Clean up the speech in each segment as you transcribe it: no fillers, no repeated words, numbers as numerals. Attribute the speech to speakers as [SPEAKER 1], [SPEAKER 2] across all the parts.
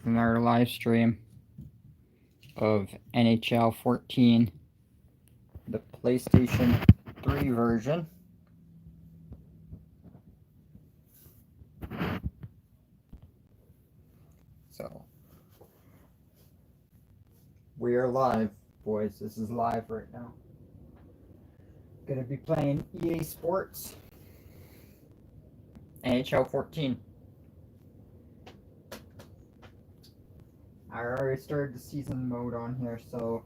[SPEAKER 1] with another live stream of NHL 14, the PlayStation 3 version. So, we are live, boys. This is live right now. Gonna be playing EA Sports NHL 14. I already started the season mode on here, so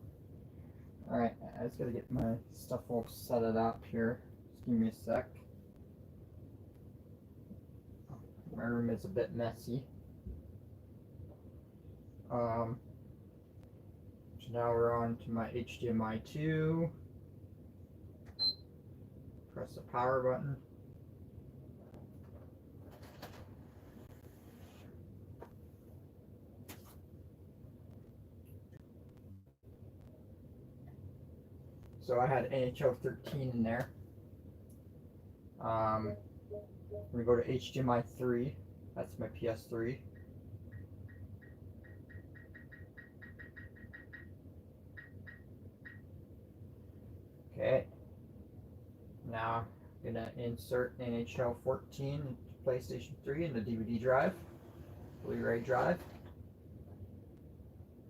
[SPEAKER 1] alright, I just gotta get my stuff all set it up here. Just give me a sec. My room is a bit messy. So now we're on to my HDMI 2. Press the power button. So I had NHL 13 in there. I'm gonna go to HDMI 3. That's my PS3. Okay. Now I'm gonna insert NHL 14 into PlayStation 3 in the DVD drive, Blu-ray drive.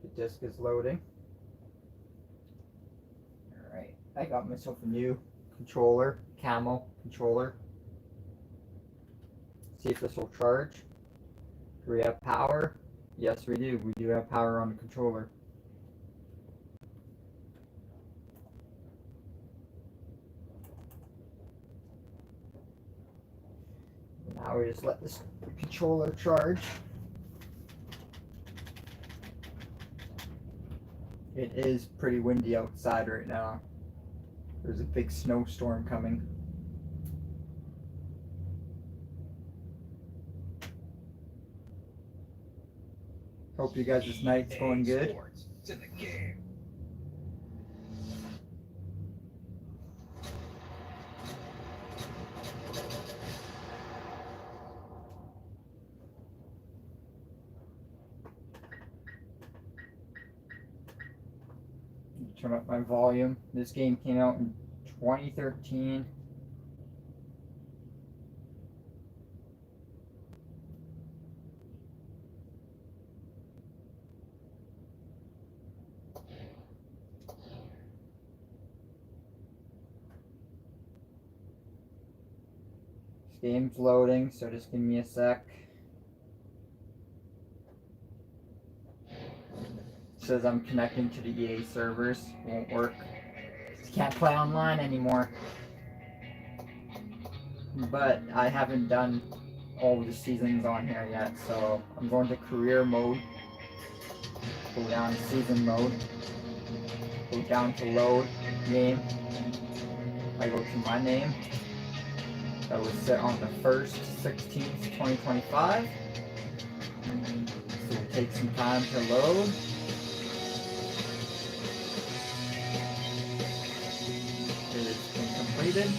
[SPEAKER 1] The disc is loading. Alright, I got myself a new controller, camo controller. See if this will charge. Do we have power? Yes, we do. We do have power on the controller. Now we just let this controller charge. It is pretty windy outside right now. There's a big snowstorm coming. Hope you guys' night's going good. It's in the game. Turn up my volume. This game came out in 2013. This game's loading, so just give me a sec. Says I'm connecting to the EA servers. Won't work. Can't play online anymore. But I haven't done all the seasons on here yet, so I'm going to career mode. Go down to season mode. Go down to load game. I go to my name. That was set on the 1st, 16th, 2025. So it'll take some time to load. It has been completed.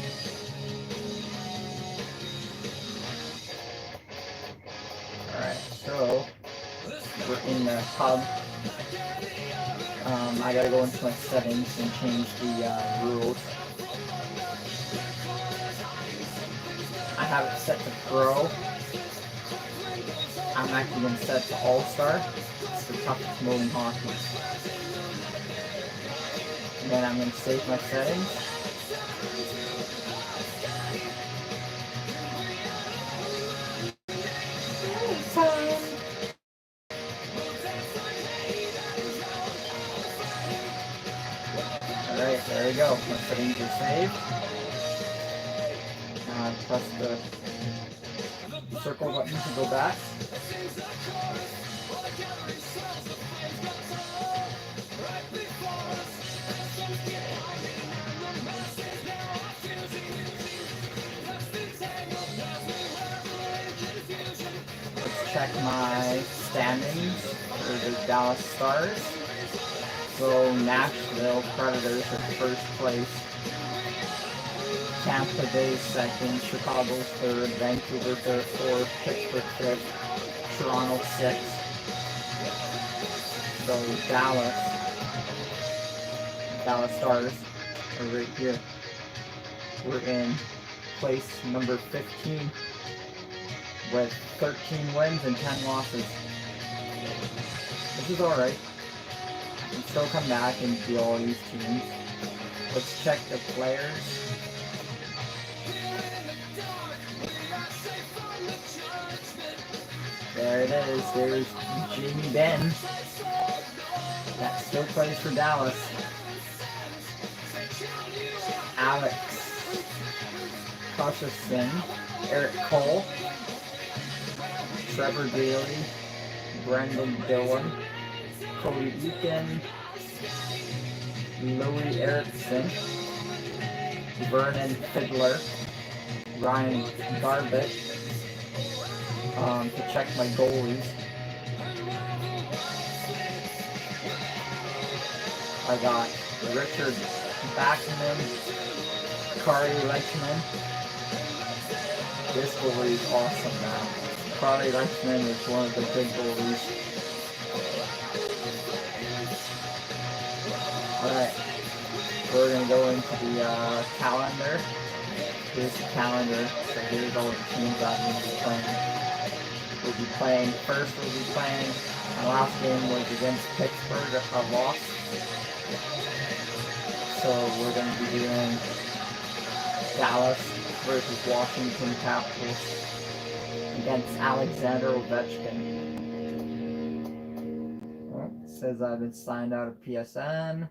[SPEAKER 1] Alright, so we're in the hub. I gotta go into my settings and change the rules. I have it set to Pro. I'm actually going to set it to All-Star. It's the toughest mode in hockey. And then I'm going to save my settings. Alright, there we go. My settings are saved. Now I press the circle button to go back. Let's check my standings for the Dallas Stars. So Nashville Predators are first place. Tampa Bay second, Chicago third, Vancouver third, fourth, Pittsburgh fifth, Toronto sixth. So Dallas Stars are right here. We're in place number 15 with 13 wins and 10 losses. This is alright. We can still come back and beat all these teams. Let's check the players. There it is. There's Jamie Benn. That still plays for Dallas. Alex Hutchison, Eric Cole, Trevor Daly, Brendan Dillon, Cody Eakin, Louis Erickson, Vernon Fiddler, Ryan Garbett. To check my goalies, I got Richard Backman, Kari Leichman. This goalie is awesome now. Kari Leichman is one of the big goalies. Alright, we're going to go into the calendar. Here's the calendar, so here's all the teams that we'll be playing. We'll be playing first, my last game was against Pittsburgh, a loss. So we're going to be doing Dallas versus Washington Capitals against Alexander Ovechkin. Oh, it says I've been signed out of PSN.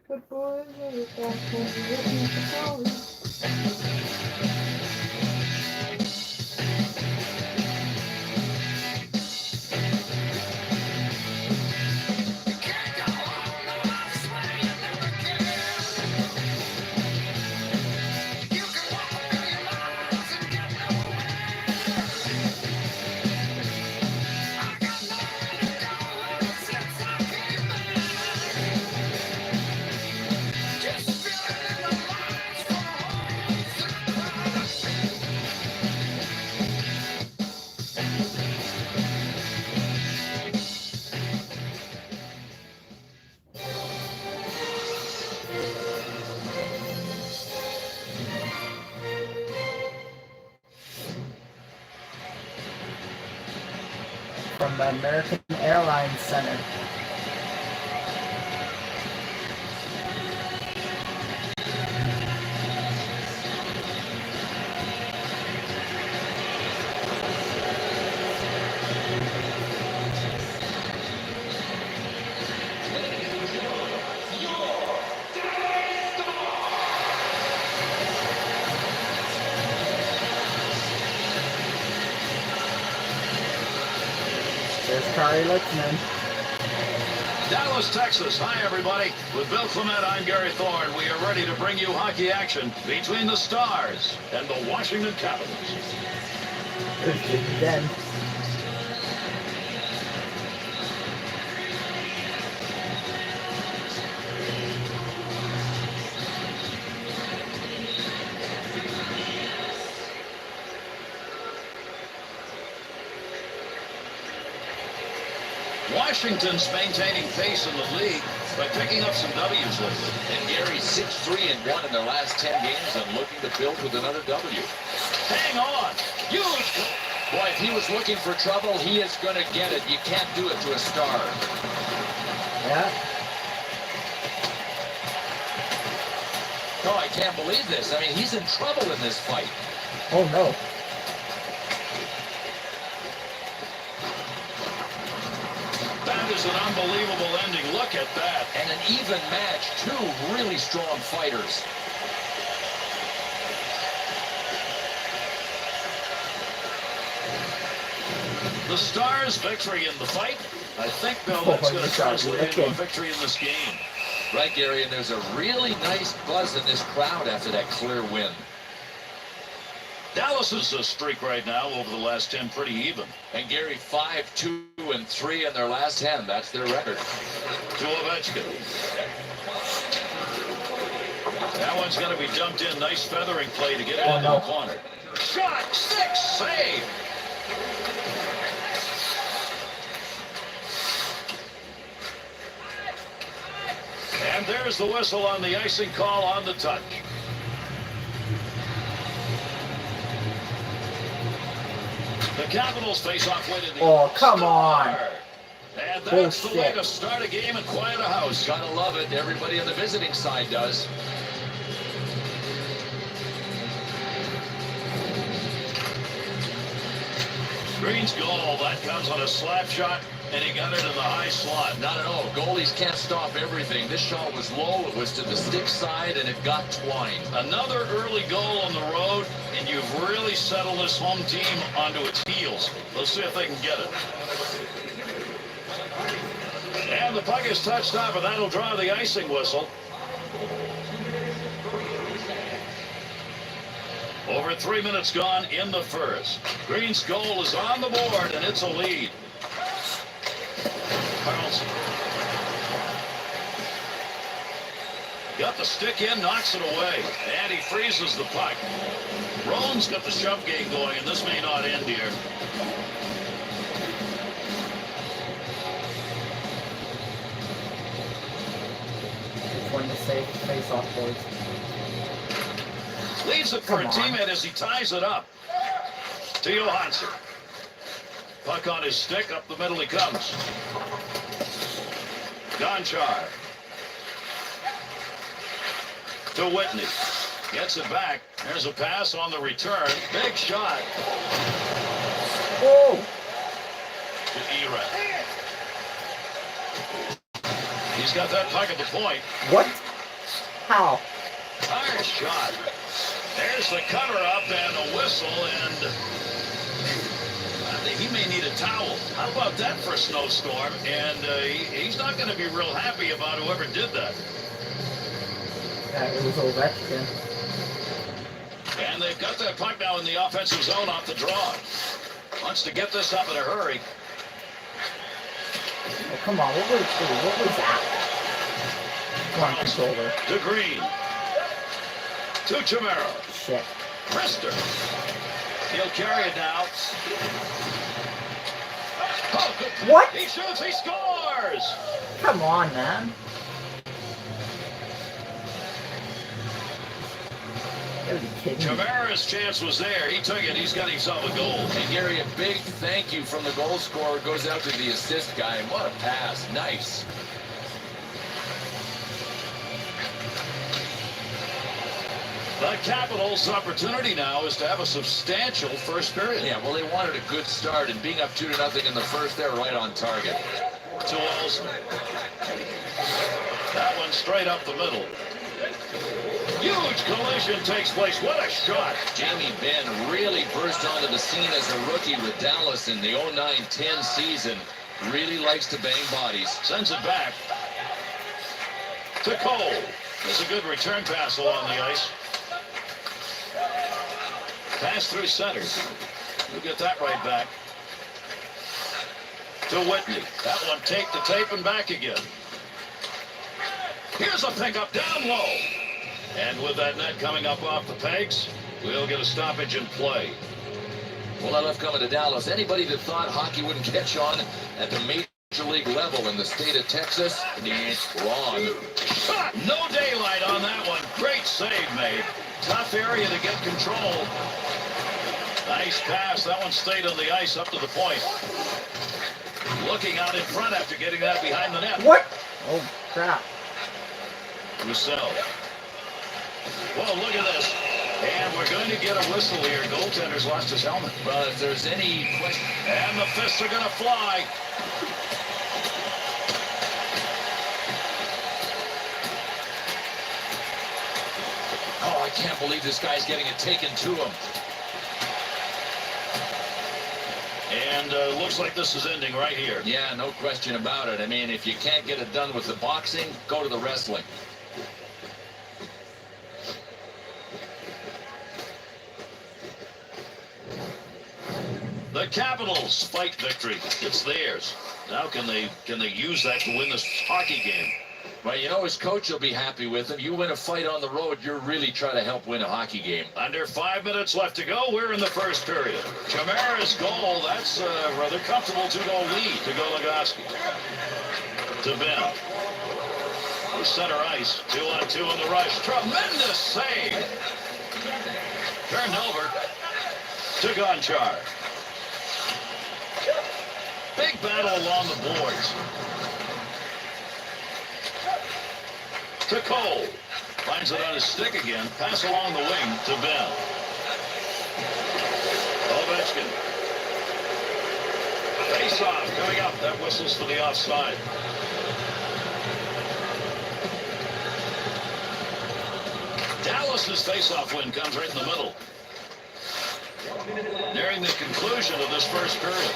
[SPEAKER 1] Good boys, from the American Airlines Center. There's Charlie Litzman.
[SPEAKER 2] Dallas, Texas. Hi, everybody. With Bill Clement, I'm Gary Thorne. We are ready to bring you hockey action between the Stars and the Washington Capitals.
[SPEAKER 1] Then.
[SPEAKER 2] Washington's maintaining pace in the league by picking up some W's lately.
[SPEAKER 3] And Gary 6-3-1 in their last 10 games and looking to build with another W.
[SPEAKER 2] Hang on! Huge!
[SPEAKER 3] Boy, if he was looking for trouble, he is going to get it. You can't do it to a star.
[SPEAKER 1] Yeah.
[SPEAKER 3] No, I can't believe this. I mean, he's in trouble in this fight.
[SPEAKER 1] Oh, no.
[SPEAKER 2] That is an unbelievable ending. Look at that.
[SPEAKER 3] And an even match. Two really strong fighters.
[SPEAKER 2] The Stars' victory in the fight. I think, Bill, that's going to translate into a victory in this game.
[SPEAKER 3] Right, Gary, and there's a really nice buzz in this crowd after that clear win.
[SPEAKER 2] Dallas's streak right now over the last 10 pretty even.
[SPEAKER 3] And Gary, 5-2-3 in their last 10. That's their record.
[SPEAKER 2] To Ovechkin. That one's going to be dumped in. Nice feathering play to get it into the corner. Shot! 6! Save! And there's the whistle on the icing call on the touch. The Capitals face off way to the...
[SPEAKER 1] Oh, come on.
[SPEAKER 2] And that's the way to start a game and quiet a house.
[SPEAKER 3] Gotta love it. Everybody on the visiting side does.
[SPEAKER 2] Green's goal, that comes on a slap shot, and he got it in the high slot.
[SPEAKER 3] Not at all. Goalies can't stop everything. This shot was low. It was to the stick side, and it got twined.
[SPEAKER 2] Another early goal on the road, and you've really settled this home team onto its heels. Let's see if they can get it. And the puck is touched off, and that'll draw the icing whistle. Over 3 minutes gone in the first. Green's goal is on the board, and it's a lead. Carlson. Got the stick in, knocks it away, and he freezes the puck. Roan's got the shove game going, and this may not end here.
[SPEAKER 1] One to save face-off, boys.
[SPEAKER 2] Leaves it for a teammate as he ties it up. To Johansson. Puck on his stick, up the middle he comes. Gonchar. To Whitney. Gets it back. There's a pass on the return. Big shot.
[SPEAKER 1] Oh!
[SPEAKER 2] To Erat. He's got that puck at the point.
[SPEAKER 1] What? How?
[SPEAKER 2] Hard shot. There's the cover-up and the whistle, and he may need a towel. How about that for a snowstorm? And he's not going to be real happy about whoever did that.
[SPEAKER 1] It was Ovechkin.
[SPEAKER 2] And they've got that puck now in the offensive zone off the draw. Wants to get this up in a hurry.
[SPEAKER 1] Oh, come on, what was that? Come on, controller.
[SPEAKER 2] To Green. To Chimero.
[SPEAKER 1] Shit.
[SPEAKER 2] Krister. He'll carry it now. Oh, good.
[SPEAKER 1] What?
[SPEAKER 2] He shoots, he scores!
[SPEAKER 1] Come on, man. You gotta be kidding me.
[SPEAKER 2] Chimera's chance was there. He took it. He's got himself a goal.
[SPEAKER 3] And Gary, a big thank you from the goal scorer goes out to the assist guy. What a pass. Nice.
[SPEAKER 2] The Capitals' opportunity now is to have a substantial first period.
[SPEAKER 3] Yeah, well, they wanted a good start, and being up 2-0 in the first, they're right on target.
[SPEAKER 2] To Olsen. That one straight up the middle. Huge collision takes place. What a shot.
[SPEAKER 3] Jamie Benn really burst onto the scene as a rookie with Dallas in the 09-10 season. Really likes to bang bodies.
[SPEAKER 2] Sends it back to Cole. It's a good return pass along the ice. Pass through center. We'll get that right back to Whitney. That one take the tape and back again. Here's a pickup down low. And with that net coming up off the pegs, we'll get a stoppage in play.
[SPEAKER 3] Well, I love coming to Dallas. Anybody that thought hockey wouldn't catch on at the major league level in the state of Texas, wrong.
[SPEAKER 2] No daylight on that one. Great save made. Tough area to get control. Nice pass. That one stayed on the ice up to the point. Looking out in front after getting that behind the net.
[SPEAKER 1] What? Oh, crap.
[SPEAKER 2] Roussel. Well, look at this. And we're going to get a whistle here. Goaltender's lost his helmet.
[SPEAKER 3] Well, if there's any question...
[SPEAKER 2] And the fists are going to fly.
[SPEAKER 3] Oh, I can't believe this guy's getting it taken to him.
[SPEAKER 2] And looks like this is ending right here.
[SPEAKER 3] Yeah, no question about it. I mean, if you can't get it done with the boxing, go to the wrestling.
[SPEAKER 2] The Capitals fight victory. It's theirs. Now can they use that to win this hockey game?
[SPEAKER 3] Well, you know, his coach will be happy with him. You win a fight on the road, you're really trying to help win a hockey game.
[SPEAKER 2] Under 5 minutes left to go. We're in the first period. Chimera's goal. That's a rather comfortable 2-goal lead to Goligoski. To Ben. To center ice. 2-on-2 on the rush. Tremendous save. Turned over to Gonchar. Big battle along the boards. To Cole. Finds it on his stick again. Pass along the wing to Ben. Ovechkin. Face off coming up. That whistles for the offside. Dallas's face-off win comes right in the middle. Nearing the conclusion of this first period.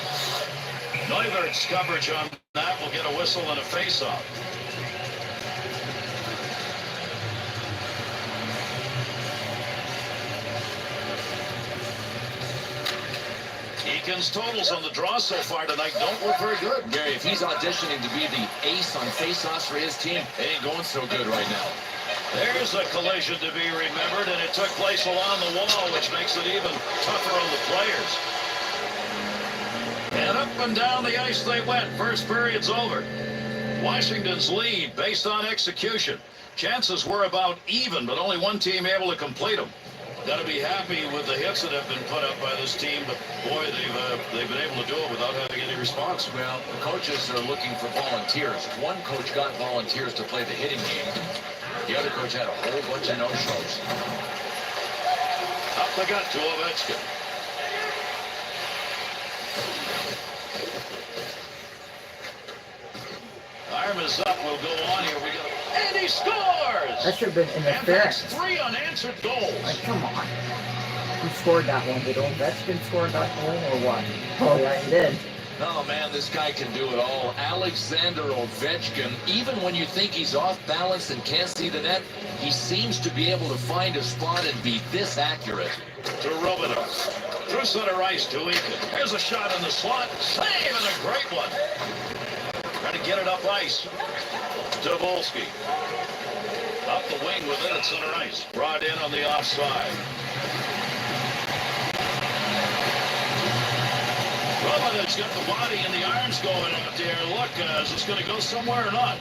[SPEAKER 2] Neuwert's coverage on that will get a whistle and a face-off. Eakin's totals on the draw so far tonight don't look very good.
[SPEAKER 3] Gary, if he's auditioning to be the ace on face-offs for his team, it ain't going so good right now.
[SPEAKER 2] There's a collision to be remembered, and it took place along the wall, which makes it even tougher on the players. And up and down the ice they went. First period's over. Washington's lead based on execution. Chances were about even, but only one team able to complete them. Got to be happy with the hits that have been put up by this team, but boy, they've been able to do it without having any response.
[SPEAKER 3] Well, the coaches are looking for volunteers. One coach got volunteers to play the hitting game. The other coach had a whole bunch of no-shows.
[SPEAKER 2] Up the gut to Ovechkin. Arm is up. We'll go on here. And he scores!
[SPEAKER 1] That should have been interference.
[SPEAKER 2] And that's 3 unanswered goals.
[SPEAKER 1] Like, come on. Who scored that one? Did Ovechkin score that goal or what? Oh, yeah, he did.
[SPEAKER 3] Oh, man, this guy can do it all. Alexander Ovechkin, even when you think he's off balance and can't see the net, he seems to be able to find a spot and be this accurate.
[SPEAKER 2] To Romanov. Through center ice to Eakin. Here's a shot in the slot. Save and a great one. Trying to get it up ice. To Volsky. Up the wing with it at center ice. Brought in on the offside. Romanov's got the body and the arms going out there. Look, is this going to go somewhere or not?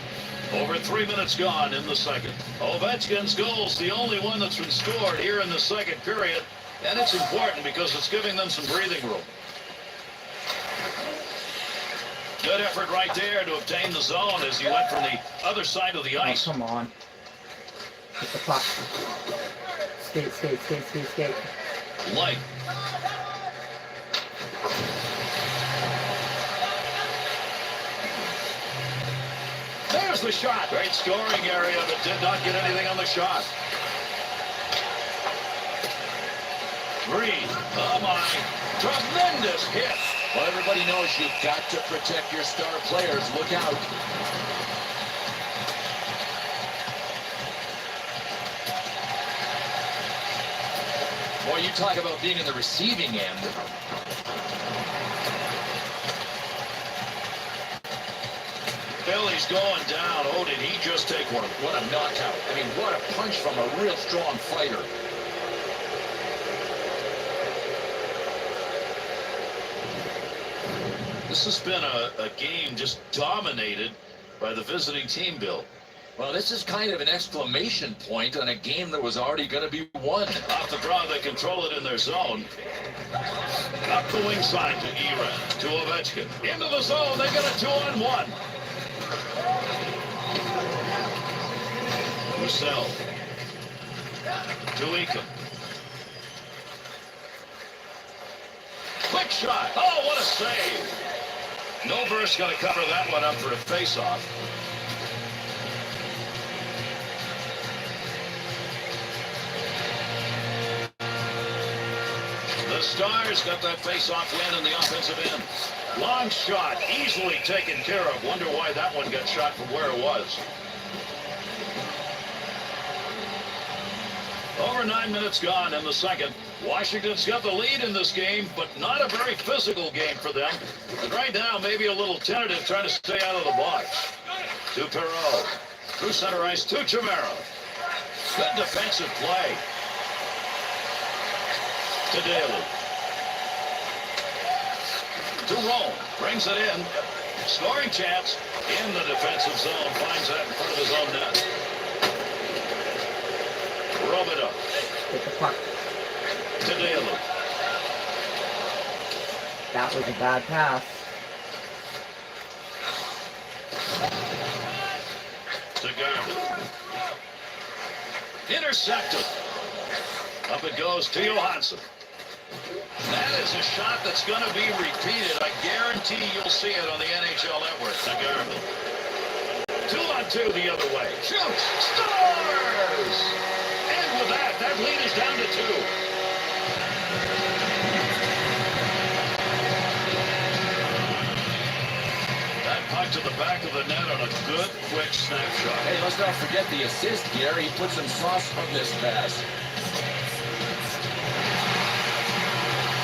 [SPEAKER 2] Over 3 minutes gone in the second. Ovechkin's goal's the only one that's been scored here in the second period. And it's important because it's giving them some breathing room. Good effort right there to obtain the zone as he went from the other side of the ice.
[SPEAKER 1] Oh, come on. Get the puck. Skate, skate, skate, skate, skate.
[SPEAKER 2] Light. There's the shot. Great scoring area, but did not get anything on the shot. Green. Oh, my. Tremendous hit.
[SPEAKER 3] Well, everybody knows you've got to protect your star players. Look out. Boy, you talk about being in the receiving end.
[SPEAKER 2] Billy's going down. Oh, did he just take one?
[SPEAKER 3] What a knockout. I mean, what a punch from a real strong fighter.
[SPEAKER 2] This has been a game just dominated by the visiting team, Bill.
[SPEAKER 3] Well, this is kind of an exclamation point on a game that was already going to be won.
[SPEAKER 2] Off the draw, they control it in their zone. Up the wing side to Eran, to Ovechkin. Into the zone, they get a 2-on-1. Roussel. To Eakin. Quick shot. Oh, what a save. Nover's going to cover that one up for a face-off. The Stars got that face-off win in the offensive end. Long shot, easily taken care of. Wonder why that one got shot from where it was. Over 9 minutes gone in the second. Washington's got the lead in this game, but not a very physical game for them. And right now, maybe a little tentative, trying to stay out of the box. To Perreault. Through center ice to Chimera. Good defensive play. To Daly. To Rome. Brings it in. Scoring chance in the defensive zone. Finds that in front of his own net. Robidoux.
[SPEAKER 1] Get the puck.
[SPEAKER 2] To Daly.
[SPEAKER 1] That was a bad pass.
[SPEAKER 2] To Garland. Intercepted. Up it goes to Johansson. That is a shot that's going to be repeated. I guarantee you'll see it on the NHL Network. To Garland. 2-on-2 the other way. Shoots. Stars! And with that, that lead is down to 2. That puck to the back of the net on a good, quick snapshot.
[SPEAKER 3] Hey, let's not forget the assist, Gary. He put some sauce on this pass.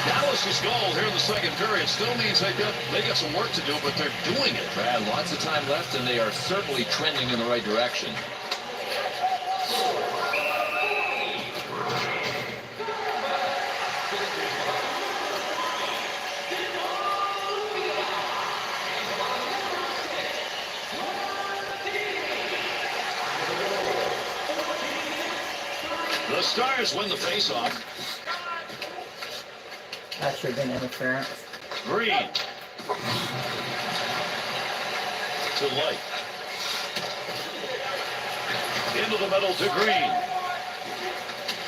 [SPEAKER 2] Dallas's goal here in the second period still means they got some work to do, but they're doing it.
[SPEAKER 3] Man, lots of time left, and they are certainly trending in the right direction.
[SPEAKER 2] The Stars win the faceoff.
[SPEAKER 1] That should have been interference.
[SPEAKER 2] Green. To Light. Into the middle to Green.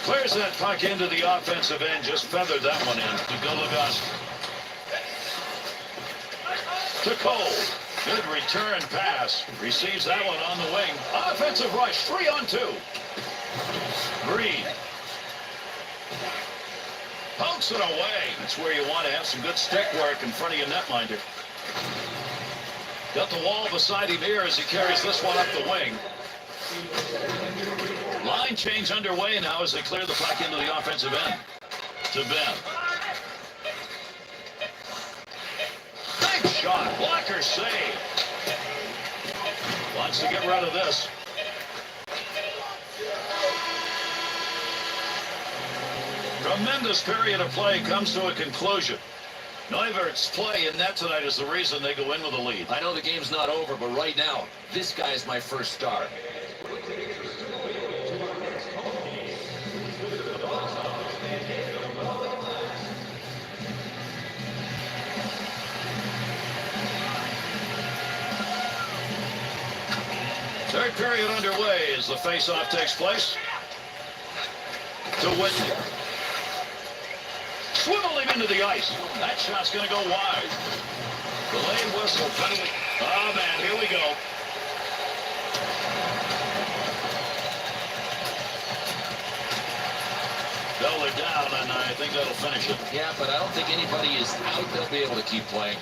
[SPEAKER 2] Clears that puck into the offensive end. Just feathered that one in to Goligoski. To Cole. Good return pass. Receives that one on the wing. Offensive rush. 3-on-2. Green. Pokes it away. That's where you want to have some good stick work in front of your netminder. Got the wall beside him here as he carries this one up the wing. Line change underway now as they clear the puck into the offensive end. To Ben. Big shot. Blocker save. Wants to get rid of this. Tremendous period of play comes to a conclusion. Neuvert's play in net tonight is the reason they go in with a lead.
[SPEAKER 3] I know the game's not over, but right now, this guy is my first star.
[SPEAKER 2] Third period underway as the face-off takes place. To Whitney. Swivel him into the ice. That shot's going to go wide. Delayed whistle. Penalty. Oh, man, here we go. They're down on and I think that'll finish it.
[SPEAKER 3] Yeah, but I don't think anybody is out. They'll be able to keep playing.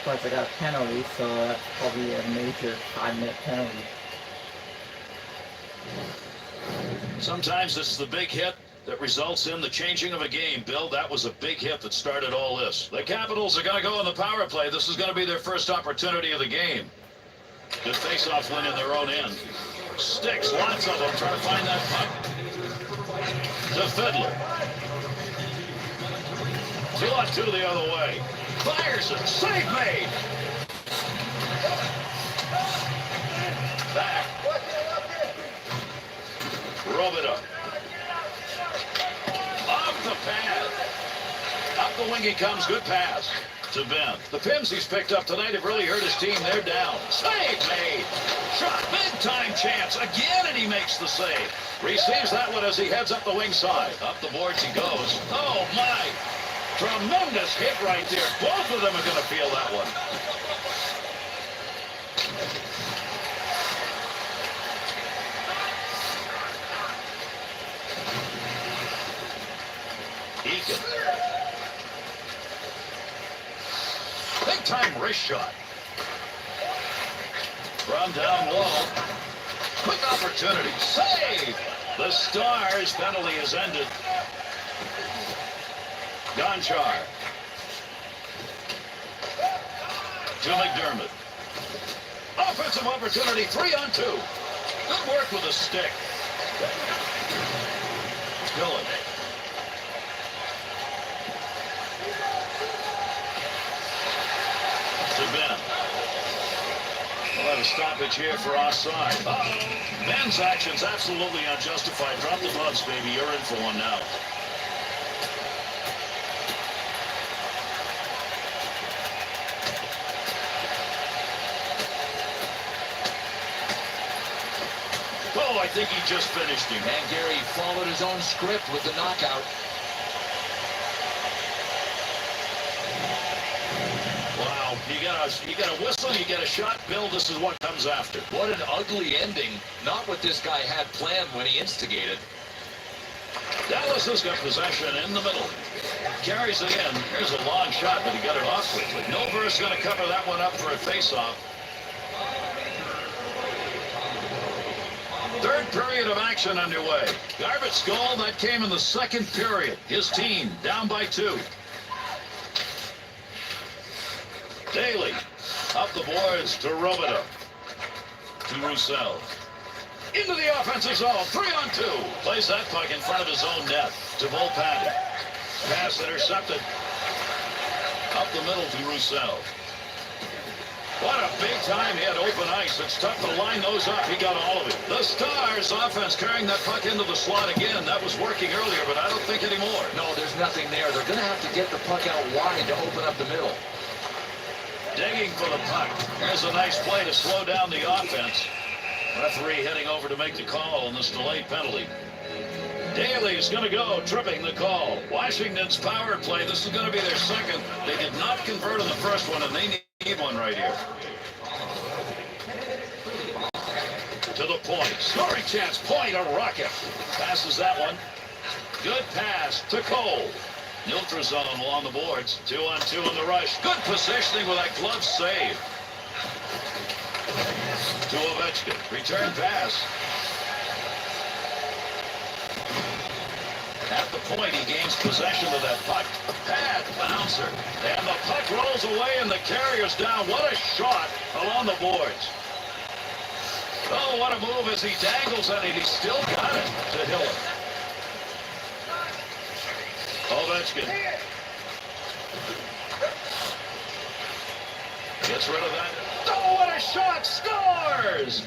[SPEAKER 1] Plus, I got a penalty, so that's probably a major 5-minute penalty.
[SPEAKER 2] Sometimes it's the big hit that results in the changing of a game. Bill, that was a big hit that started all this. The Capitals are going to go in the power play. This is going to be their first opportunity of the game. Good face-off win in their own end. Sticks, lots of them, trying to find that puck. To Fiddler. 2-on-2 the other way. Fires it. Save made. Back. Rub it up. Off the pad. Up the wing he comes. Good pass to Ben. The pins he's picked up tonight have really hurt his team. They're down. Save made. Shot. Big time chance. Again, and he makes the save. Receives that one as he heads up the wing side. Up the boards he goes. Oh, my. Tremendous hit right there. Both of them are going to feel that one. Eakin. Big time wrist shot. From down low. Quick opportunity. Save! The Stars penalty is ended. Gonchar. To McDermott. Offensive opportunity, 3-on-2. Good work with the stick. Dillon. To Ben. We'll have a stoppage here for offside. Ben's action's absolutely unjustified. Drop the gloves, baby. You're in for one now. Oh, I think he just finished him.
[SPEAKER 3] And Gary followed his own script with the knockout.
[SPEAKER 2] Wow, you got a whistle, you get a shot. Bill, this is what comes after.
[SPEAKER 3] What an ugly ending. Not what this guy had planned when he instigated.
[SPEAKER 2] Dallas has got possession in the middle. Carries it in. Here's a long shot, but he got it off quickly. Nover's going to cover that one up for a face-off. Third period of action underway. Garbutt's goal, that came in the second period. His team down by 2. Daly up the boards to Robidoux. To Roussel. Into the offensive zone. 3-on-2. Plays that puck in front of his own net. To Volpatti. Pass intercepted. Up the middle to Roussel. What a big time he had open ice. It's tough to line those up. He got all of it. The Stars offense carrying that puck into the slot again. That was working earlier, but I don't think anymore.
[SPEAKER 3] No, there's nothing there. They're going to have to get the puck out wide to open up the middle.
[SPEAKER 2] Digging for the puck. There's a nice play to slow down the offense. Referee heading over to make the call on this delayed penalty. Daly's going to go, tripping the call. Washington's power play. This is going to be their second. They did not convert on the first one, and they need one right here. To the point. Scoring chance. Point, a rocket. Passes that one. Good pass to Cole. Neutral zone along the boards. 2-on-2 in the rush. Good positioning with that glove save. To Ovechkin. Return pass. At the point, he gains possession of that puck. Pad bouncer. And the puck rolls away and the carrier's down. What a shot along the boards. Oh, what a move as he dangles at it. He still got it to Hiller. Ovechkin. Gets rid of that. Oh, what a shot! Scores!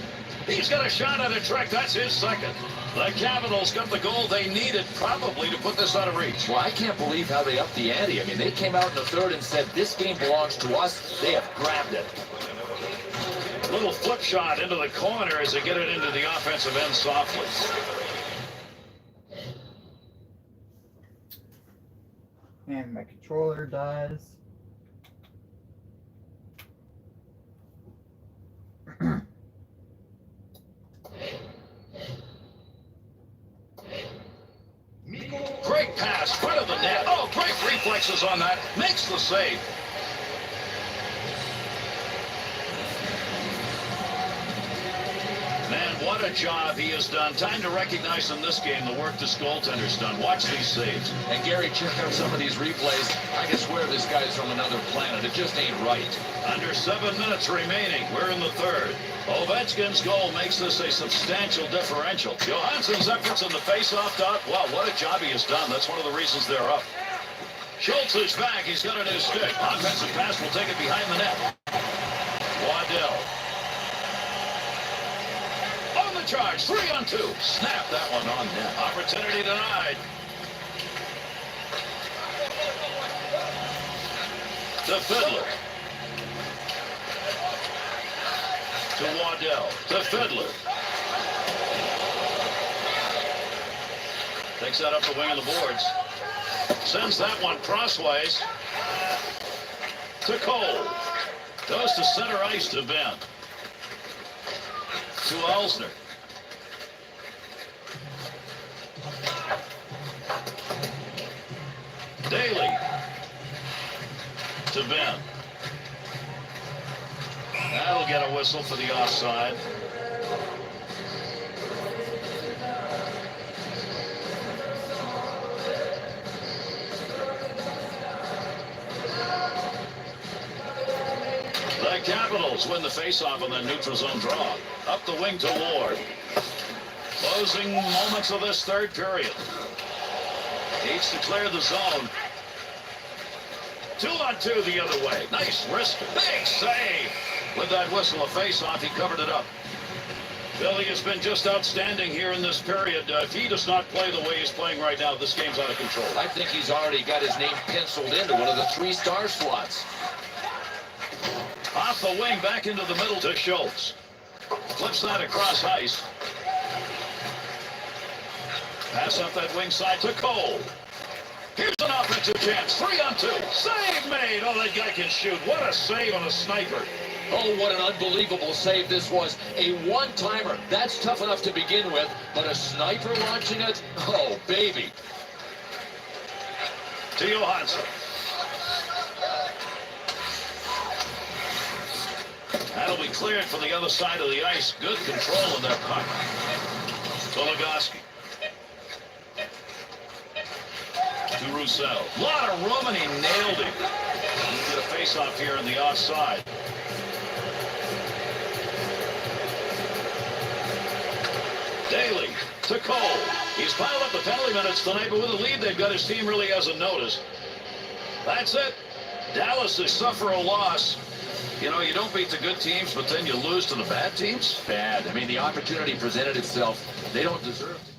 [SPEAKER 2] He's got a shot at a trick. That's his second. The Capitals got the goal they needed probably to put this out of reach.
[SPEAKER 3] Well, I can't believe how they upped the ante. I mean, they came out in the third and said, this game belongs to us. They have grabbed it.
[SPEAKER 2] Little flip shot into the corner as they get it into the offensive end softly.
[SPEAKER 1] And my controller dies.
[SPEAKER 2] pass, front of the net. Oh, great reflexes on that. Makes the save. Man, what a job he has done. Time to recognize in this game the work this goaltender's done. Watch these saves.
[SPEAKER 3] And Gary, check out some of these replays. I can swear this guy's from another planet. It just ain't right.
[SPEAKER 2] Under 7 minutes remaining. We're in the third. Ovechkin's goal makes this a substantial differential. Johansson's efforts in the face-off dot. Wow, what a job he has done. That's one of the reasons they're up. Schultz is back. He's got a new stick. Offensive pass will take it behind the net. Waddell. On the charge. 3-on-2. Snap that one on net. Opportunity denied. To Fiddler. To Waddell. To Fiddler. Takes that up the wing of the boards. Sends that one crossways. To Cole. Goes to center ice to Ben. To Elsner. Daly. To Ben. That'll get a whistle for the offside. The Capitals win the faceoff on the neutral zone draw. Up the wing to Ward. Closing moments of this third period. Needs to clear the zone. 2-on-2 the other way. Nice wrist. Big save. With that whistle, a face-off, he covered it up. Billy has been just outstanding here in this period. If he does not play the way he's playing right now, this game's out of control.
[SPEAKER 3] I think he's already got his name penciled into one of the 3-star slots.
[SPEAKER 2] Off the wing, back into the middle to Schultz. Flips that across ice. Pass up that wing side to Cole. Here's an offensive chance. 3-on-2. Save made. Oh, that guy can shoot. What a save on a sniper.
[SPEAKER 3] Oh, what an unbelievable save this was. A one-timer. That's tough enough to begin with, but a sniper launching it? Oh, baby.
[SPEAKER 2] To Johansson. That'll be cleared from the other side of the ice. Good control of that puck. Goligoski. To Roussel. A lot of room, and he nailed him. He did a face-off here on the offside. Daly to Cole. He's piled up the penalty minutes tonight, but with a lead they've got, his team really hasn't noticed. That's it. Dallas is suffer a loss. You know, you don't beat the good teams, but then you lose to the bad teams.
[SPEAKER 3] Bad. I mean, the opportunity presented itself. They don't deserve to be.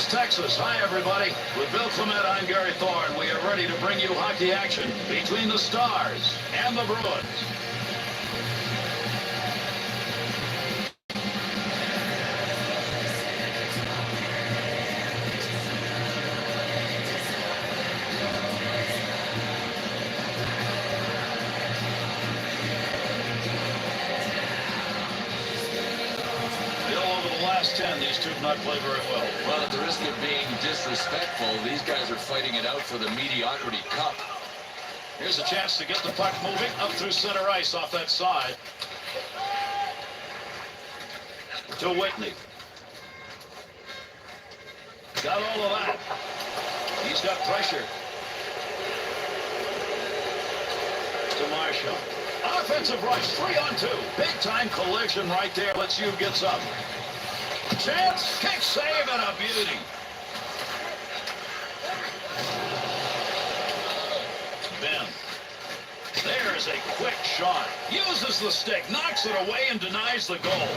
[SPEAKER 2] Texas. Hi, everybody. With Bill Clement, I'm Gary Thorne. We are ready to bring you hockey action between the Stars and the Bruins. Last 10, these two have not played very well.
[SPEAKER 3] Well, at the risk of being disrespectful, these guys are fighting it out for the Mediocrity Cup.
[SPEAKER 2] Here's a chance to get the puck moving up through center ice off that side. To Whitney. Got all of that. He's got pressure. To Marshall. Offensive rush, 3-on-2. Big-time collision right there. Let's you gets up. Chance, kick save, and a beauty. Ben. There's a quick shot. Uses the stick, knocks it away, and denies the goal.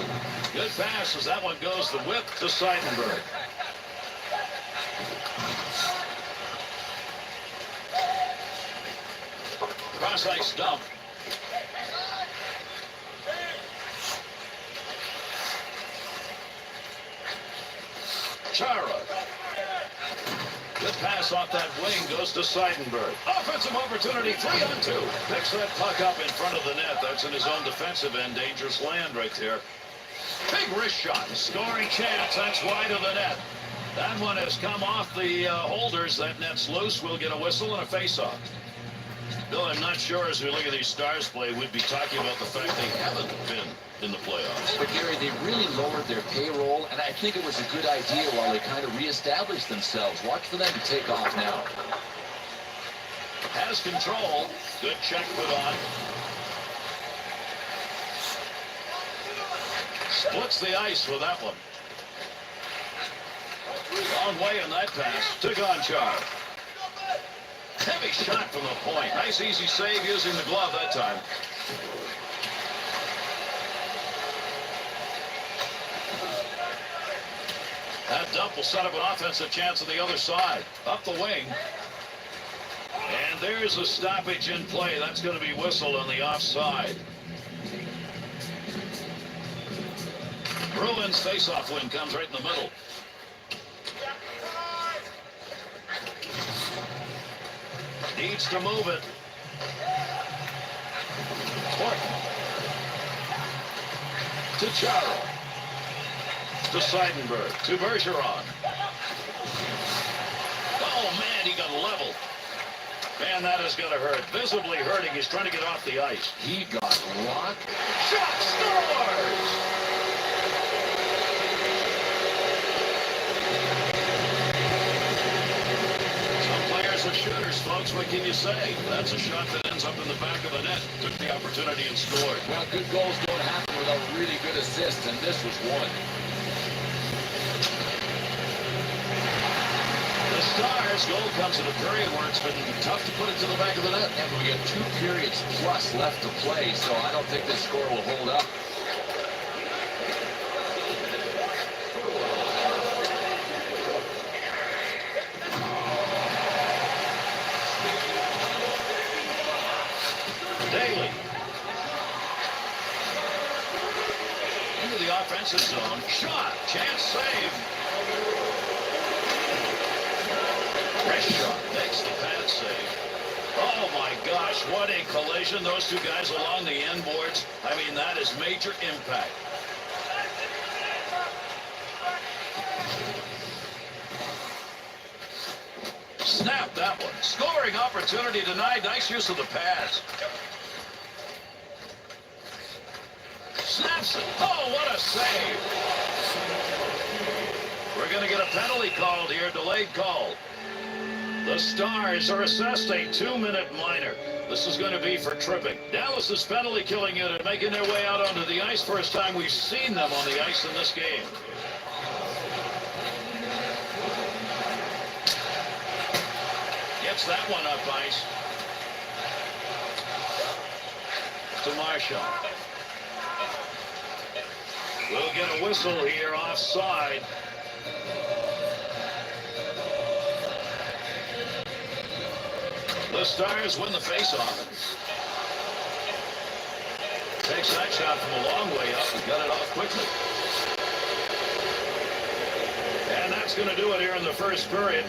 [SPEAKER 2] Good pass as that one goes the whip to Seidenberg. Cross-ice dump. Chara. Good pass off that wing goes to Seidenberg. Offensive opportunity, 3-on-2. Picks that puck up in front of the net. That's in his own defensive end. Dangerous land right there. Big wrist shot. Scoring chance. That's wide of the net. That one has come off the holders. That net's loose. We'll get a whistle and a face-off. Bill, I'm not sure as we look at these Stars play, we'd be talking about the fact they haven't been in the playoffs.
[SPEAKER 3] But Gary, they really lowered their payroll, and I think it was a good idea while they kind of reestablished themselves. Watch for them to take off now.
[SPEAKER 2] Has control. Good check put on. Splits the ice with that one. Long way in that pass to Gonchar. Heavy shot from the point. Nice easy save using the glove that time. That dump will set up an offensive chance on the other side. Up the wing. And there's a stoppage in play. That's going to be whistled on the offside. Bruins face-off win comes right in the middle. Needs to move it. Horton. To Chara. To Seidenberg. To Bergeron. Oh, man, he got leveled. Man, that is going to hurt. Visibly hurting. He's trying to get off the ice.
[SPEAKER 3] He got rocked.
[SPEAKER 2] Shot scores! Shooters, folks, what can you say? That's a shot that ends up in the back of the net. Took the opportunity and scored.
[SPEAKER 3] Well, good goals don't happen without really good assists, and this was one.
[SPEAKER 2] The Stars' goal comes in a period where it's been tough to put it to the back of the net.
[SPEAKER 3] And we got 2 periods plus left to play, so I don't think this score will hold up.
[SPEAKER 2] Daly. Into the offensive zone. Shot. Chance save. Wrist shot. Makes the pad save. Oh my gosh, what a collision. Those two guys along the end boards. I mean, that is major impact. Snap that one. Scoring opportunity denied. Nice use of the pads. Snaps it. Oh, what a save. We're going to get a penalty called here. Delayed call. The Stars are assessed a 2-minute minor. This is going to be for tripping. Dallas's penalty killing unit making their way out onto the ice. First time we've seen them on the ice in this game. Gets that one up ice. To Marshall. We'll get a whistle here offside. The Stars win the faceoff. Takes that shot from a long way up and got it off quickly. And that's going to do it here in the first period.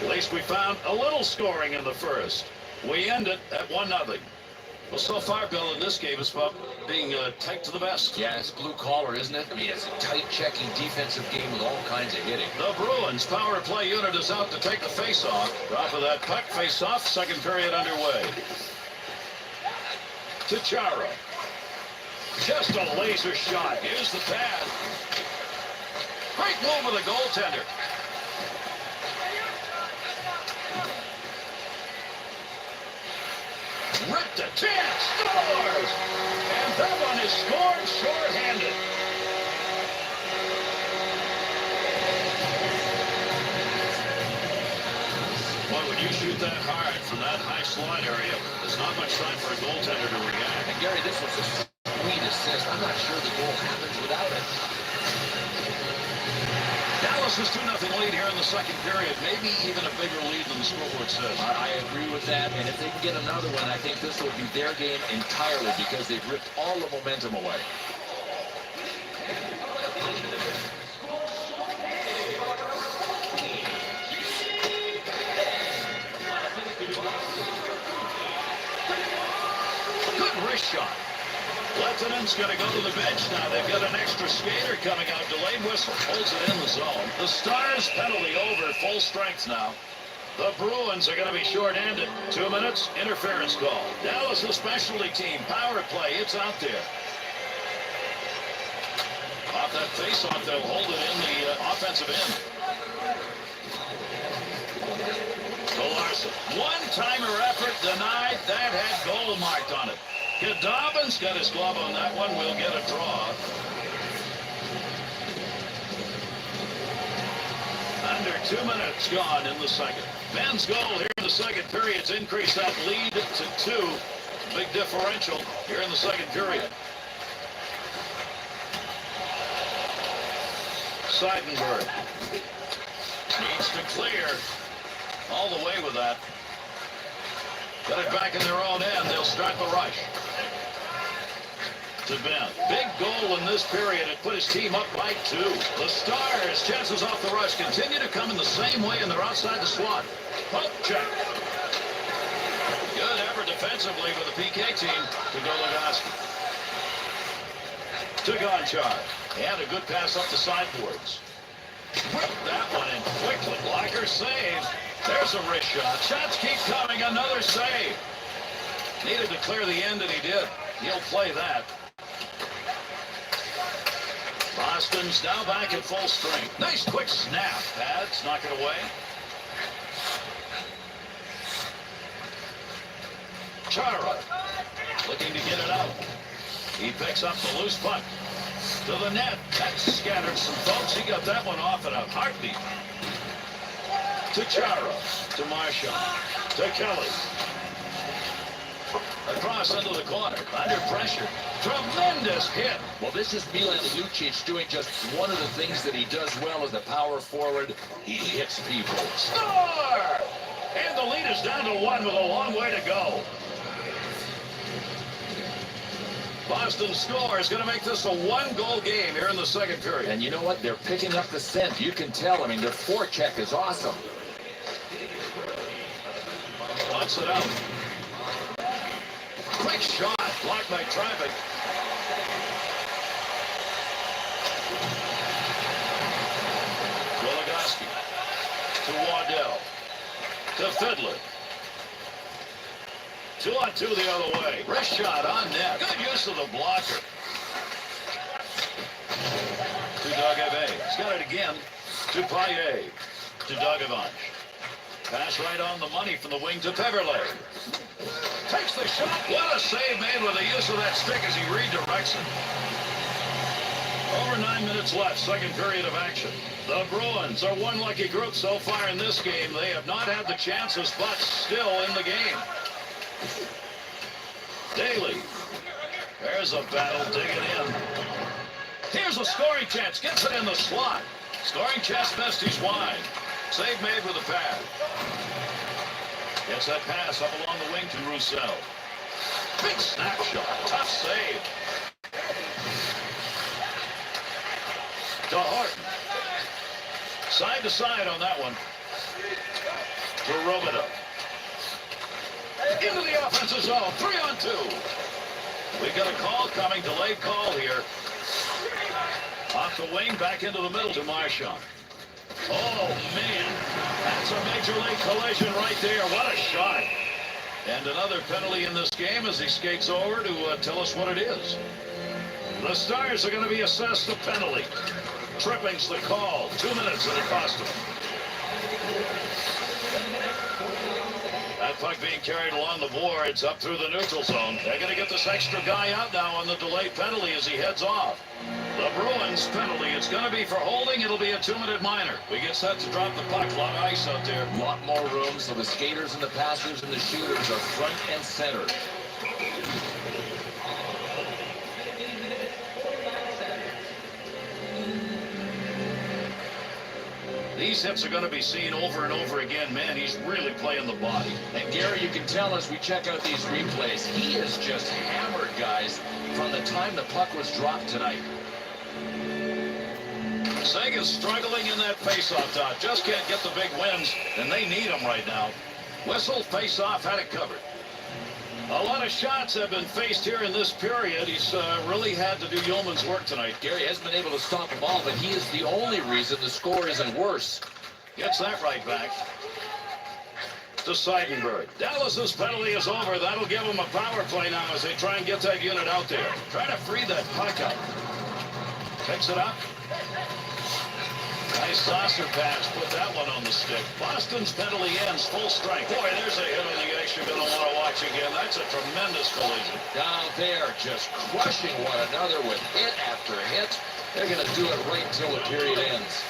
[SPEAKER 2] At least we found a little scoring in the first. We end it at 1-0. Well, so far, Bill, in this game, it's about being tight to the vest.
[SPEAKER 3] Yeah, it's blue collar, isn't it? I mean, it's a tight checking defensive game with all kinds of hitting.
[SPEAKER 2] The Bruins power play unit is out to take the face-off. Off of that puck, face-off, second period underway. To Chara. Just a laser shot. Here's the pad. Great move with the goaltender. Ripped a chance, scores! And that one is scored short-handed. Boy, when you shoot that hard from that high slot area, there's not much time for a goaltender to react.
[SPEAKER 3] And Gary, this was a sweet assist. I'm not sure the goal happens without it.
[SPEAKER 2] Dallas is 2-0 lead here in the second period. Maybe even a bigger lead than the scoreboard says.
[SPEAKER 3] I agree with that. And if they can get another one, I think this will be their game entirely because they've ripped all the momentum away.
[SPEAKER 2] Good wrist shot. Lieutenant's going to go to the bench now. They've got an extra skater coming out. Delayed whistle. Holds it in the zone. The Stars penalty over. Full strength now. The Bruins are going to be short-handed. 2 minutes. Interference call. Dallas, the specialty team. Power play. It's out there. Off that face-off, they'll hold it in the offensive end. To Larson. One-timer effort denied. That had goal marked on it. Dobbins got his glove on that one. We'll get a draw. Under 2 minutes gone in the second. Ben's goal here in the second period's increased that lead to 2. Big differential here in the second period. Seidenberg needs to clear all the way with that. Got it back in their own end. They'll start the rush. To Ben. Big goal in this period. It put his team up by 2. The Stars, chances off the rush, continue to come in the same way, and they're outside the slot. Poke check. Good effort defensively for the PK team to Goligoski. To Gonchar. And a good pass up the sideboards. Whip that one in quickly. Blocker save. There's a wrist shot. Shots keep coming. Another save. Needed to clear the end, and he did. He'll play that. Boston's now back at full strength. Nice quick snap. Pads knock it away. Chara looking to get it out. He picks up the loose puck. To the net. That scattered some folks. He got that one off at a heartbeat. To Chara. To Marchand. To Kelly. Across into the corner. Under pressure. Tremendous hit.
[SPEAKER 3] Well, this is Milan Lucic doing just one of the things that he does well as a power forward. He hits people.
[SPEAKER 2] Score! And the lead is down to 1 with a long way to go. Boston score is going to make this a 1-goal game here in the second period.
[SPEAKER 3] And you know what? They're picking up the scent. You can tell. I mean, their forecheck is awesome.
[SPEAKER 2] Wants it out. Quick shot. Blocked by traffic. Goligoski. To Waddell. To Fiddler. 2-on-2 the other way. Wrist shot on net. Good use of the blocker. To Dogave. He's got it again. To Paille. To Dogavant. Pass right on the money from the wing to Peverley. Takes the shot. What a save made with the use of that stick as he redirects it. Over 9 minutes left, second period of action. The Bruins are one lucky group so far in this game. They have not had the chances, but still in the game. Daly. There's a battle digging in. Here's a scoring chance. Gets it in the slot. Scoring chance, best he's wide. Save made with a pad. Gets that pass up along the wing to Roussel. Big snapshot. Tough save. To Horton. Side to side on that one. To Robidoux. Into the offensive zone. 3-on-2. We got a call coming. Delayed call here. Off the wing, back into the middle to Marchand. Oh, man. That's a major league collision right there. What a shot. And another penalty in this game as he skates over to tell us what it is. The Stars are going to be assessed a penalty. Tripping's the call. 2 minutes and it cost them. That puck being carried along the boards up through the neutral zone. They're going to get this extra guy out now on the delayed penalty as he heads off. The Bruins penalty. It's going to be for holding. It'll be a 2-minute minor. We get set to drop the puck. A lot of ice out there.
[SPEAKER 3] A lot more room, so the skaters and the passers and the shooters are front and center.
[SPEAKER 2] These hits are going to be seen over and over again. Man, he's really playing the body.
[SPEAKER 3] And Gary, you can tell as we check out these replays, he is just hammered, guys, from the time the puck was dropped tonight.
[SPEAKER 2] Seguin's struggling in that faceoff dot. Just can't get the big wins, and they need them right now. Whistle, faceoff, had it covered. A lot of shots have been faced here in this period. He's really had to do yeoman's work tonight.
[SPEAKER 3] Gary hasn't been able to stop them all, but he is the only reason the score isn't worse.
[SPEAKER 2] Gets that right back to Seidenberg. Dallas's penalty is over. That'll give them a power play now as they try and get that unit out there. Try to free that puck up. Picks it up. Nice saucer pass. Put that one on the stick. Boston's penalty ends full strength. Boy, there's a hit on the ice you're going to want to watch again. That's a tremendous collision.
[SPEAKER 3] Down there, just crushing one another with hit after hit. They're going to do it right until the period ends.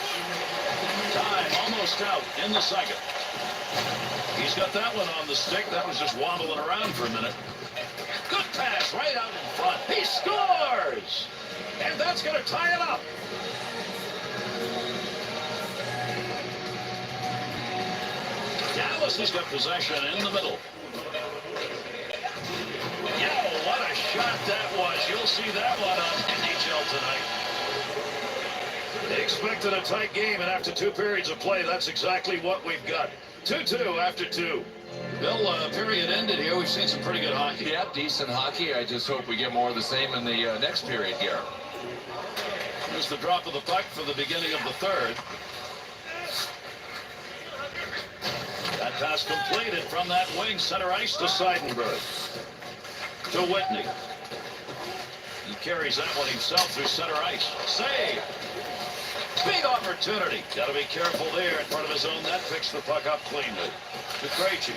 [SPEAKER 2] Time almost out in the second. He's got that one on the stick. That was just wobbling around for a minute. Good pass right out in front. He scores! And that's going to tie it up. Dallas has got possession in the middle. Yeah, what a shot that was. You'll see that one on NHL tonight. They expected a tight game, and after 2 periods of play, that's exactly what we've got. 2-2 after 2. Bill, period ended here. We've seen some pretty good hockey.
[SPEAKER 3] Yeah, decent hockey. I just hope we get more of the same in the next period here.
[SPEAKER 2] Here's the drop of the puck for the beginning of the third. That pass completed from that wing center ice to Seidenberg. To Whitney. He carries that one himself through center ice. Save! Big opportunity. Got to be careful there in front of his own net. Picks the puck up cleanly. To Krejci.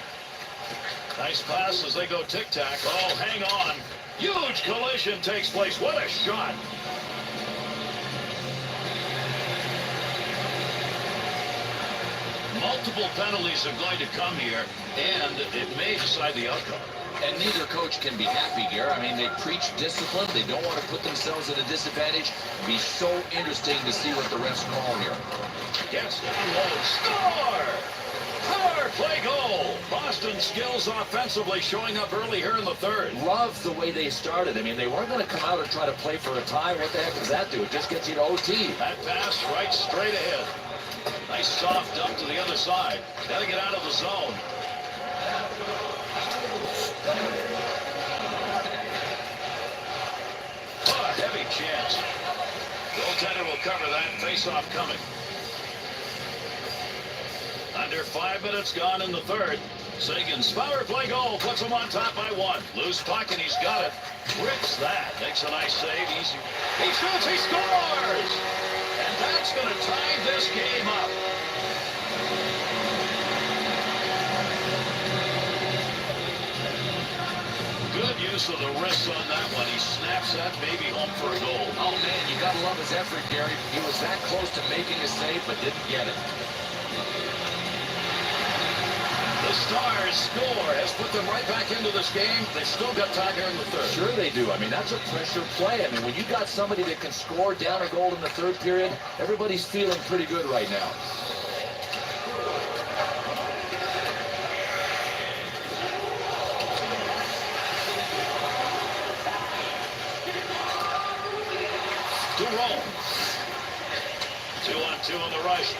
[SPEAKER 2] Nice pass as they go tic-tac. Oh, hang on. Huge collision takes place. What a shot. Multiple penalties are going to come here, and it may decide the outcome.
[SPEAKER 3] And neither coach can be happy here. I mean, they preach discipline. They don't want to put themselves at a disadvantage. It'd be so interesting to see what the refs call here.
[SPEAKER 2] Gets down low. Score! Power play goal. Boston skills offensively showing up early here in the third.
[SPEAKER 3] Love the way they started. I mean, they weren't going to come out and try to play for a tie. What the heck does that do? It just gets you to OT.
[SPEAKER 2] That pass right straight ahead. Nice soft dump to the other side. Got to get out of the zone. Oh, a heavy chance. Goaltender will cover that. Face-off coming. Under 5 minutes gone in the third. Seguin's power play goal puts him on top by 1. Loose puck, and he's got it. Rips that. Makes a nice save. Easy. He shoots. He scores! And that's going to tie this game up. Good use of the wrist on that one. He snaps that baby home for a goal.
[SPEAKER 3] Oh, man, you got to love his effort, Gary. He was that close to making a save, but didn't get it.
[SPEAKER 2] The Stars score has put them right back into this game. They still got time here in the third.
[SPEAKER 3] Sure they do. I mean, that's a pressure play. I mean, when you got somebody that can score down a goal in the third period, everybody's feeling pretty good right now.
[SPEAKER 2] in the rush.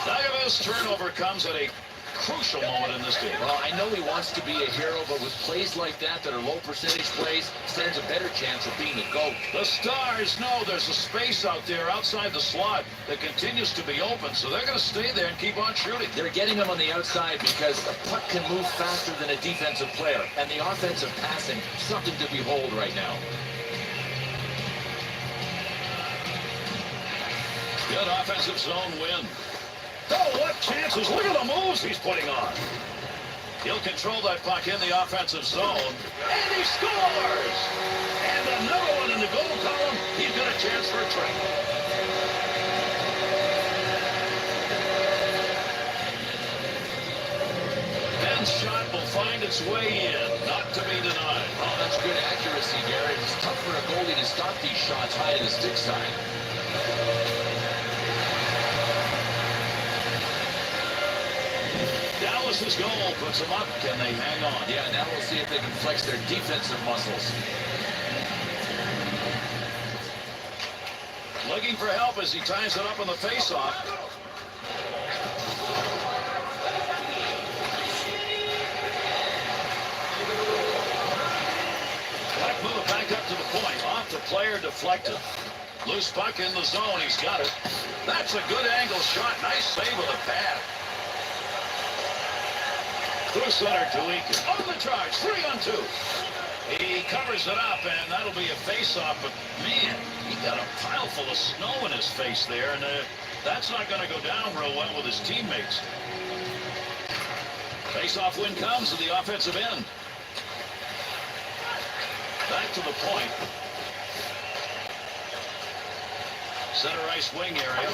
[SPEAKER 2] Duggan's turnover comes at a crucial moment in this game.
[SPEAKER 3] Well, I know he wants to be a hero, but with plays like that are low percentage plays, stands a better chance of being the GOAT.
[SPEAKER 2] The Stars know there's a space out there outside the slot that continues to be open, so they're going to stay there and keep on shooting.
[SPEAKER 3] They're getting him on the outside because a puck can move faster than a defensive player, and the offensive passing, something to behold right now.
[SPEAKER 2] Good offensive zone win. Oh, what chances. Look at the moves he's putting on. He'll control that puck in the offensive zone. And he scores! And another one in the goal column. He's got a chance for a try. Ben's shot will find its way in. Not to be denied.
[SPEAKER 3] Oh, that's good accuracy, Garrett. It's tough for a goalie to stop these shots high to the stick side.
[SPEAKER 2] Dallas's goal puts them up. Can they hang on?
[SPEAKER 3] Yeah, now we'll see if they can flex their defensive muscles.
[SPEAKER 2] Looking for help as he ties it up on the faceoff. Black move back up to the point. Off the player, deflected. Loose puck in the zone. He's got it. That's a good angle shot. Nice save with a pad. Through center to Eakin. On the charge, 3-on-2. He covers it up, and that'll be a face-off. But, man, he got a pile full of snow in his face there, and that's not going to go down real well with his teammates. Face-off win comes to the offensive end. Back to the point. Center ice wing area.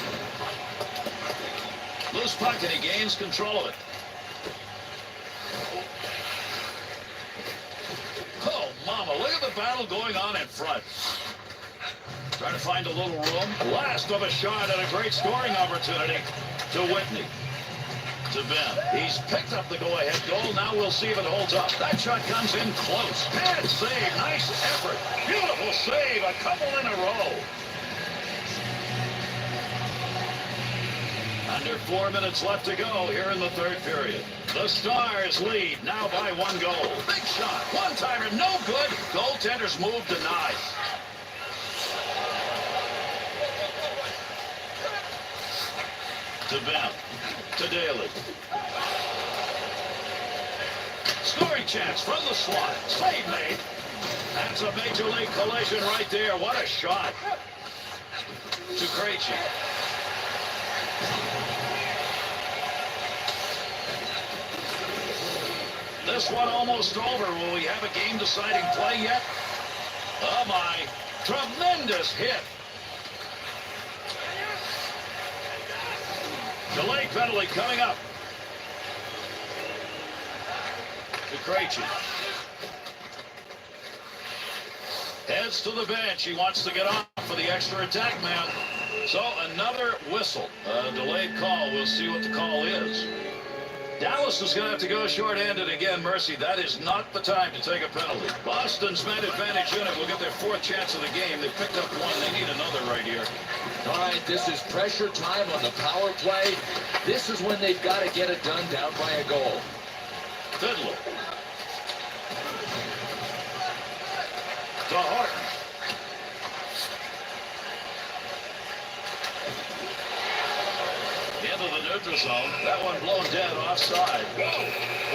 [SPEAKER 2] Loose puck, and he gains control of it. Oh, mama, look at the battle going on in front. Trying to find a little room. Last of a shot and a great scoring opportunity to Whitney. To Ben. He's picked up the go-ahead goal. Now we'll see if it holds up. That shot comes in close. Bad save. Nice effort. Beautiful save. A couple in a row. Under 4 minutes left to go here in the third period. The Stars lead now by 1 goal. Big shot. One-timer. No good. Goaltender's move denied. To Ben. To Daly. Scoring chance from the slot. Save made. That's a major league collision right there. What a shot. To Krejci. This one almost over. Will we have a game-deciding play yet? Oh, my. Tremendous hit. Delay penalty coming up. To Krejci. Heads to the bench. He wants to get off for the extra attack man. So another whistle. A delayed call. We'll see what the call is. Dallas is going to have to go short-handed again. Mercy, that is not the time to take a penalty. Boston's man advantage unit will get their 4th chance of the game. They picked up 1. They need another right here.
[SPEAKER 3] All right, this is pressure time on the power play. This is when they've got to get it done down by a goal.
[SPEAKER 2] Fiddler. To Horton. Into the neutral zone. That one blown dead offside. Whoa.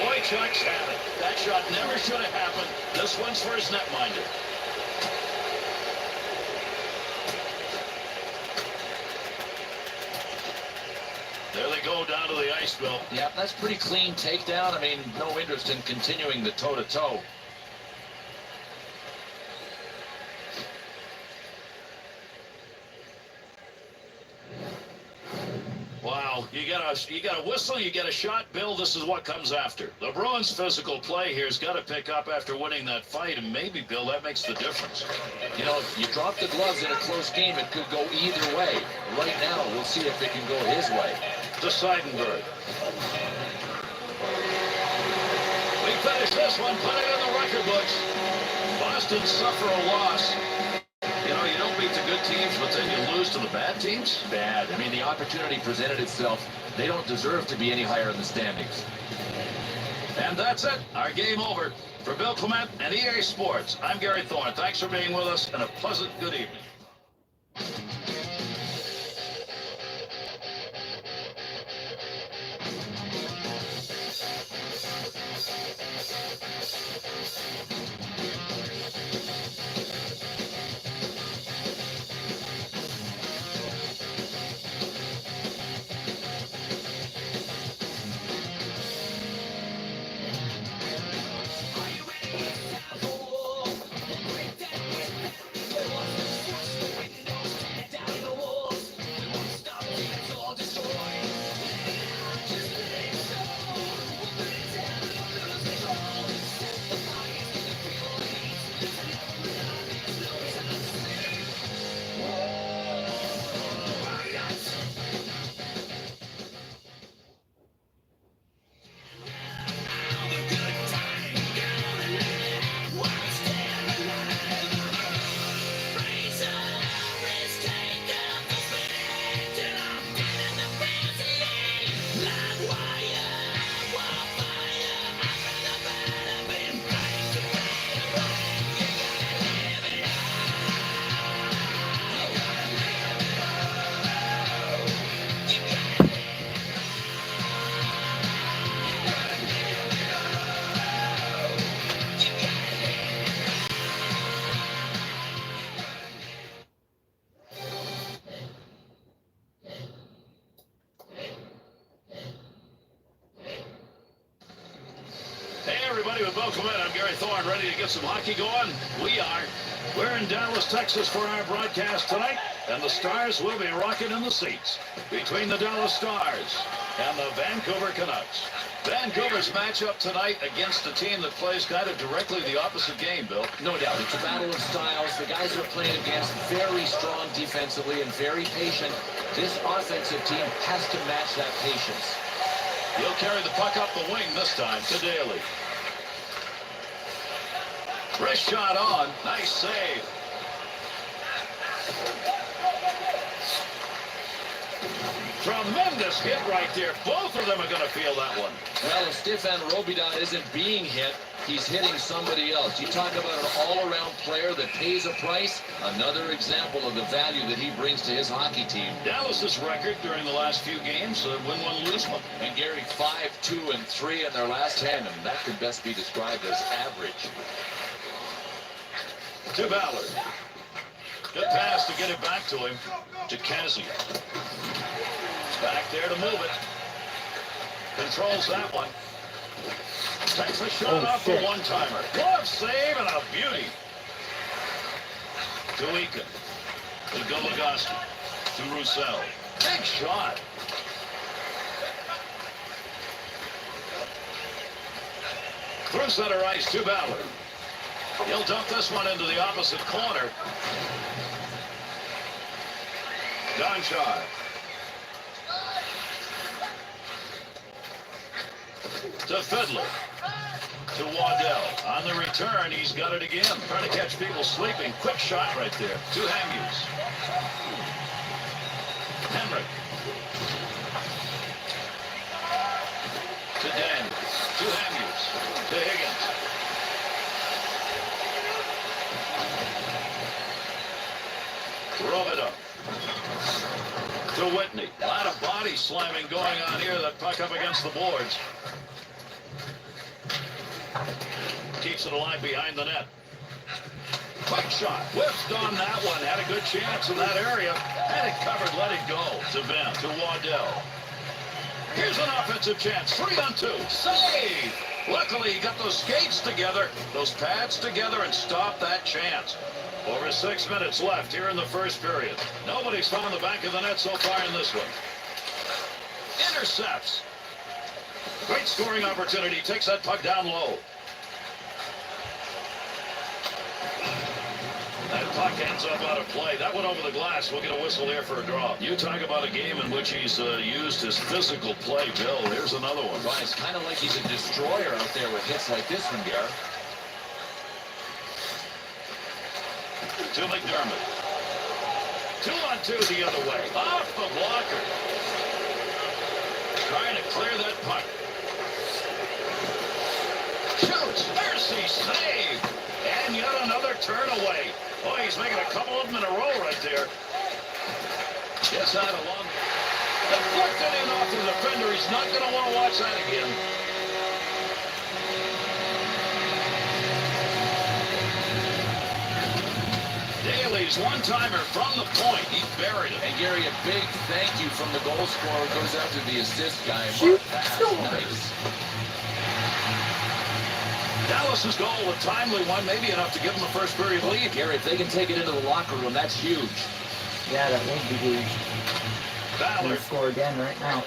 [SPEAKER 2] Boychuk's had it. That shot never should have happened. This one's for his netminder. There they go down to the ice, Bill.
[SPEAKER 3] Yeah, that's pretty clean takedown. I mean, no interest in continuing the toe-to-toe.
[SPEAKER 2] Wow, you got a whistle, you get a shot, Bill. This is what comes after. The Bruins' physical play here has got to pick up after winning that fight, and maybe, Bill, that makes the difference.
[SPEAKER 3] You know, you drop the gloves in a close game, it could go either way. Right now, we'll see if it can go his way.
[SPEAKER 2] To Seidenberg. We finish this one, put it in the record books. Boston suffer a loss. You know, you don't beat the good teams, but then you lose to the bad teams?
[SPEAKER 3] Bad. I mean, the opportunity presented itself. They don't deserve to be any higher in the standings.
[SPEAKER 2] And that's it. Our game over. For Bill Clement and EA Sports, I'm Gary Thorne. Thanks for being with us, and a pleasant good evening. Everybody, with Bill Clement, I'm Gary Thorne, ready to get some hockey going? We are. We're in Dallas, Texas for our broadcast tonight, and the Stars will be rocking in the seats between the Dallas Stars and the Vancouver Canucks. Vancouver's matchup tonight against a team that plays kind of directly the opposite game, Bill.
[SPEAKER 3] No doubt. It's a battle of styles. The guys are playing against very strong defensively and very patient. This offensive team has to match that patience.
[SPEAKER 2] He'll carry the puck up the wing this time to Daly. Wrist shot on. Nice save. Tremendous hit right there. Both of them are going to feel that one.
[SPEAKER 3] Well, if Stefan Robidas isn't being hit, he's hitting somebody else. You talk about an all-around player that pays a price. Another example of the value that he brings to his hockey team.
[SPEAKER 2] Dallas's record during the last few games, win one, lose one.
[SPEAKER 3] And Gary, 5-2-3 in their last 10, and that could best be described as average.
[SPEAKER 2] To Ballard. Good pass to get it back to him. To Kazi. Back there to move it. Controls that one. Takes a shot off the one-timer. Glove save and a beauty. To Eakin. To Goligoski. To Roussel. Big shot. Through center ice to Ballard. He'll dump this one into the opposite corner. Donchar. To Fiddler. To Waddell. On the return, he's got it again. Trying to catch people sleeping. Quick shot right there. To Hamhuis. Henrik. To Daniels. To Hamhuis. To Higgins. Rub it up. To Whitney. A lot of body slamming going on here. That puck up against the boards. Keeps it alive behind the net. Quick shot. Whiffed on that one. Had a good chance in that area. Had it covered. Let it go. To Ben. To Waddell. Here's an offensive chance. 3-on-2. Save! Luckily, he got those skates together, those pads together, and stopped that chance. Over 6 minutes left here in the first period. Nobody's found the back of the net so far in this one. Intercepts. Great scoring opportunity. Takes that puck down low. That puck ends up out of play. That went over the glass. We'll get a whistle here for a draw. You talk about a game in which he's used his physical play, Bill. Here's another one.
[SPEAKER 3] Right, it's kind of like he's a destroyer out there with hits like this one, Gareth.
[SPEAKER 2] To McDermott. 2-on-2 the other way. Off the blocker. Trying to clear that puck. Shoots. Mercy save. And yet another turn away. Boy, he's making a couple of them in a row right there. Gets out along. Deflected in off the defender. He's not going to want to watch that again. Daly's one-timer from the point. He buried it.
[SPEAKER 3] And Gary, a big thank you from the goal scorer goes out to the assist guy.
[SPEAKER 1] Shoot.
[SPEAKER 3] Nice.
[SPEAKER 2] Dallas's goal, a timely one, maybe enough to give them a first period lead.
[SPEAKER 3] Gary, if they can take it into the locker room, that's huge.
[SPEAKER 1] Yeah, that would be huge.
[SPEAKER 2] Ballard.
[SPEAKER 1] Gonna score again right now.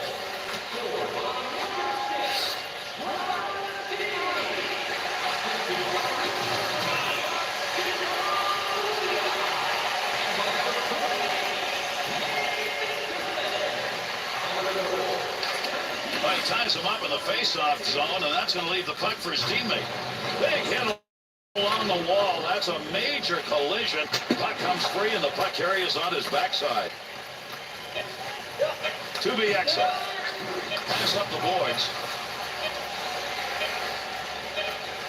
[SPEAKER 2] Well, he ties him up in the face-off zone, and that's going to leave the puck for his teammate. Big hit along the wall. That's a major collision. Puck comes free, and the puck carrier is on his backside. To be exit. Pass up the boards.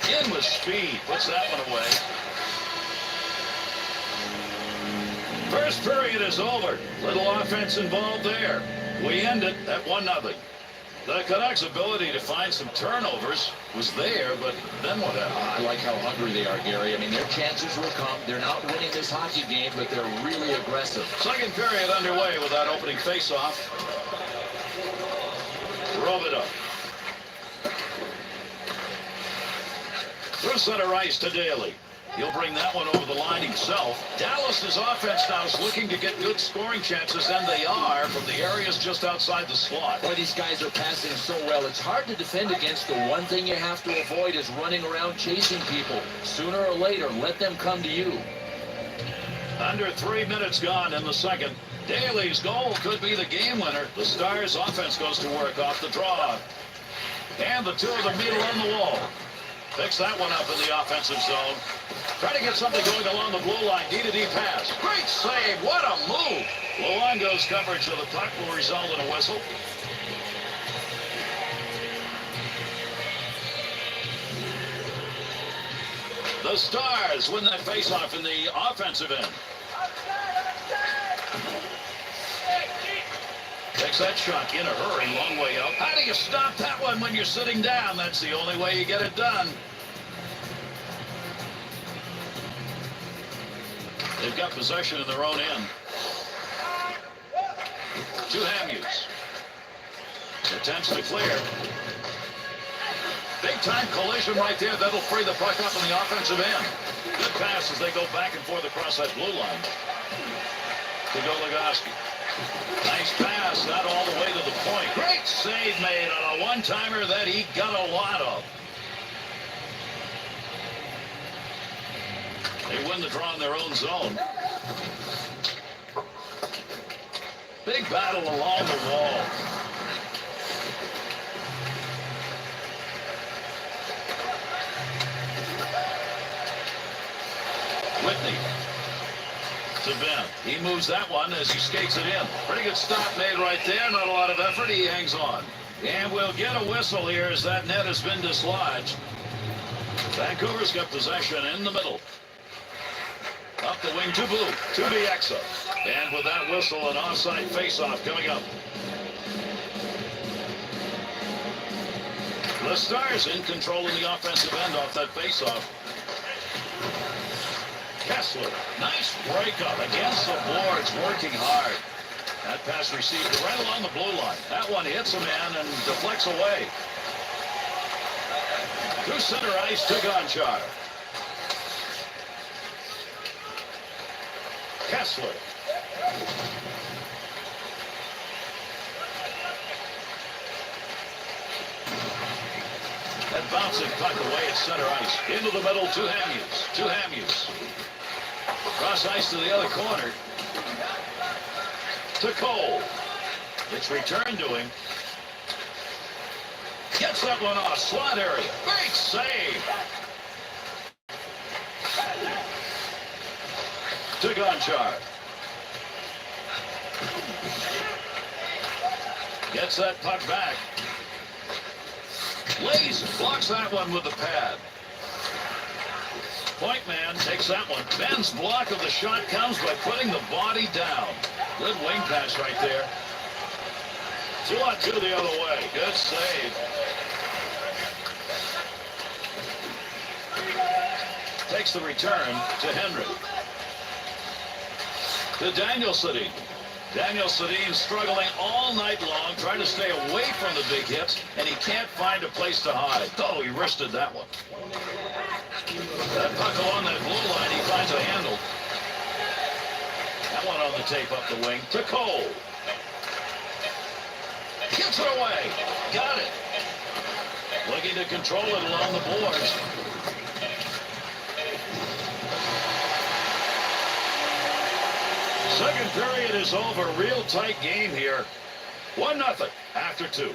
[SPEAKER 2] In with speed. Puts that one away. First period is over. Little offense involved there. We end it at 1-0. The Canucks' ability to find some turnovers was there, but then what happened?
[SPEAKER 3] I like how hungry they are, Gary. I mean, their chances will come. They're not winning this hockey game, but they're really aggressive.
[SPEAKER 2] Second period underway with that opening face-off. Drove it up. Through center ice to Daly. He'll bring that one over the line himself. Dallas's offense now is looking to get good scoring chances, and they are from the areas just outside the slot.
[SPEAKER 3] Boy, these guys are passing so well. It's hard to defend against. The one thing you have to avoid is running around chasing people. Sooner or later, let them come to you.
[SPEAKER 2] Under 3 minutes gone in the second. Daly's goal could be the game winner. The Stars' offense goes to work off the draw. And the two of them meet along the wall. Picks that one up in the offensive zone. Trying to get something going along the blue line. D-to-D pass. Great save. What a move. Luongo's coverage of the puck will result in a whistle. The Stars win that faceoff in the offensive end. Takes that shot in a hurry, long way up. How do you stop that one when you're sitting down? That's the only way you get it done. They've got possession in their own end. To Hamhuis. Attempts to clear. Big time collision right there. That'll free the puck up in the offensive end. Good pass as they go back and forth across that blue line. To Goligoski. Nice pass, not all the way to the point. Great save made on a one-timer that he got a lot of. They win the draw in their own zone. Big battle along the wall. Whitney. To Ben. He moves that one as he skates it in. Pretty good stop made right there. Not a lot of effort. He hangs on. And we'll get a whistle here as that net has been dislodged. Vancouver's got possession in the middle. Up the wing to Blue. To Bieksa. And with that whistle, an offside faceoff coming up. The Stars in control in the offensive end off that faceoff. Kessler, nice breakup against the boards, working hard. That pass received right along the blue line. That one hits a man and deflects away. To center ice to Gonchar. Kessler. That bouncing puck away at center ice. Into the middle to Hamhuis. To Hamhuis. Cross ice to the other corner. To Cole. It's returned to him. Gets that one off. Slot area. Great save. To Gonchar. Gets that puck back. Lays blocks that one with the pad. Point man takes that one. Ben's block of the shot comes by putting the body down. Good wing pass right there. 2-on-2 the other way. Good save. Takes the return to Henry. To Daniel Sedin. Daniel Sedin struggling all night long, trying to stay away from the big hits, and he can't find a place to hide. Oh, he wristed that one. That puck along that blue line, he finds a handle. That one on the tape up the wing to Cole. Gets it away. Got it. Looking to control it along the boards. Second period is over. Real tight game here. 1-0 after 2.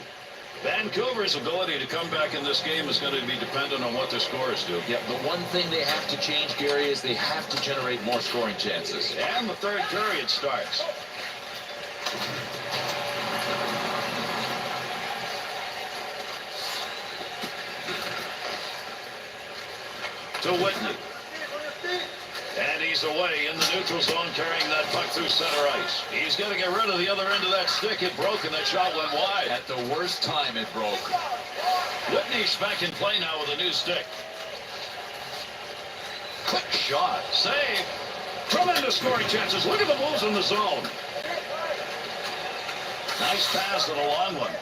[SPEAKER 2] Vancouver's ability to come back in this game is going to be dependent on what their scorers do.
[SPEAKER 3] Yeah, the one thing they have to change, Gary, is they have to generate more scoring chances.
[SPEAKER 2] And the third period starts. To Whitney. And he's away in the neutral zone, carrying that puck through center ice. He's going to get rid of the other end of that stick. It broke, and that shot went wide.
[SPEAKER 3] At the worst time, it broke.
[SPEAKER 2] Whitney's back in play now with a new stick. Quick shot. Save. Tremendous scoring chances. Look at the moves in the zone. Nice pass and a long one.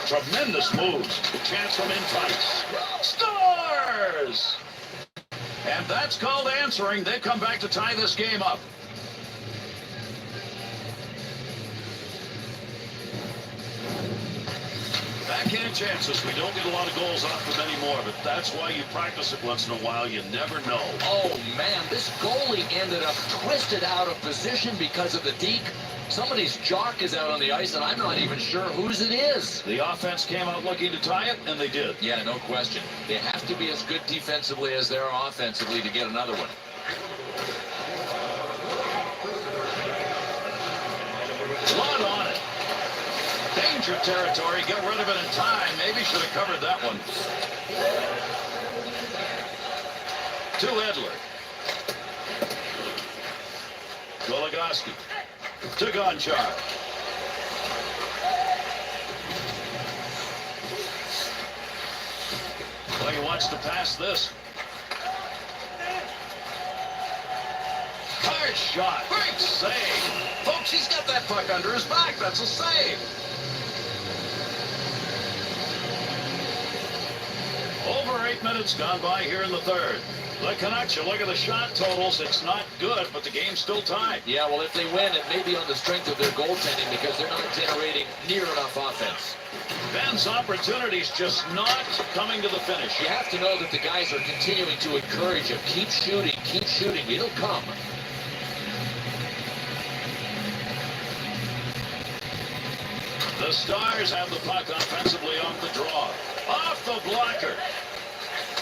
[SPEAKER 2] Tremendous moves. Chance from in tight. Scores! And that's called answering. They come back to tie this game up. Backhand chances. We don't get a lot of goals off them anymore, but that's why you practice it once in a while. You never know.
[SPEAKER 3] Oh, man, this goalie ended up twisted out of position because of the deke. Somebody's jock is out on the ice, and I'm not even sure whose it is.
[SPEAKER 2] The offense came out looking to tie it, and they did.
[SPEAKER 3] Yeah, no question. They have to be as good defensively as they are offensively to get another one.
[SPEAKER 2] Blood on it. Danger territory. Get rid of it in time. Maybe should have covered that one. To Edler. Goligoski. To Gonchar. Well, he wants to pass this. Hard shot. Great save. Folks, he's got that puck under his back. That's a save. Over 8 minutes gone by here in the third. The Canucks, you look at the shot totals, it's not good, but the game's still tied.
[SPEAKER 3] Yeah, well, if they win, it may be on the strength of their goaltending because they're not generating near enough offense.
[SPEAKER 2] Ben's opportunities just not coming to the finish.
[SPEAKER 3] You have to know that the guys are continuing to encourage him. Keep shooting. It'll come.
[SPEAKER 2] The Stars have the puck offensively off the draw. Off the blocker.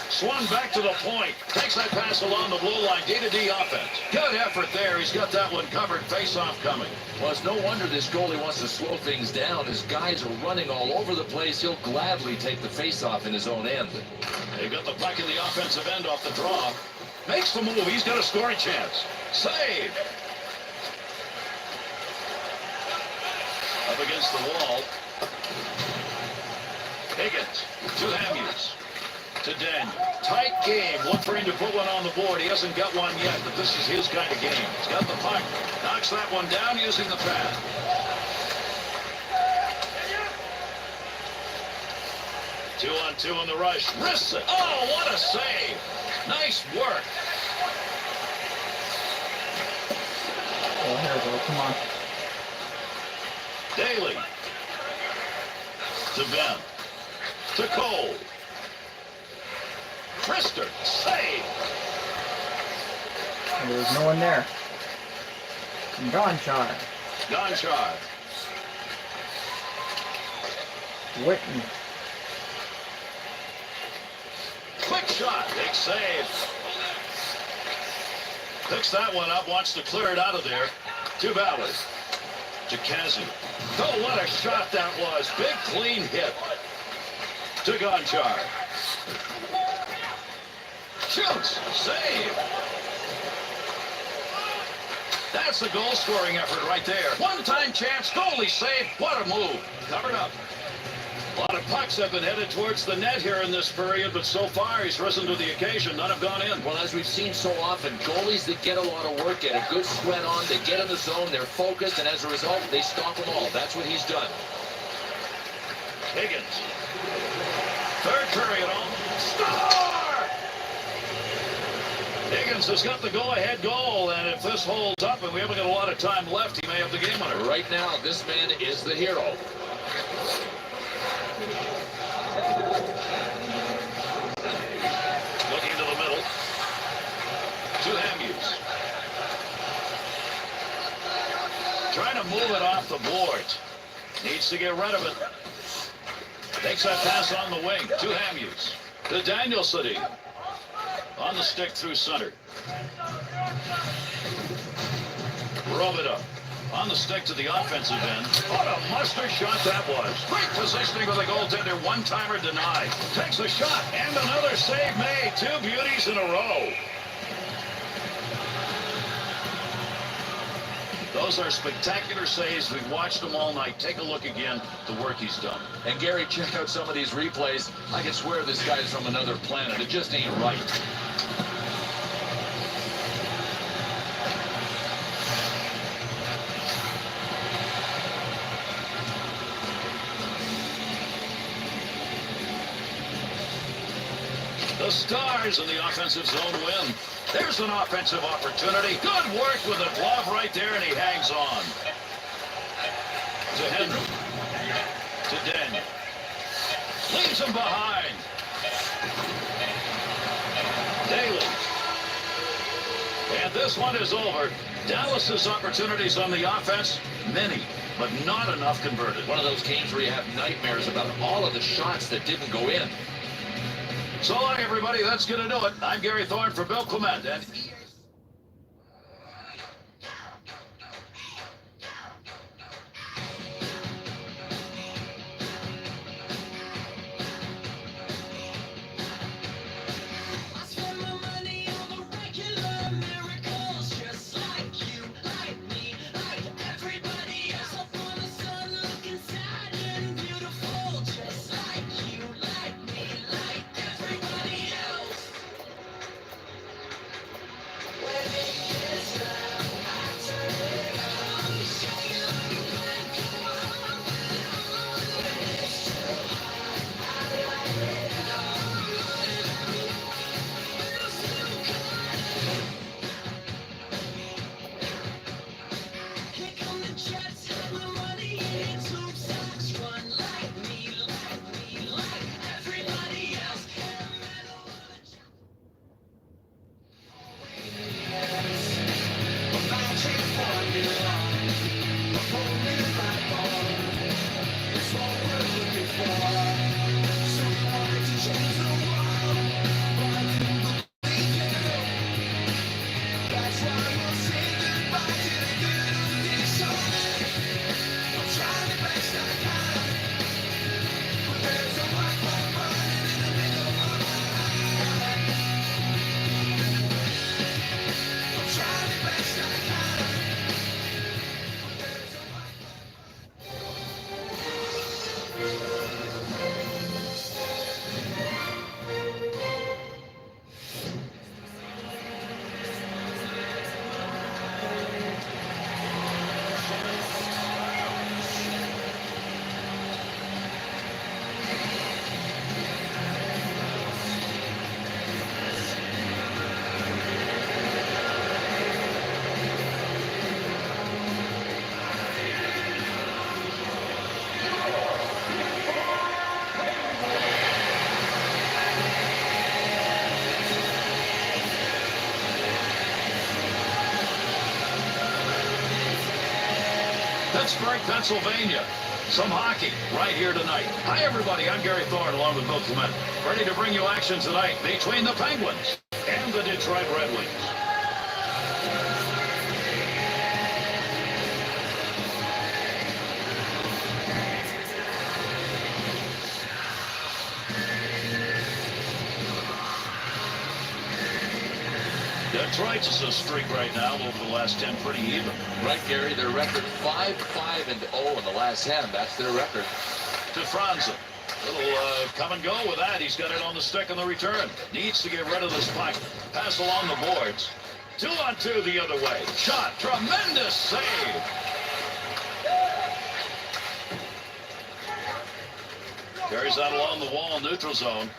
[SPEAKER 2] Swung back to the point. Takes that pass along the blue line. D-to-D offense. Good effort there. He's got that one covered. Face-off coming.
[SPEAKER 3] Well, it's no wonder this goalie wants to slow things down. His guys are running all over the place. He'll gladly take the face-off in his own end.
[SPEAKER 2] They got the puck in the offensive end off the draw. Makes the move. He's got a scoring chance. Save. Up against the wall. Higgins to Hamhuis. To Daniel. Tight game. Look for him to put one on the board. He hasn't got one yet, but this is his kind of game. He's got the puck. Knocks that one down using the pad. Two-on-two in the rush. Wrists it. Oh, what a save. Nice work.
[SPEAKER 1] Oh, here we go. Come on.
[SPEAKER 2] Daly. To Ben. To Cole. Krister. Save.
[SPEAKER 1] There's no one there. Gonchar.
[SPEAKER 2] Gonchar.
[SPEAKER 1] Whitney.
[SPEAKER 2] Quick shot. Big save. Picks that one up, wants to clear it out of there. To Ballard. To Kazu. Oh, what a shot that was. Big clean hit. To Gonchar. Shoots. Save. That's a goal-scoring effort right there. One-time chance, goalie save. What a move. Covered up. A lot of pucks have been headed towards the net here in this period, but so far he's risen to the occasion. None have gone in.
[SPEAKER 3] Well, as we've seen so often, goalies that get a lot of work, get a good sweat on, they get in the zone, they're focused, and as a result, they stop them all. That's what he's done.
[SPEAKER 2] Higgins. Third period on. Star! Higgins has got the go-ahead goal, and if this holds up and we haven't got a lot of time left, he may have the game winner.
[SPEAKER 3] Right now, this man is the hero.
[SPEAKER 2] Looking to the middle. To Hamhuis. Trying to move it off the boards. Needs to get rid of it. Takes that pass on the wing. To Hamhuis. To Danielson. On the stick through center. Rub it up. On the stick to the offensive end. What a muster shot that was. Great positioning with the goaltender. One-timer denied. Takes a shot. And another save made. Two beauties in a row. Those are spectacular saves. We've watched them all night. Take a look again. The work he's done.
[SPEAKER 3] And Gary, check out some of these replays. I can swear this guy is from another planet. It just ain't right.
[SPEAKER 2] The Stars in the offensive zone win. There's an offensive opportunity. Good work with the glove right there, and he hangs on. To Henry. To Daniel. Leaves him behind. Daly. And this one is over. Dallas's opportunities on the offense, many, but not enough converted.
[SPEAKER 3] One of those games where you have nightmares about all of the shots that didn't go in.
[SPEAKER 2] So long, everybody. That's going to do it. I'm Gary Thorne for Bill Clement. And Pittsburgh, Pennsylvania. Some hockey right here tonight. Hi, everybody. I'm Gary Thorne along with Bill Clement. Ready to bring you action tonight between the Penguins and the Detroit Red Wings. Detroit's streak right now over the last 10 pretty even.
[SPEAKER 3] Right, Gary, their record 5-5-0 in the last 10. That's their record.
[SPEAKER 2] To Franzen. Little come and go with that. He's got it on the stick on the return. Needs to get rid of this puck. Pass along the boards. 2-on-2 the other way. Shot. Tremendous save. Carries that along the wall, neutral zone.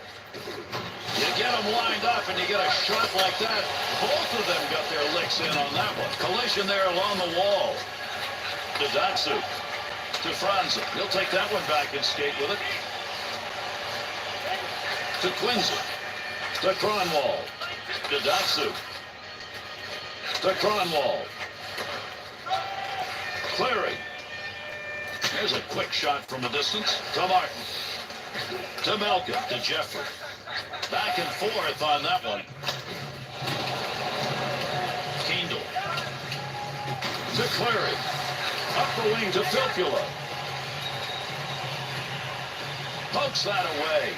[SPEAKER 2] You get them lined up and you get a shot like that. Both of them got their licks in on that one. Collision there along the wall. To Datsu. To Franzen. He'll take that one back and skate with it. To Quincy. To Kronwall. To Datsu. To Kronwall. Clearing. There's a quick shot from a distance. To Martin. To Malkin. To Jeffrey. Back and forth on that one. Kendall. To Cleary. Up the wing to Filppula. Pokes that away.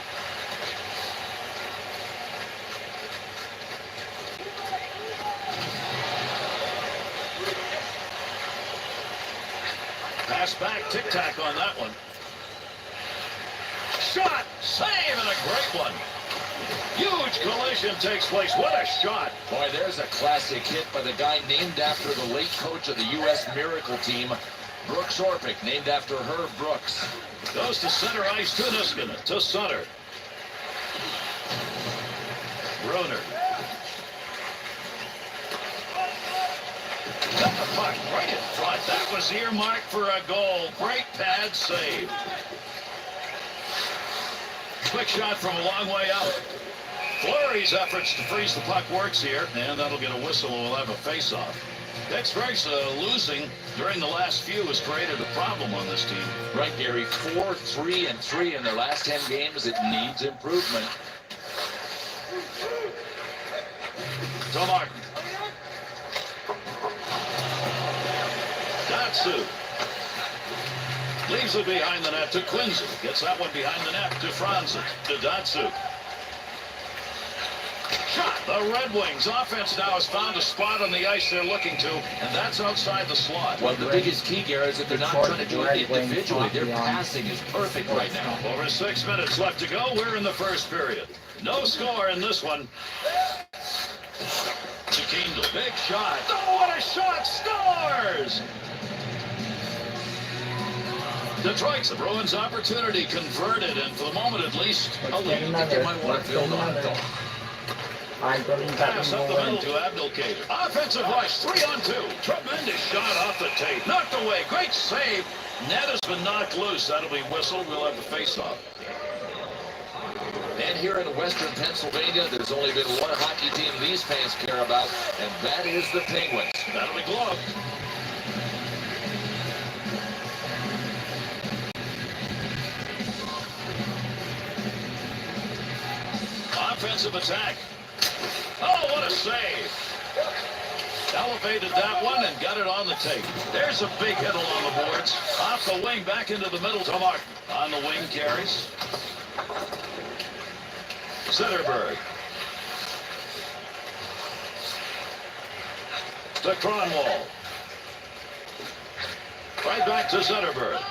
[SPEAKER 2] Pass back, tic-tac on that one. Shot! Save, and a great one. Huge collision takes place. What a shot.
[SPEAKER 3] Boy, there's a classic hit by the guy named after the late coach of the U.S. Miracle team, Brooks Orpik, named after Herb Brooks.
[SPEAKER 2] Goes to center ice to Niskanen. To Sutter. Bruner. Got the puck right in front. That was earmarked for a goal. Great pad save. Quick shot from a long way out. Fleury's efforts to freeze the puck works here, and that'll get a whistle and we'll have a face-off. Pittsburgh's losing during the last few has created a problem on this team.
[SPEAKER 3] Right, Gary. 4-3-3 in their last 10 games. It needs improvement.
[SPEAKER 2] To Martin. Datsu. Leaves it behind the net to Quincy. Gets that one behind the net to Franzen. To Datsu. Shot. The Red Wings offense now has found a spot on the ice they're looking to, and that's outside the slot.
[SPEAKER 3] Well, the biggest key, Gary, is that they're not trying to do it individually. Their passing is perfect right now.
[SPEAKER 2] Over 6 minutes left to go. We're in the first period. No score in this one. To Kendall. Big shot. Oh, what a shot! Scores! Detroit's the Bruins' opportunity converted, and for the moment at least,
[SPEAKER 3] I think they might want to build on it, though.
[SPEAKER 1] I believe that
[SPEAKER 2] Pass up the middle to Abdelkader. Offensive rush, 3-on-2. Tremendous shot off the tape. Knocked away. Great save. Net has been knocked loose. That'll be whistled. We'll have the face-off.
[SPEAKER 3] And here in Western Pennsylvania, there's only been one hockey team these fans care about, and that is the Penguins.
[SPEAKER 2] That'll be gloved. Offensive attack. Oh, what a save. Elevated that one and got it on the tape. There's a big hit along the boards. Off the wing, back into the middle to Martin. On the wing carries. Zetterberg. To Kronwall. Right back to Zetterberg.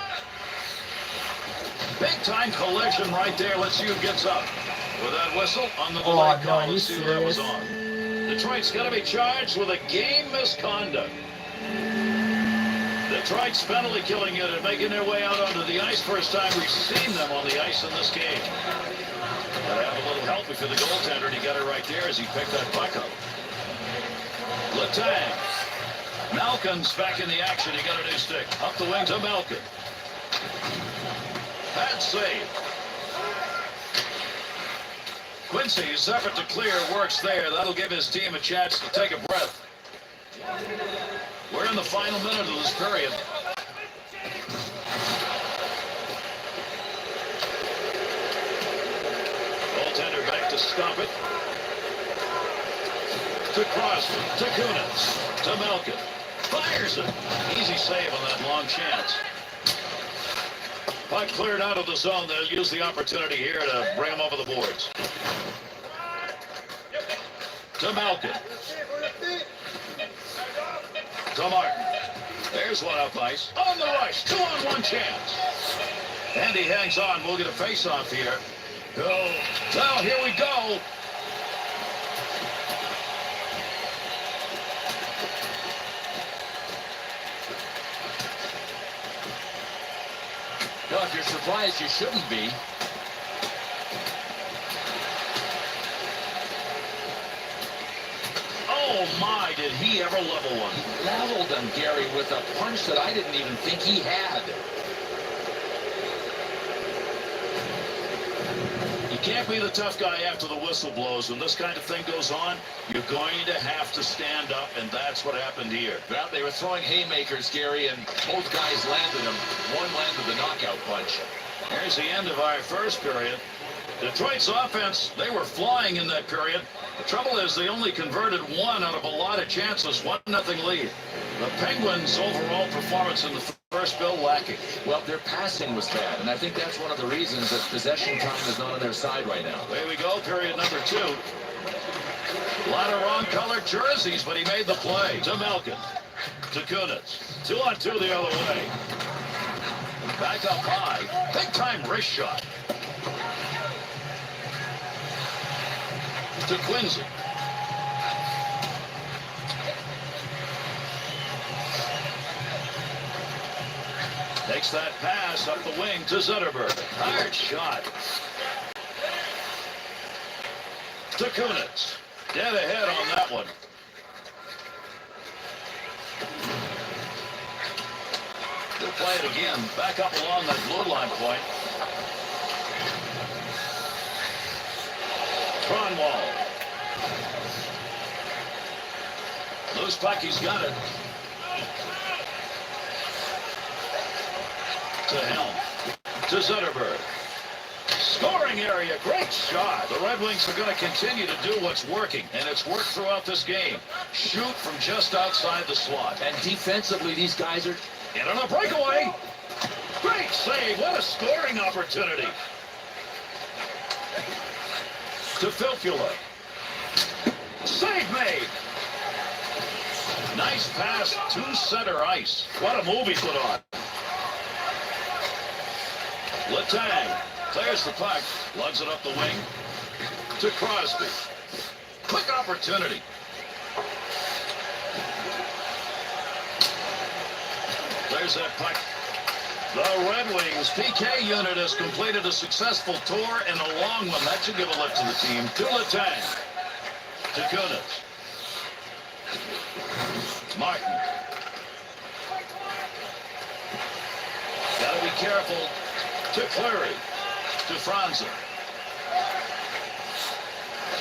[SPEAKER 2] Big time collision right there. Let's see who gets up. With that whistle on the delay call, let's see who that was on. Detroit's going to be charged with a game misconduct. Detroit's penalty killing unit making their way out onto the ice. First time we've seen them on the ice in this game. Gotta have a little help for the goaltender, and he got it right there as he picked that puck up. Letang. Malkin's back in the action. He got a new stick. Up the wing to Malkin. Bad save. Quincy's effort to clear works there. That'll give his team a chance to take a breath. We're in the final minute of this period. Goaltender back to stop it. To Crosby. To Kunitz. To Malkin. Fires it. Easy save on that long chance. Puck cleared out of the zone. They'll use the opportunity here to bring him over the boards. To Malkin. To Martin. There's one up ice. On the rush. 2-on-1 chance. And he hangs on. We'll get a face-off here. Go. Well, here we go.
[SPEAKER 3] No, if you're surprised, you shouldn't be.
[SPEAKER 2] Oh, my, did he ever level one.
[SPEAKER 3] He leveled him, Gary, with a punch that I didn't even think he had.
[SPEAKER 2] You can't be the tough guy after the whistle blows. When this kind of thing goes on, you're going to have to stand up, and that's what happened here.
[SPEAKER 3] Well, they were throwing haymakers, Gary, and both guys landed them. One landed the knockout punch.
[SPEAKER 2] Here's the end of our first period. Detroit's offense, they were flying in that period. The trouble is they only converted one out of a lot of chances, 1-0 lead. The Penguins' overall performance in the first bill lacking.
[SPEAKER 3] Well, their passing was bad, and I think that's one of the reasons that possession time is not on their side right now.
[SPEAKER 2] Away we go, period number 2. A lot of wrong-colored jerseys, but he made the play. To Malkin. To Kunitz. 2-on-2 the other way. Back up high. Big-time wrist shot. To Quincy. Takes that pass up the wing to Zetterberg. Hard shot. To Kunitz. Dead ahead on that one. He'll play it again. Back up along that blue line point. Cronwall. Loose puck, he's got it. To Helm. To Zetterberg. Scoring area, great shot. The Red Wings are going to continue to do what's working, and it's worked throughout this game. Shoot from just outside the slot.
[SPEAKER 3] And defensively, these guys are...
[SPEAKER 2] In on a breakaway. Great save. What a scoring opportunity. To Filppula. Save made. Nice pass to center ice. What a move he put on. Letang clears the puck. Lugs it up the wing. To Crosby. Quick opportunity. There's that puck. The Red Wings PK unit has completed a successful tour and a long one. That should give a lift to the team. To Letang. To Kunitz. Martin. Gotta be careful. To Cleary. To Franzen.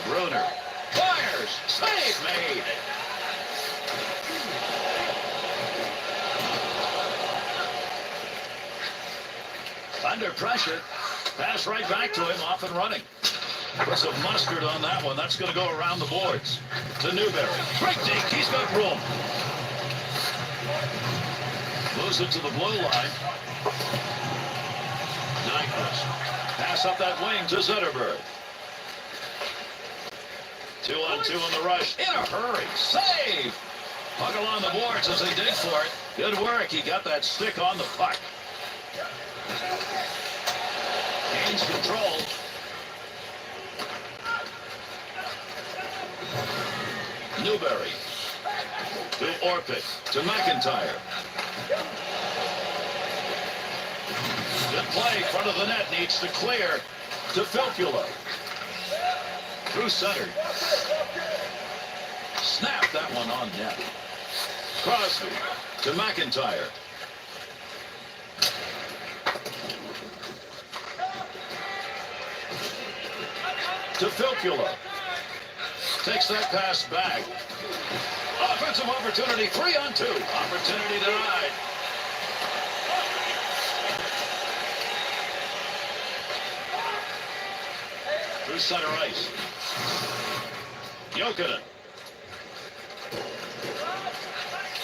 [SPEAKER 2] Bruner. Fires. Save made. Under pressure. Pass right back to him, off and running. Put some mustard on that one. That's going to go around the boards. To Newberry. Great dink. He's got room. Moves it to the blue line. Nyquist. Pass up that wing to Zetterberg. 2-on-2 on the rush. In a hurry. Save. Puck along the boards as they dig for it. Good work. He got that stick on the puck. Gains control. Newberry. To Orpik. To McIntyre. Good play. Front of the net needs to clear. To Filppula. Through center. Snap that one on net. Crosby. To McIntyre. To Filppula. Takes that pass back. Offensive opportunity, 3-on-2. Opportunity denied. Through center ice. Jokinen.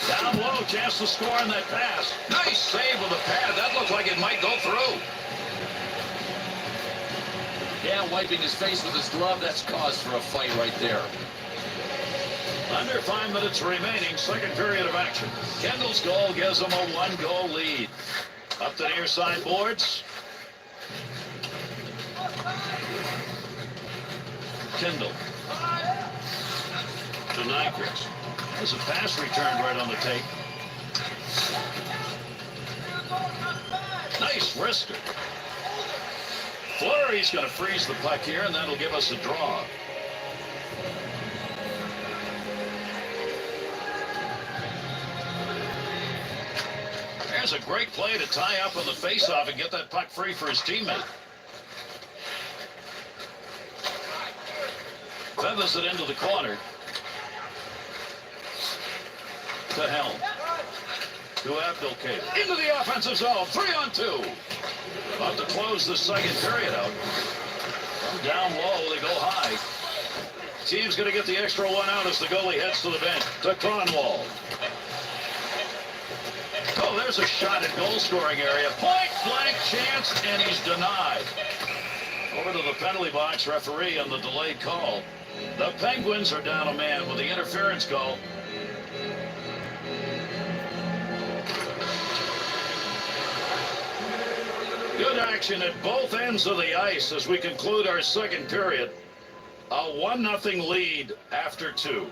[SPEAKER 2] Down low, chance to score on that pass. Nice save with the pad. That looked like it might go through. Yeah, wiping his face with his glove, that's cause for a fight right there. Under 5 minutes remaining, second period of action. Kendall's goal gives them a 1-goal lead. Up the near side boards. Kendall. To Nyquist. There's a pass returned right on the tape. Nice wrister. Fleury's going to freeze the puck here, and that'll give us a draw. There's a great play to tie up on the faceoff and get that puck free for his teammate. Feathers it into the corner. To Helm. To Abdelkader. Into the offensive zone. 3-on-2. About to close the second period out. From down low, they go high. Team's going to get the extra one out as the goalie heads to the bench. To Cronwall. Oh, there's a shot at goal-scoring area. Point-blank chance, and he's denied. Over to the penalty box, referee on the delayed call. The Penguins are down a man with the interference call. Good action at both ends of the ice as we conclude our second period. A 1-0 lead after 2.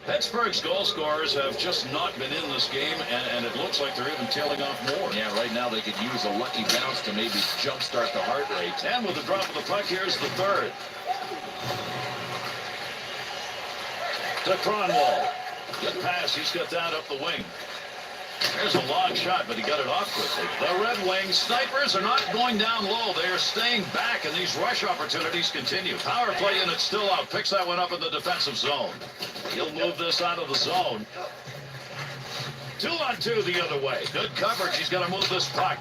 [SPEAKER 2] Pittsburgh's goal scorers have just not been in this game, and it looks like they're even tailing off more.
[SPEAKER 3] Yeah, right now they could use a lucky bounce to maybe jumpstart the heart rate.
[SPEAKER 2] And with the drop of the puck, here's the third. To Cronwall. Good pass, he's got that up the wing. There's a long shot, but he got it off quickly. The Red Wings snipers are not going down low. They are staying back, and these rush opportunities continue. Power play unit still out. Picks that one up in the defensive zone. He'll move this out of the zone. 2-on-2 the other way. Good coverage. He's got to move this puck.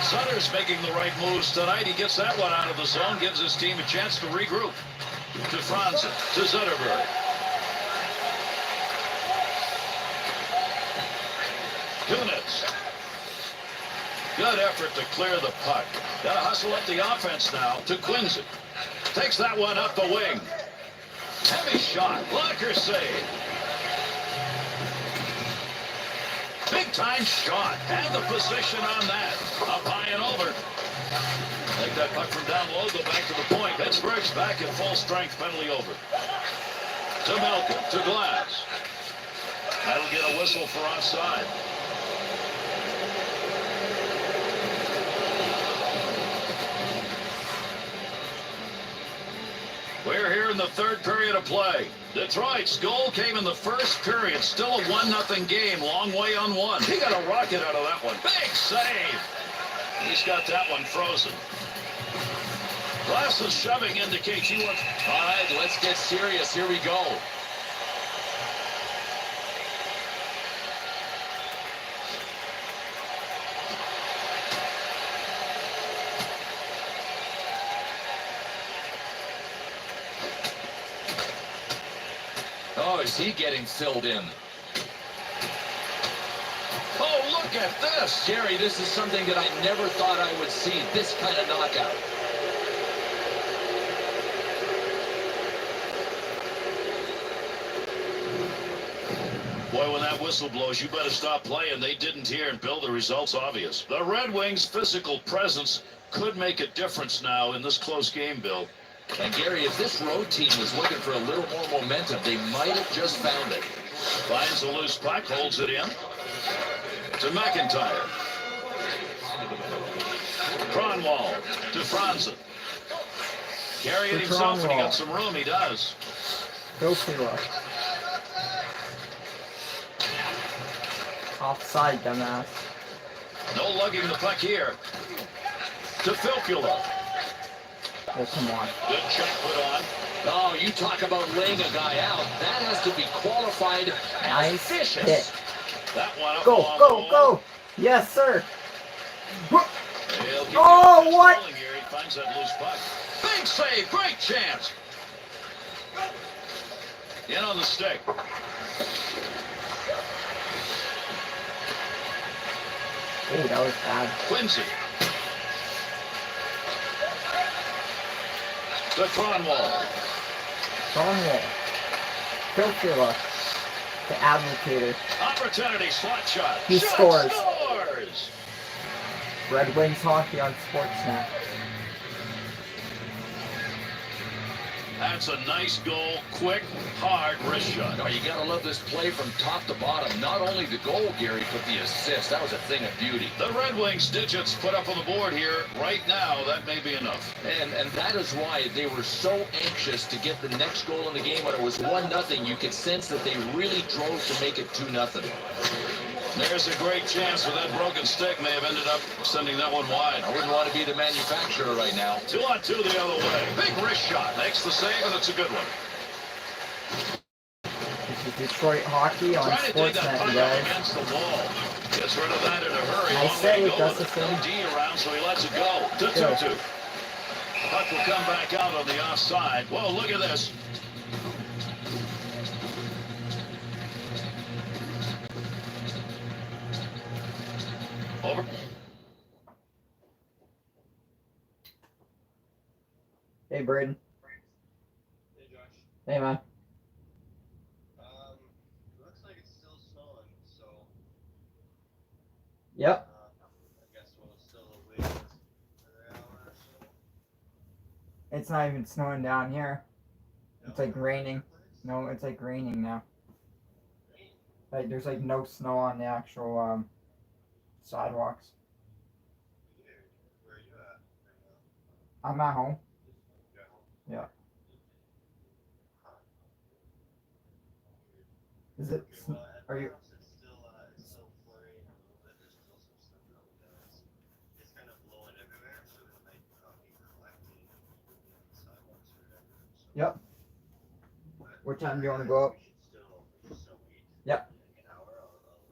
[SPEAKER 2] Sutter's making the right moves tonight. He gets that one out of the zone, gives his team a chance to regroup. To Franzen. To Zetterberg. Kunitz. Good effort to clear the puck. Got to hustle up the offense now to Quincy. Takes that one up the wing. Heavy shot. Blocker save. Big time shot. Had the position on that. Up high and over. Take that puck from down low. Go back to the point. Pittsburgh's back at full strength. Penalty over. To Malcolm. To Glass. That'll get a whistle for offside. We're here in the third period of play. Detroit's goal came in the first period. Still a 1-0 game. Long way on one. He got a rocket out of that one. Big save. He's got that one frozen. Glass's shoving indicates he wants...
[SPEAKER 3] All right, let's get serious. Here we go. Oh, is he getting filled in?
[SPEAKER 2] Oh, look at this.
[SPEAKER 3] Gary, this is something that I never thought I would see. This kind of knockout.
[SPEAKER 2] Boy, when that whistle blows, you better stop playing. They didn't hear, and Bill, the result's obvious. The Red Wings' physical presence could make a difference now in this close game, Bill.
[SPEAKER 3] And Gary, if this road team was looking for a little more momentum, they might have just found it.
[SPEAKER 2] Finds a loose puck, holds it in. To McIntyre. Cronwall to Franzen. Carrying himself, and he got some room. He does.
[SPEAKER 1] Go Kira. Offside, dumbass.
[SPEAKER 2] No lugging the puck here. To Filppula.
[SPEAKER 1] Oh, come on.
[SPEAKER 2] Good check put on.
[SPEAKER 3] Oh, you talk about laying a guy out. That has to be qualified as
[SPEAKER 1] Nice
[SPEAKER 3] vicious.
[SPEAKER 1] hit.
[SPEAKER 2] That one up
[SPEAKER 1] Go,
[SPEAKER 2] along
[SPEAKER 1] go,
[SPEAKER 2] the wall.
[SPEAKER 1] go! Yes, sir!
[SPEAKER 2] He'll keep
[SPEAKER 1] Oh,
[SPEAKER 2] it
[SPEAKER 1] what?
[SPEAKER 2] rolling here. He finds that loose puck. Big save, great chance. In on the stick.
[SPEAKER 1] Oh, that was bad.
[SPEAKER 2] Quincy. To Cronwall.
[SPEAKER 1] Cronwall. filthy look to Advocator.
[SPEAKER 2] Opportunity slot shot.
[SPEAKER 1] He
[SPEAKER 2] Shot
[SPEAKER 1] scores.
[SPEAKER 2] Scores.
[SPEAKER 1] Red Wings hockey on Sportsnet.
[SPEAKER 2] That's a nice goal. Quick, hard wrist shot.
[SPEAKER 3] No, you gotta love this play from top to bottom. Not only the goal, Gary, but the assist. That was a thing of beauty.
[SPEAKER 2] The Red Wings digits put up on the board here. Right now, that may be enough.
[SPEAKER 3] And that is why they were so anxious to get the next goal in the game. When it was 1-0, you could sense that they really drove to make it 2-0.
[SPEAKER 2] There's a great chance with that broken stick may have ended up sending that one wide.
[SPEAKER 3] I wouldn't want to be the manufacturer right now.
[SPEAKER 2] 2-on-2 the other way. Big wrist shot. Makes the save, and it's a good one.
[SPEAKER 1] This is Detroit hockey on
[SPEAKER 2] Trying to dig that
[SPEAKER 1] Sportsnet,
[SPEAKER 2] puck
[SPEAKER 1] you
[SPEAKER 2] up
[SPEAKER 1] guys.
[SPEAKER 2] against the wall. Gets rid of that in a hurry.
[SPEAKER 1] Nice
[SPEAKER 2] Long way to
[SPEAKER 1] save,
[SPEAKER 2] go
[SPEAKER 1] that's
[SPEAKER 2] with
[SPEAKER 1] the
[SPEAKER 2] it. No
[SPEAKER 1] save.
[SPEAKER 2] D around, so he lets it go. 2-2. Puck will come back out on the offside. Whoa, look at this. Over.
[SPEAKER 1] Hey, Braden.
[SPEAKER 4] Hey, Josh.
[SPEAKER 1] Hey, man.
[SPEAKER 4] Looks like it's still snowing, so
[SPEAKER 1] Yep.
[SPEAKER 4] I guess we'll still wait another hour or so.
[SPEAKER 1] It's not even snowing down here. It's like
[SPEAKER 4] No,
[SPEAKER 1] raining.
[SPEAKER 4] place?
[SPEAKER 1] No, it's like raining now.
[SPEAKER 4] Rain?
[SPEAKER 1] Like there's like no snow on the actual sidewalks.
[SPEAKER 4] Weird. Where are you at right now?
[SPEAKER 1] I'm at home.
[SPEAKER 4] You're at home?
[SPEAKER 1] Yeah.
[SPEAKER 4] Huh.
[SPEAKER 1] Is it?
[SPEAKER 4] Okay, well, at
[SPEAKER 1] Are
[SPEAKER 4] my
[SPEAKER 1] you?
[SPEAKER 4] house it's still flurrying a little bit. There's still some stuff coming down. It's kind of blowing everywhere, so it might not be collecting on the sidewalks or whatever. So.
[SPEAKER 1] Yep.
[SPEAKER 4] But
[SPEAKER 1] What time do you want to go up?
[SPEAKER 4] we should still wait.
[SPEAKER 1] Yep.
[SPEAKER 4] Like an hour. I'll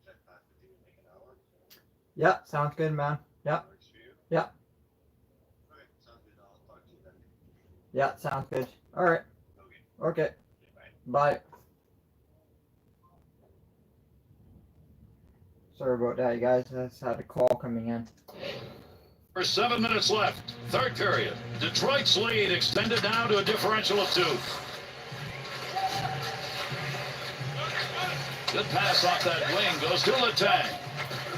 [SPEAKER 4] check back with you in like an hour.
[SPEAKER 1] Yeah, sounds good, man. Yep.
[SPEAKER 4] Works for you?
[SPEAKER 1] Yeah.
[SPEAKER 4] Okay, sounds good. I'll talk to you then.
[SPEAKER 1] Yeah, sounds good. All right.
[SPEAKER 4] Okay.
[SPEAKER 1] Okay.
[SPEAKER 4] Okay, bye.
[SPEAKER 1] Bye. Sorry about that, you guys. I just had a call coming in.
[SPEAKER 2] For 7 minutes left. Third period. Detroit's lead extended now to a differential of 2. Good pass off that wing. Goes to Letang.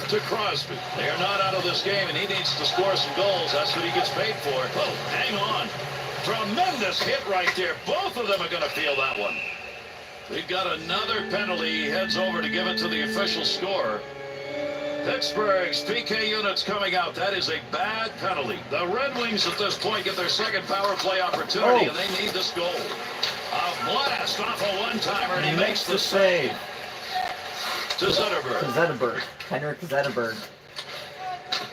[SPEAKER 2] To Crosby. They are not out of this game, and he needs to score some goals. That's what he gets paid for. Oh, hang on. Tremendous hit right there. Both of them are going to feel that one. We've got another penalty. He heads over to give it to the official scorer. Pittsburgh's PK unit's coming out. That is a bad penalty. The Red Wings at this point get their second power play opportunity, and they need this goal. A blast off a one-timer, and he makes the save. To Zetterberg.
[SPEAKER 1] To Zetterberg. Henrik Zetterberg.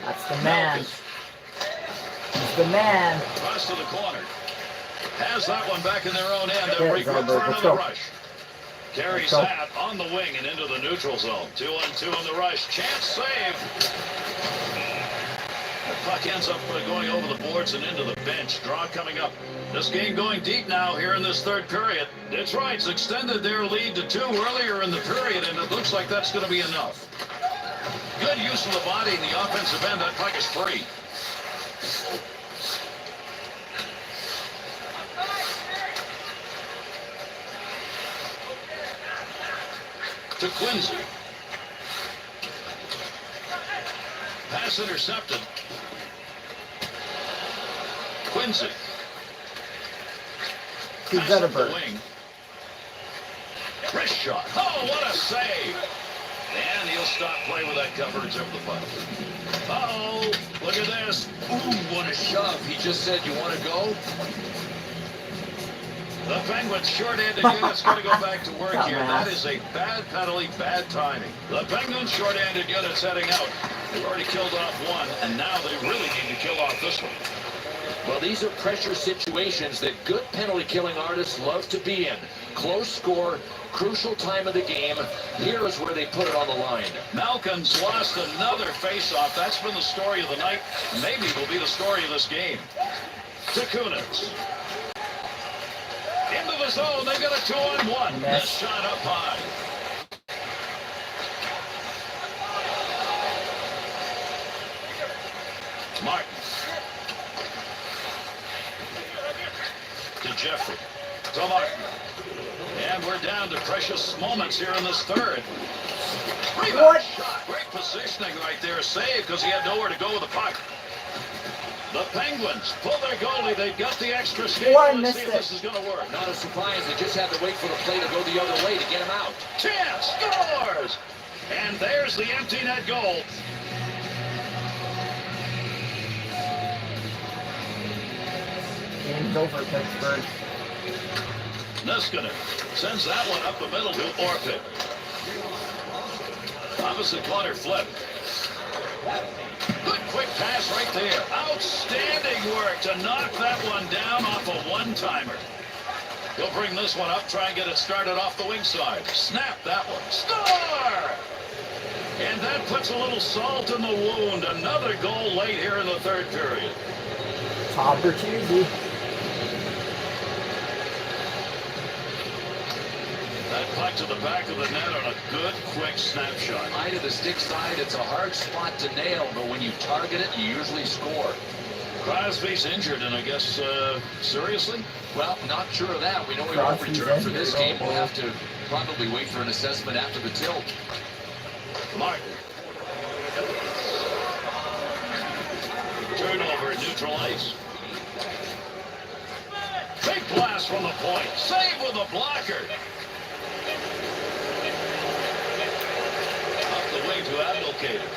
[SPEAKER 1] That's the man. He's the man.
[SPEAKER 2] Cross to the corner. Has that one back in their own end.
[SPEAKER 1] Yeah,
[SPEAKER 2] They'll regroup for
[SPEAKER 1] Zetterberg, let's
[SPEAKER 2] another
[SPEAKER 1] go.
[SPEAKER 2] rush. Carries
[SPEAKER 1] Let's go.
[SPEAKER 2] that on the wing and into the neutral zone. 2-on-2 on the rush. Chance save. The puck ends up going over the boards and into the bench. Draw coming up. This game going deep now here in this third period. Detroit's extended their lead to 2 earlier in the period, and it looks like that's going to be enough. Good use of the body in the offensive end. That puck is free. To Quincy. Pass intercepted. Quincy.
[SPEAKER 1] To
[SPEAKER 2] Pass up the
[SPEAKER 1] Zetterberg.
[SPEAKER 2] wing. Wrist shot. Oh, what a save. And he'll stop play with that coverage over the puck. Uh-oh, look at this.
[SPEAKER 3] Ooh, what a shove. He just said, you want to go?
[SPEAKER 2] The Penguins short-handed unit's going to go back to work here. That is a bad penalty, bad timing. The Penguins short-handed unit's heading out. They've already killed off one, and now they really need to kill off this one.
[SPEAKER 3] Well, these are pressure situations that good penalty killing artists love to be in. Close score, crucial time of the game. Here is where they put it on the line.
[SPEAKER 2] Malkin's lost another face-off. That's been the story of the night. Maybe will be the story of this game. To Kunitz. Into the zone. They got a 2-on-1. That shot up high. Martin. To Jeffrey. to Martin. And we're down to precious moments here in this third. Rebound
[SPEAKER 1] What?
[SPEAKER 2] shot. Great positioning right there. Save because he had nowhere to go with the puck. The Penguins pull their goalie. They've got the extra skate.
[SPEAKER 1] Oh, I
[SPEAKER 2] Let's
[SPEAKER 1] missed
[SPEAKER 2] see if
[SPEAKER 1] it.
[SPEAKER 2] this is going to work.
[SPEAKER 3] Not a surprise. They just had to wait for the play to go the other way to get him out.
[SPEAKER 2] Chance scores! And there's the empty net goal.
[SPEAKER 1] Game's over, Pittsburgh.
[SPEAKER 2] Niskanen sends that one up the middle to Orpik. Opposite corner flip. Good quick pass right there. Outstanding work to knock that one down off a one-timer. He'll bring this one up, try and get it started off the wing side. Snap that one. Score! And that puts a little salt in the wound. Another goal late here in the third period.
[SPEAKER 1] Tom Bertuzzi.
[SPEAKER 2] That puck to the back of the net on a good, quick snapshot.
[SPEAKER 3] Eye to the stick side, it's a hard spot to nail, but when you target it, you usually score.
[SPEAKER 2] Crosby's injured, and I guess, seriously?
[SPEAKER 3] Well, not sure of that. We know he won't
[SPEAKER 1] Crosby's
[SPEAKER 3] return for this
[SPEAKER 1] injured,
[SPEAKER 3] game. We'll have to probably wait for an assessment after the tilt.
[SPEAKER 2] Martin. Turnover at neutral ice. Big blast from the point. Save with a blocker. Up the wing to Abdelkader.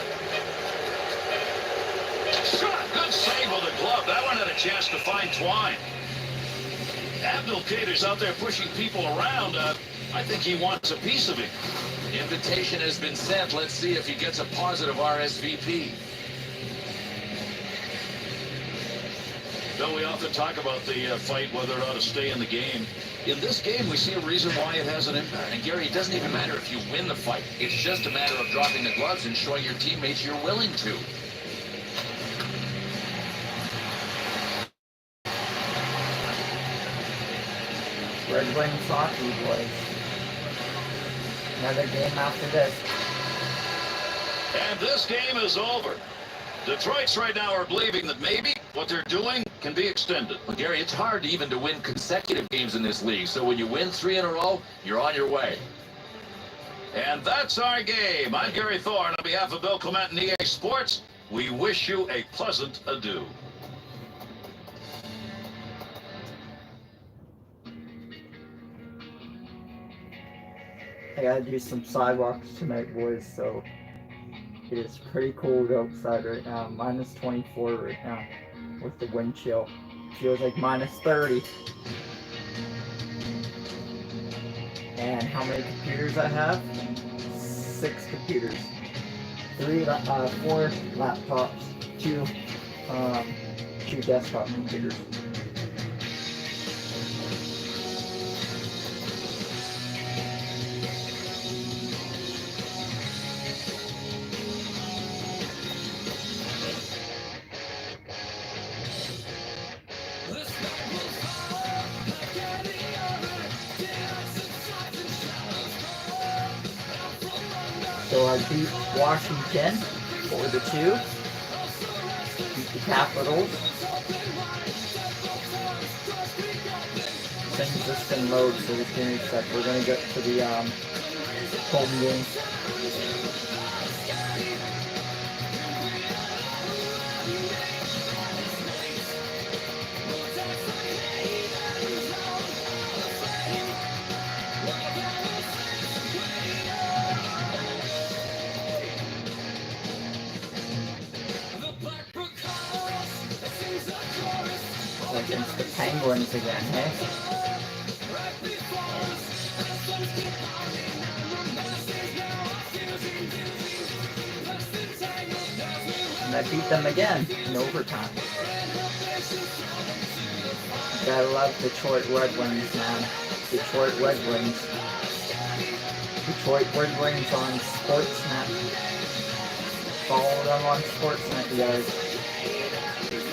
[SPEAKER 2] Shot. Good save with a glove. That one had a chance to find Twine. Abdelkader's out there pushing people around. I think he wants a piece of him.
[SPEAKER 3] Invitation has been sent. Let's see if he gets a positive RSVP.
[SPEAKER 2] Bill, we often talk about the fight, whether it ought to stay in the game. In this game, we see a reason why it has an impact.
[SPEAKER 3] And Gary, it doesn't even matter if you win the fight. It's just a matter of dropping the gloves and showing your teammates you're willing to.
[SPEAKER 1] Red Wings hockey, boys. Another game after this.
[SPEAKER 2] And this game is over. Detroit's right now are believing that maybe what they're doing can be extended.
[SPEAKER 3] Well, Gary, it's hard even to win consecutive games in this league. So when you win 3 in a row, you're on your way.
[SPEAKER 2] And that's our game. I'm Gary Thorne. On behalf of Bill Clement and EA Sports, we wish you a pleasant adieu.
[SPEAKER 1] I gotta do some sidewalks tonight, boys, so it is pretty cold outside right now. Minus 24 right now with the wind chill. Feels like minus 30. And how many computers I have? 6 computers. 4 laptops, 2 desktop computers. So I beat Washington 4-2. Beat the Capitals. Things just been load, so this game is set. We're gonna get to the home game. Against the Penguins again, hey? And I beat them again in overtime. Gotta love Detroit Red Wings, man. Detroit Red Wings. Detroit Red Wings on Sportsnet. Follow them on Sportsnet, you guys.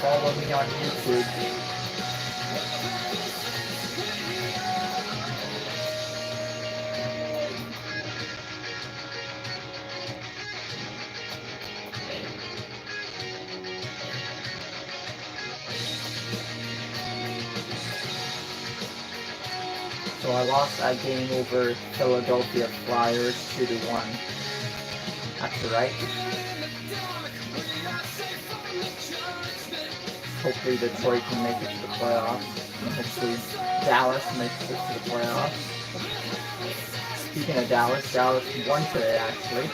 [SPEAKER 1] Follow me on YouTube. So I lost that game over Philadelphia Flyers 2-1. That's right. Hopefully Detroit can make it to the playoffs. And hopefully Dallas makes it to the playoffs. Speaking of Dallas, Dallas won today actually.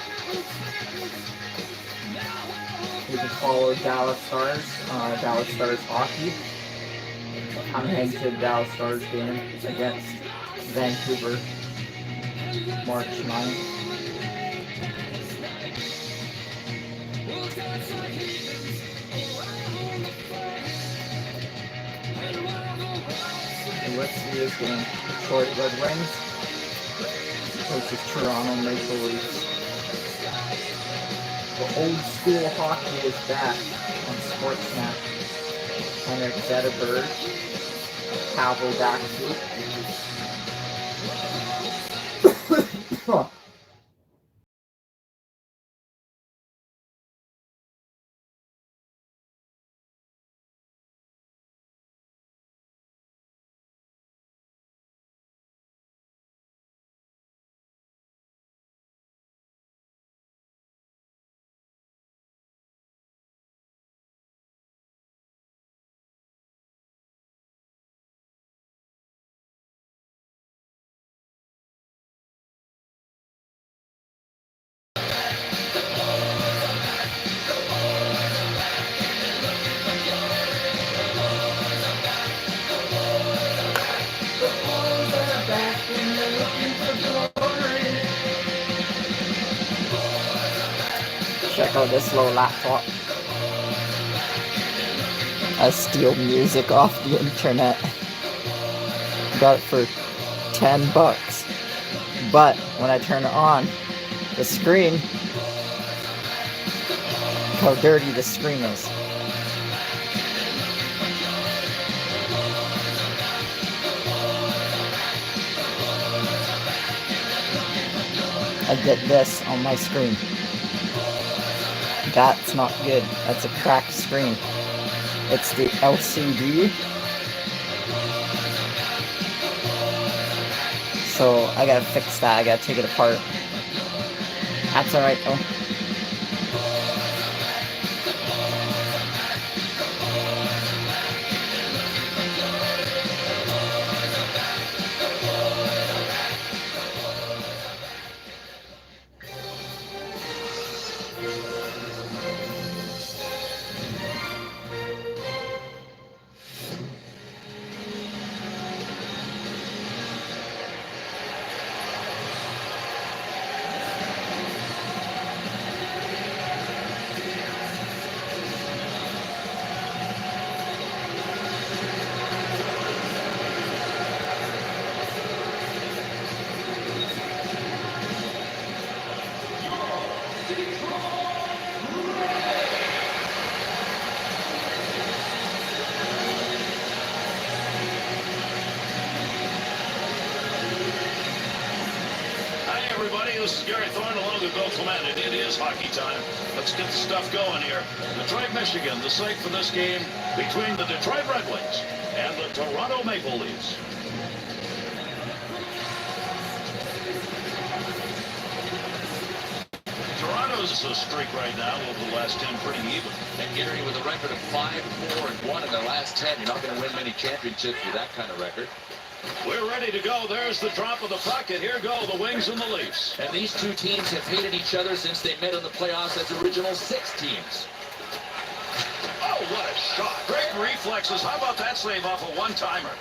[SPEAKER 1] You can follow Dallas Stars hockey. I'm heading to the Dallas Stars game against Vancouver, March 9th. And let's see this game. Detroit Red Wings versus Toronto Maple Leafs. The old school hockey is back on Sportsnet. Henrik Zetterberg, Pavel Datsyuk. Check out this little laptop. I steal music off the internet. Got it for $10. But when I turn it on, the screen, look how dirty the screen is. I get this on my screen. That's not good. That's a cracked screen. It's the LCD. So I gotta fix that. I gotta take it apart. That's alright though.
[SPEAKER 2] This is Gary Thorne along with Bill Clement, and it is hockey time. Let's get the stuff going here. Detroit, Michigan, the site for this game between the Detroit Red Wings and the Toronto Maple Leafs. Toronto's a streak right now over the last 10, pretty even.
[SPEAKER 3] And Gary, with a record of 5-4-1 in their last 10, you're not going to win many championships with that kind of record.
[SPEAKER 2] We're ready to go. There's the drop of the puck, and here go the Wings and the Leafs.
[SPEAKER 3] And these two teams have hated each other since they met in the playoffs as original 6 teams.
[SPEAKER 2] Oh, what a shot. Great reflexes. How about that save off a one-timer?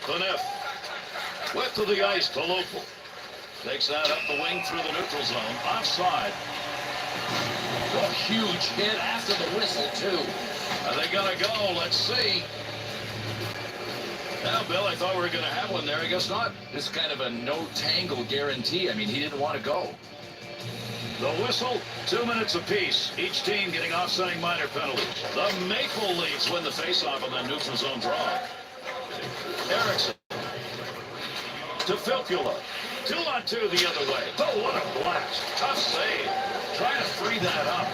[SPEAKER 2] Kniff. Width of the ice to Lupul. Takes that up the wing through the neutral zone. Offside.
[SPEAKER 3] A huge hit after the whistle, too.
[SPEAKER 2] Are they going to go? Let's see. Now, Bill, I thought we were going to have one there. I guess not.
[SPEAKER 3] This is kind of a no-tangle guarantee. I mean, he didn't want to go.
[SPEAKER 2] The whistle, 2 minutes apiece. Each team getting offsetting minor penalties. The Maple Leafs win the faceoff on that neutral zone draw. Erickson. To Filppula. 2-on-2 the other way. Oh, what a blast. Tough save. Trying to free that up.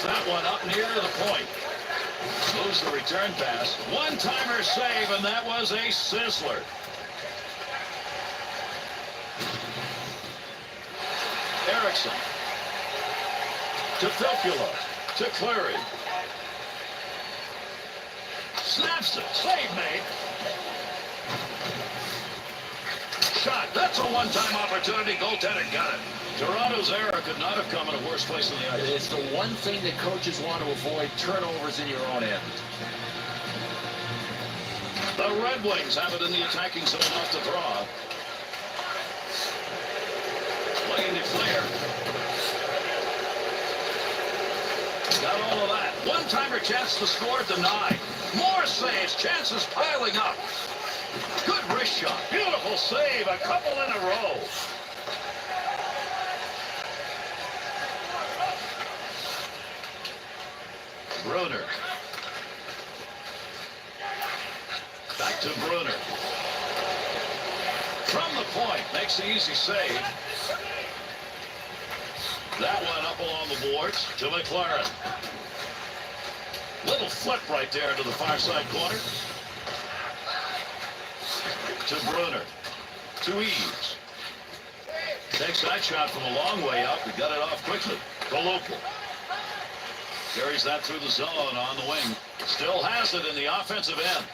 [SPEAKER 2] Gets that one up near the point. Moves the return pass. One-timer save, and that was a sizzler. Erickson. To Filppula. To Cleary. Snaps it. Save made. Shot. That's a one-time opportunity. Goaltender got it. Toronto's error could not have come in a worse place on the ice.
[SPEAKER 3] It's the one thing that coaches want to avoid, turnovers in your own end.
[SPEAKER 2] The Red Wings have it in the attacking zone off the draw. Looking to clear. Got all of that. One-timer chance to score denied. More saves. Chances piling up. Good wrist shot. Beautiful save. A couple in a row. Bruner. Back to Bruner. From the point. Makes the easy save. That one up along the boards to McLaren. Little flip right there to the far side corner. To Bruner. To Eves. Takes that shot from a long way up. He got it off quickly. Golopel. Carries that through the zone on the wing. Still has it in the offensive end.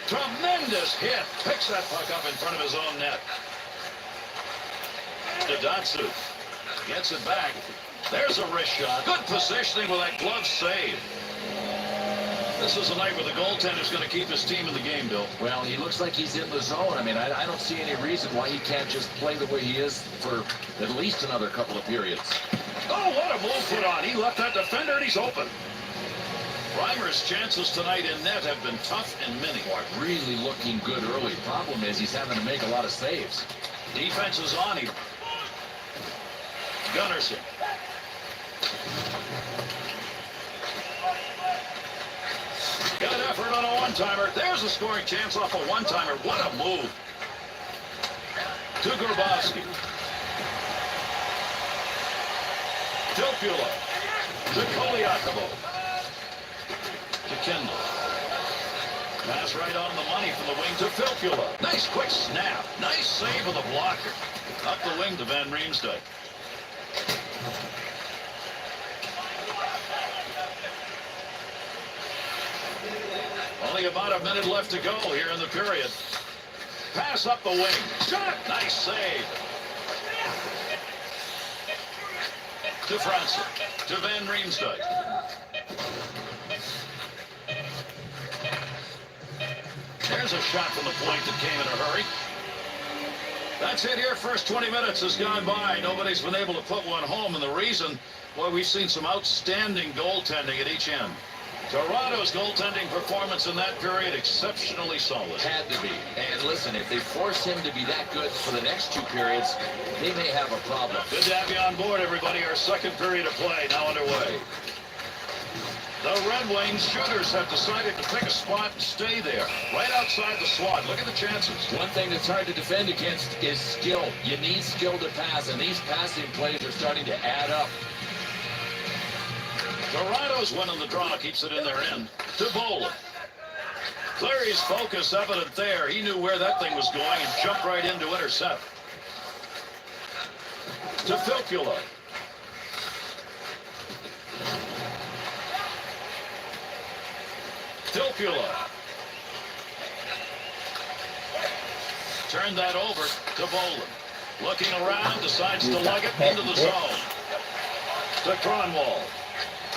[SPEAKER 2] Tremendous hit. Picks that puck up in front of his own net. To Datsu. Gets it back. There's a wrist shot. Good positioning with that glove save. This is a night where the goaltender's going to keep his team in the game, Bill.
[SPEAKER 3] Well, he looks like he's in the zone. I mean, I don't see any reason why he can't just play the way he is for at least another couple of periods.
[SPEAKER 2] Oh, what a move put on. He left that defender and he's open. Reimer's chances tonight in net have been tough and many.
[SPEAKER 3] Boy, really looking good early. Problem is he's having to make a lot of saves.
[SPEAKER 2] Defense is on him. Gunnarsson. Got effort on a one-timer. There's a scoring chance off a one-timer. What a move. To Grabowski. Filppula. To Koliakovo. To Kendall. Pass right on the money from the wing to Filppula. Nice quick snap. Nice save with a blocker. Up the wing to Van Riemsdyk. Only about a minute left to go here in the period. Pass up the wing. Shot. Nice save. To Francis. To Van Riemsdyk. There's a shot from the point that came in a hurry. That's it here. First 20 minutes has gone by. Nobody's been able to put one home. And the reason, well, we've seen some outstanding goaltending at each end. Toronto's goaltending performance in that period exceptionally solid.
[SPEAKER 3] Had to be. And listen, if they force him to be that good for the next two periods, they may have a problem.
[SPEAKER 2] Good to have you on board, everybody. Our second period of play now underway. The Red Wings shooters have decided to pick a spot and stay there, right outside the slot. Look at the chances.
[SPEAKER 3] One thing that's hard to defend against is skill. You need skill to pass, and these passing plays are starting to add up.
[SPEAKER 2] Toronto's winning the draw, keeps it in their end. To Bolin. Cleary's focus evident there. He knew where that thing was going and jumped right in to intercept. To Filppula. Filppula. Turned that over to Bolin. Looking around, decides to lug it into the zone. To Kronwall.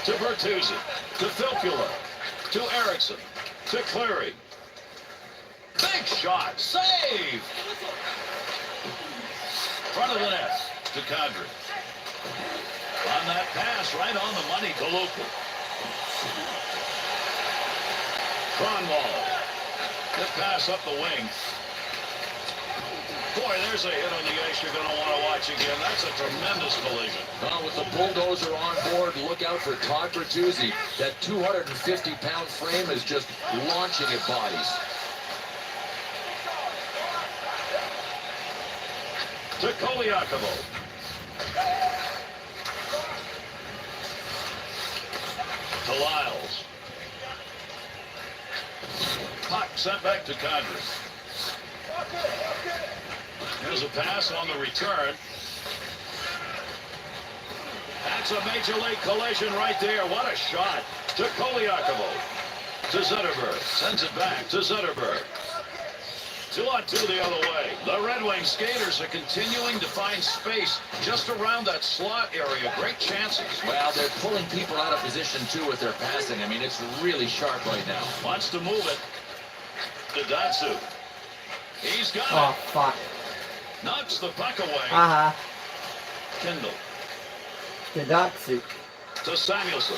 [SPEAKER 2] To Bertuzzi. To Filppula. To Erickson. To Cleary. Big shot. Save! Front of the net. To Kadri. On that pass, right on the money, Golopel. Kronwall. Good pass up the wing. Boy, there's a hit on the ice you're going to want to watch again. That's a tremendous collision.
[SPEAKER 3] Well, with the bulldozer on board, look out for Todd Bertuzzi. That 250-pound frame is just launching at bodies.
[SPEAKER 2] To Koliakovo. To Lyles. Puck sent back to Kadri. Here's a pass on the return. That's a major league collision right there. What a shot. To Koliakovo. To Zetterberg. Sends it back to Zetterberg. 2-on-2 the other way. The Red Wings skaters are continuing to find space just around that slot area. Great chances.
[SPEAKER 3] Well, they're pulling people out of position, too, with their passing. I mean, it's really sharp right now.
[SPEAKER 2] Wants to move it to Datsu. He's got
[SPEAKER 1] Oh,
[SPEAKER 2] it.
[SPEAKER 1] fuck.
[SPEAKER 2] Knocks the puck away.
[SPEAKER 1] Haha.
[SPEAKER 2] Kindle
[SPEAKER 1] Dedatsu.
[SPEAKER 2] to Samuelson.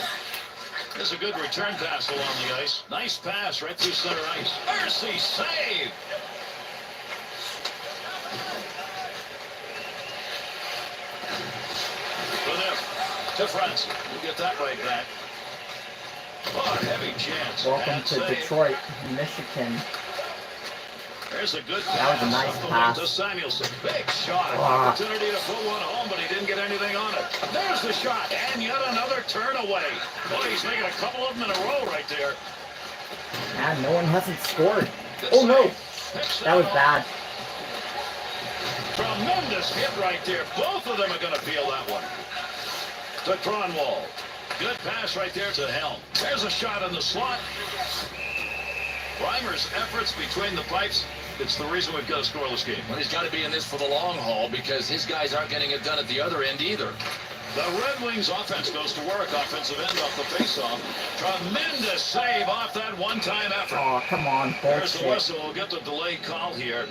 [SPEAKER 2] There's a good return pass along the ice. Nice pass right through center ice. Mercy save. For them. To Francis. We'll get that right back. Oh, a heavy chance.
[SPEAKER 1] Welcome
[SPEAKER 2] And
[SPEAKER 1] to
[SPEAKER 2] save.
[SPEAKER 1] Detroit, Michigan.
[SPEAKER 2] There's a good
[SPEAKER 1] That was a nice
[SPEAKER 2] up the
[SPEAKER 1] pass.
[SPEAKER 2] wing to Samuelson. Big shot. An
[SPEAKER 1] Ah.
[SPEAKER 2] opportunity to put one home, but he didn't get anything on it. There's the shot. And yet another turn away. Boy, he's making a couple of them in a row right there.
[SPEAKER 1] And no one hasn't scored.
[SPEAKER 2] Good
[SPEAKER 1] Oh no!
[SPEAKER 2] save. Picks
[SPEAKER 1] That was
[SPEAKER 2] off.
[SPEAKER 1] bad.
[SPEAKER 2] Tremendous hit right there. Both of them are going to feel that one. To Kronwall. Good pass right there to Helm. There's a shot in the slot. Reimer's efforts between the pipes. It's the reason we've got a scoreless game.
[SPEAKER 3] Well, he's got to be in this for the long haul because his guys aren't getting it done at the other end either.
[SPEAKER 2] The Red Wings offense goes to work. Offensive end off the faceoff. Tremendous save off that one-time effort.
[SPEAKER 1] Oh, come on.
[SPEAKER 2] There's the
[SPEAKER 1] Bullshit.
[SPEAKER 2] whistle. We'll get the delayed call here.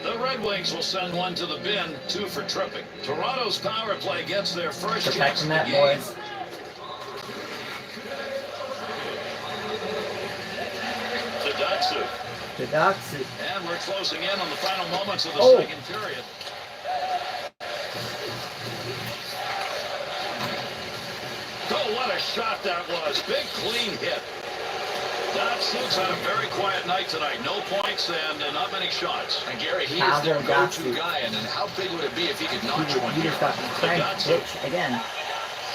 [SPEAKER 2] The Red Wings will send one to the bin, 2 for tripping. Toronto's power play gets their first chance
[SPEAKER 1] Protect the
[SPEAKER 2] of the
[SPEAKER 1] net,
[SPEAKER 2] game.
[SPEAKER 1] boys.
[SPEAKER 2] To Datsu.
[SPEAKER 1] Dedatsu.
[SPEAKER 2] And we're closing in on the final moments of the
[SPEAKER 1] Oh.
[SPEAKER 2] second period. Oh, what a shot that was. Big clean hit. Datsu's had a very quiet night tonight. No points and not many shots.
[SPEAKER 3] And Gary, he is
[SPEAKER 1] Pavel
[SPEAKER 3] their go-to
[SPEAKER 1] Datsu.
[SPEAKER 3] guy, and how big would it be if he could knock you one
[SPEAKER 1] You
[SPEAKER 3] here?
[SPEAKER 1] just got cranked,
[SPEAKER 2] Dedatsu.
[SPEAKER 1] bitch, again.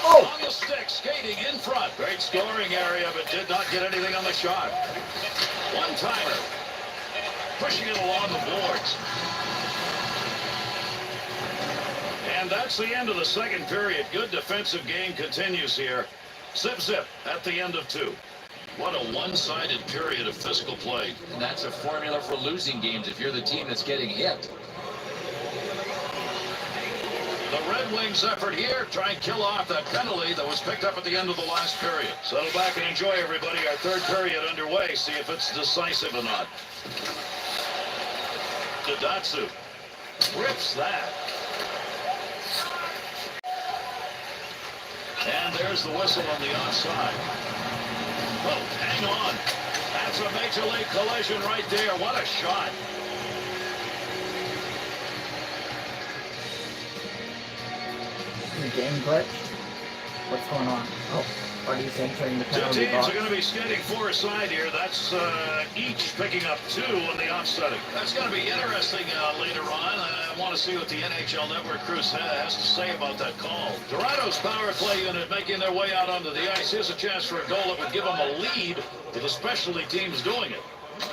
[SPEAKER 1] Oh!
[SPEAKER 2] On the stick, skating in front. Great scoring area, but did not get anything on the shot. One-timer. Pushing it along the boards. And that's the end of the second period. Good defensive game continues here. Zip-zip at the end of 2. What a one-sided period of physical play.
[SPEAKER 3] And that's a formula for losing games if you're the team that's getting hit.
[SPEAKER 2] The Red Wings effort here, try and kill off that penalty that was picked up at the end of the last period. Settle back and enjoy, everybody. Our third period underway. See if it's decisive or not. Dedatsu rips that. And there's the whistle on the offside. Oh, hang on. That's a major league collision right there. What a shot.
[SPEAKER 1] Game glitch? What's going on? Oh, Buddy's entering the
[SPEAKER 2] Two
[SPEAKER 1] penalty
[SPEAKER 2] teams
[SPEAKER 1] box.
[SPEAKER 2] are going to be skating four-a-side here. That's each picking up 2 on the offsetting. That's going to be interesting later on. I want to see what the NHL Network crew has to say about that call. Toronto's power play unit making their way out onto the ice. Here's a chance for a goal that would give them a lead with the specialty teams doing it.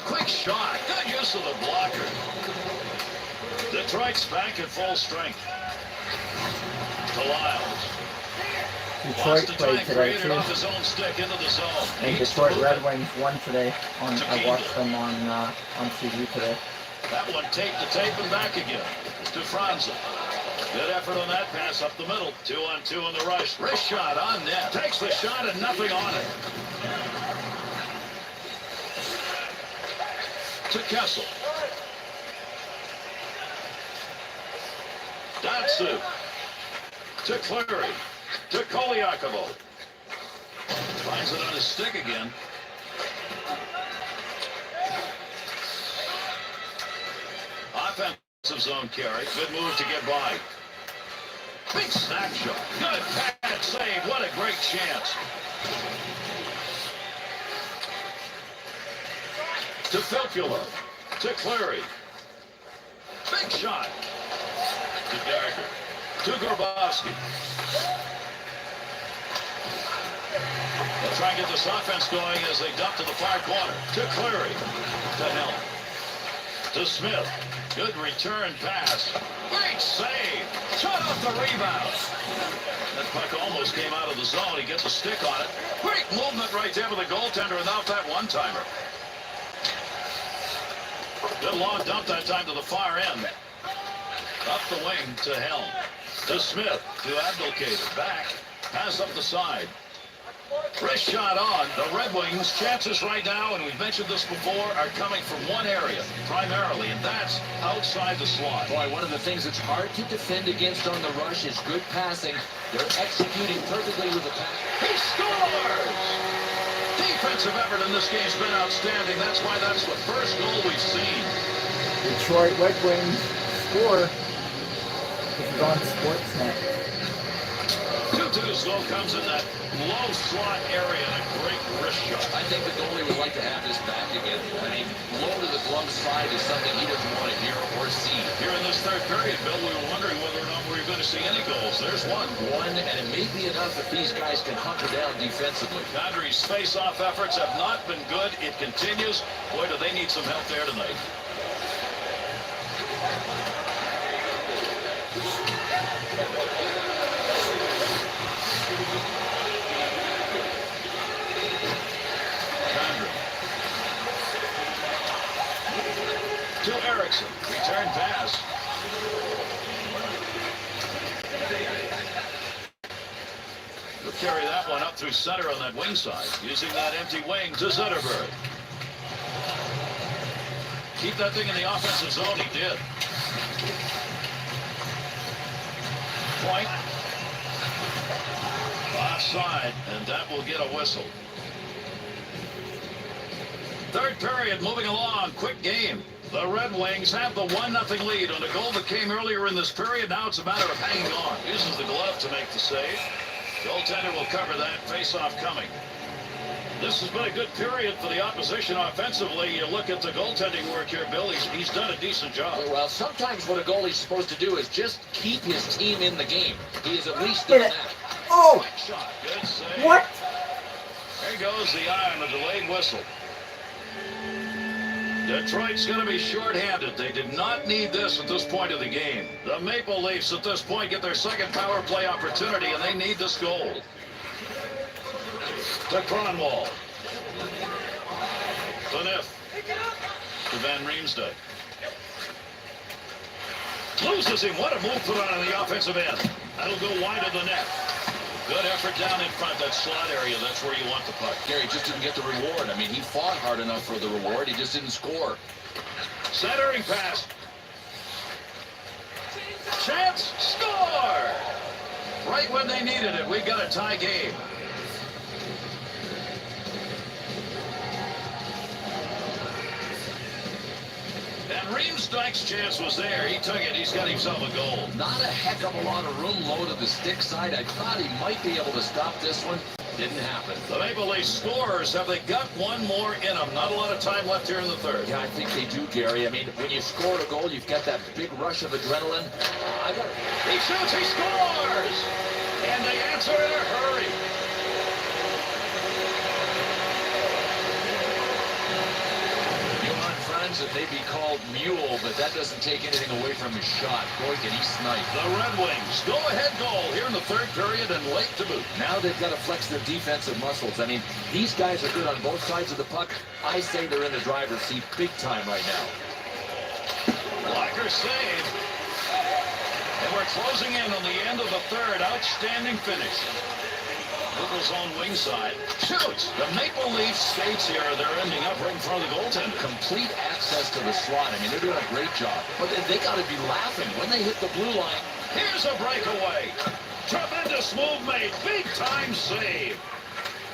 [SPEAKER 2] Quick shot. Good use of the blocker. Detroit's back at full strength. To Lyles.
[SPEAKER 1] Detroit played today
[SPEAKER 2] Created
[SPEAKER 1] too.
[SPEAKER 2] off his own stick into the zone.
[SPEAKER 1] And
[SPEAKER 2] Needs
[SPEAKER 1] Detroit
[SPEAKER 2] to move
[SPEAKER 1] Red
[SPEAKER 2] it.
[SPEAKER 1] Wings won today. I watched them on TV today.
[SPEAKER 2] That one tape to tape and back again. To Franzen. Good effort on that pass up the middle. 2-on-2 on the rush. Wrist shot on net. Takes the shot and nothing on it. To Kessel. Datsu. To Cleary. To Koliakovo. Finds it on his stick again. Offensive zone carry. Good move to get by. Big snapshot. Good pad save. What a great chance. To Filppula. To Cleary. Big shot. To Darker. To Grabowski. That's try and get this offense going as they dump to the far corner. To Cleary. To Helm. To Smith. Good return pass. Great save. Shot off the rebound. That puck almost came out of the zone. He gets a stick on it. Great movement right there with the goaltender and off that one-timer. Good long dump that time to the far end. Up the wing to Helm. To Smith. To Abdelkader. Back. Pass up the side. Wrist shot on. The Red Wings' chances right now, and we've mentioned this before, are coming from one area, primarily, and that's outside the slot.
[SPEAKER 3] Boy, one of the things that's hard to defend against on the rush is good passing. They're executing perfectly with the pass.
[SPEAKER 2] He scores! Defensive effort in this game's been outstanding. That's why that's the first goal we've seen.
[SPEAKER 1] Detroit Red Wings score. This is on Sportsnet.
[SPEAKER 2] 2-2's goal comes in that low slot area and a great wrist shot.
[SPEAKER 3] I think the goalie would like to have this back again. I mean, low to the glove side is something he doesn't want to hear or see.
[SPEAKER 2] Here in this third period, Bill, we were wondering whether or not we were going to see any goals. There's one.
[SPEAKER 3] One, and it may be enough if these guys can hunker down defensively.
[SPEAKER 2] Kadri's face-off efforts have not been good. It continues. Boy, do they need some help there tonight. To Erickson. Return pass. He'll carry that one up through center on that wing side. Using that empty wing to Zetterberg. Keep that thing in the offensive zone. He did. Point. Offside, and that will get a whistle. Third period moving along. Quick game. The Red Wings have the 1-0 lead on a goal that came earlier in this period. Now it's a matter of hanging on. Uses the glove to make the save. Goaltender will cover that. Face-off coming. This has been a good period for the opposition offensively. You look at the goaltending work here, Bill. He's done a decent job.
[SPEAKER 3] Well, sometimes what a goalie's supposed to do is just keep his team in the game. He has at least done that.
[SPEAKER 1] Oh!
[SPEAKER 2] Quick shot. Good save.
[SPEAKER 1] What?
[SPEAKER 2] There goes the eye on the delayed whistle. Detroit's going to be shorthanded. They did not need this at this point of the game. The Maple Leafs at this point get their second power play opportunity, and they need this goal. To Cronwall. To Niff. To Van Riemsdyk. Loses him. What a move put on the offensive end. That'll go wide of the net. Good effort down in front, that slot area. That's where you want the puck.
[SPEAKER 3] Gary just didn't get the reward. I mean, he fought hard enough for the reward. He just didn't score.
[SPEAKER 2] Centering pass. Chance. Score! Right when they needed it. We've got a tie game. And Riemsdyk's chance was there. He took it. He's got himself a goal.
[SPEAKER 3] Not a heck of a lot of room low to the stick side. I thought he might be able to stop this one. Didn't happen.
[SPEAKER 2] The Maple Leafs scorers, have they got one more in them? Not a lot of time left here in the third.
[SPEAKER 3] Yeah, I think they do, Gary. I mean, when you score a goal, you've got that big rush of adrenaline.
[SPEAKER 2] He shoots, he scores! And they answer in a hurry.
[SPEAKER 3] It may be called mule, but that doesn't take anything away from his shot. Boy, can he snipe.
[SPEAKER 2] The Red Wings go-ahead goal here in the third period and late to boot.
[SPEAKER 3] Now they've got to flex their defensive muscles. I mean, these guys are good on both sides of the puck. I say they're in the driver's seat big time right now.
[SPEAKER 2] Blocker save. And we're closing in on the end of the third. Outstanding finish. Little zone wing side. Shoots! The Maple Leafs skates here. They're ending up right in front of the goaltender.
[SPEAKER 3] Complete access to the slot. I mean, they're doing a great job. But they got to be laughing when they hit the blue line.
[SPEAKER 2] Here's a breakaway. Tremendous move made. Big time save.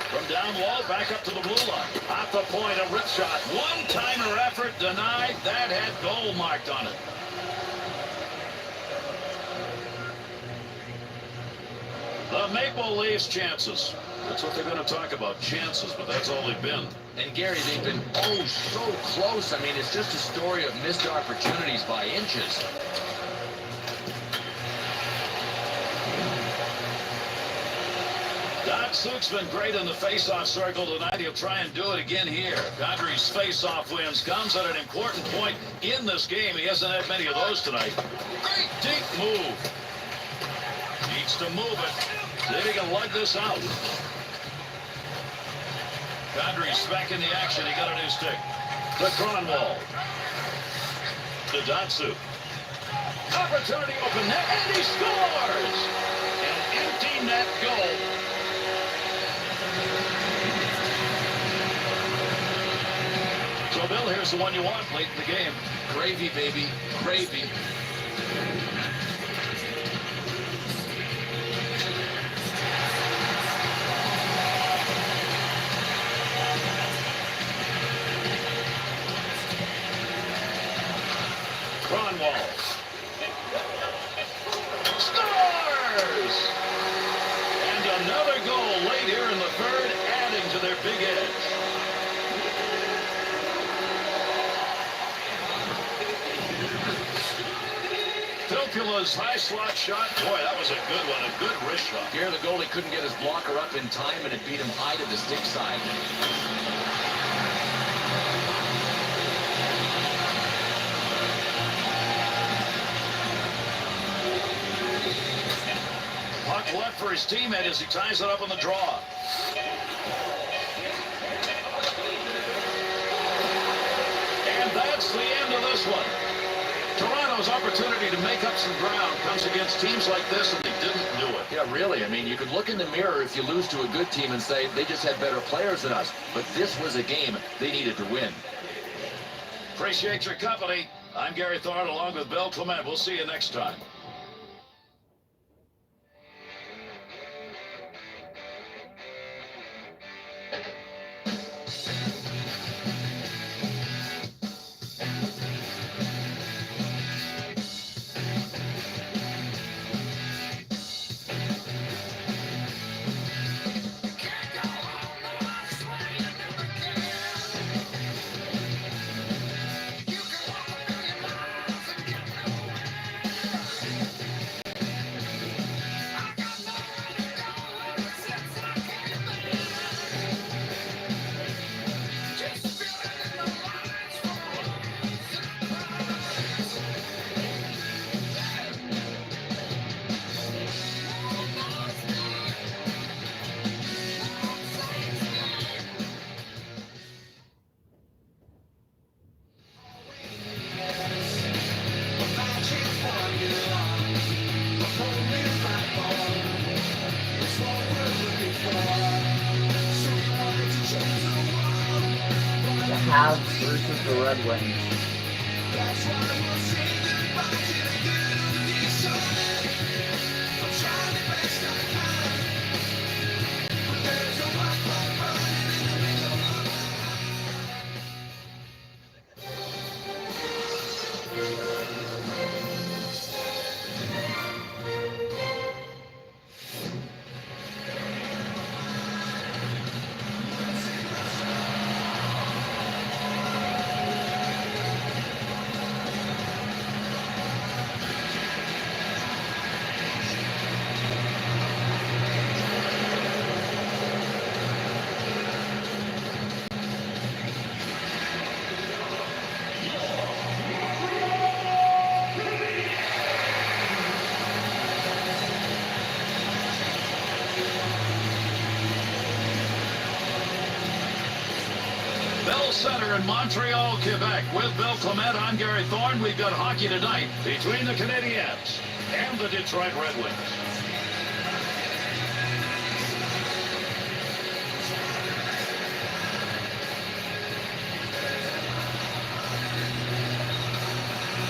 [SPEAKER 2] From down low, back up to the blue line. Off the point, a rip shot. One-timer effort denied. That had goal marked on it. The Maple Leafs chances. That's what they're going to talk about, chances, but that's all they've been.
[SPEAKER 3] And Gary, they've been oh so close. I mean, it's just a story of missed opportunities by inches.
[SPEAKER 2] Dotson Datsyuk's been great in the face-off circle tonight. He'll try and do it again here. Kadri's face-off wins comes at an important point in this game. He hasn't had many of those tonight. Great deep move. Needs to move it. See if he can lug this out. Kadri's back in the action. He got a new stick. To Cronwall. To Datsyuk. Opportunity open net, and he scores! An empty net goal. So, Bill, here's the one you want late in the game.
[SPEAKER 3] Gravy, baby. Gravy.
[SPEAKER 2] Cronwall. Scores! And another goal late here in the third, adding to their big edge. Filppula's high slot shot. Boy, that was a good one. A good wrist shot.
[SPEAKER 3] Here, the goalie couldn't get his blocker up in time, and it beat him high to the stick side.
[SPEAKER 2] Puck left for his teammate as he ties it up on the draw. And that's the end of this one. Toronto's opportunity to make up some ground comes against teams like this, and they didn't do it.
[SPEAKER 3] Yeah, really. I mean, you could look in the mirror if you lose to a good team and say they just had better players than us. But this was a game they needed to win.
[SPEAKER 2] Appreciate your company. I'm Gary Thorne along with Bill Clement. We'll see you next time.
[SPEAKER 1] Habs versus the Red Wings.
[SPEAKER 2] Bell Center in Montreal, Quebec. With Bill Clement, I'm Gary Thorne. We've got hockey tonight between the Canadiens and the Detroit Red Wings.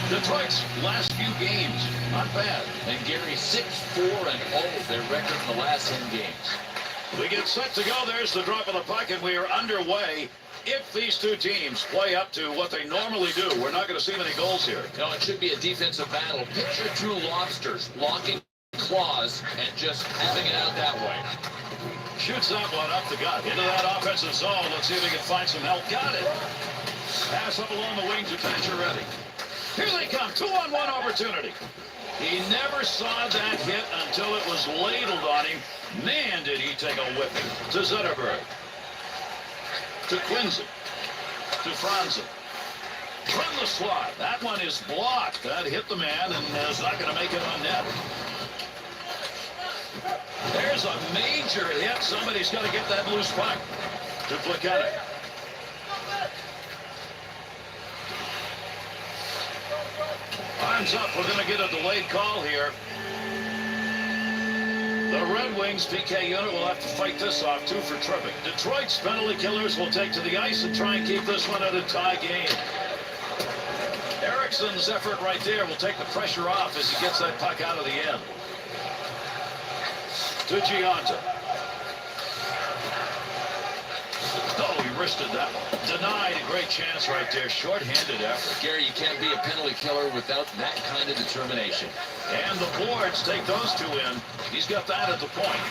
[SPEAKER 2] Detroit's last few games, not bad.
[SPEAKER 3] And Gary, 6-4-0 their record in the last 10 games.
[SPEAKER 2] We get set to go. There's the drop of the puck, and we are underway. If these two teams play up to what they normally do, we're not going to see many goals here.
[SPEAKER 3] No, it should be a defensive battle. Picture two lobsters locking claws and just having it out that way.
[SPEAKER 2] Shoots that one up the gut into that offensive zone. Let's see if he can find some help. Got it. Pass up along the wing to Pacioretty. Here they come. 2-on-1 opportunity. He never saw that hit until it was ladled on him. Man, did he take a whipping. To Zetterberg. To Quincy. To Franzen. From the slot. That one is blocked. That hit the man and is not going to make it on net. There's a major hit. Somebody's got to get that loose puck. To Plekanec. Arms up. We're going to get a delayed call here. The Red Wings PK unit will have to fight this off, 2 for tripping. Detroit's penalty killers will take to the ice and try and keep this one at a tie game. Ericsson's effort right there will take the pressure off as he gets that puck out of the end. To Giunta. Oh, he wristed that one. Denied a great chance right there. Short-handed effort.
[SPEAKER 3] Gary, you can't be a penalty killer without that kind of determination.
[SPEAKER 2] And the boards take those 2 in. He's got that at the point.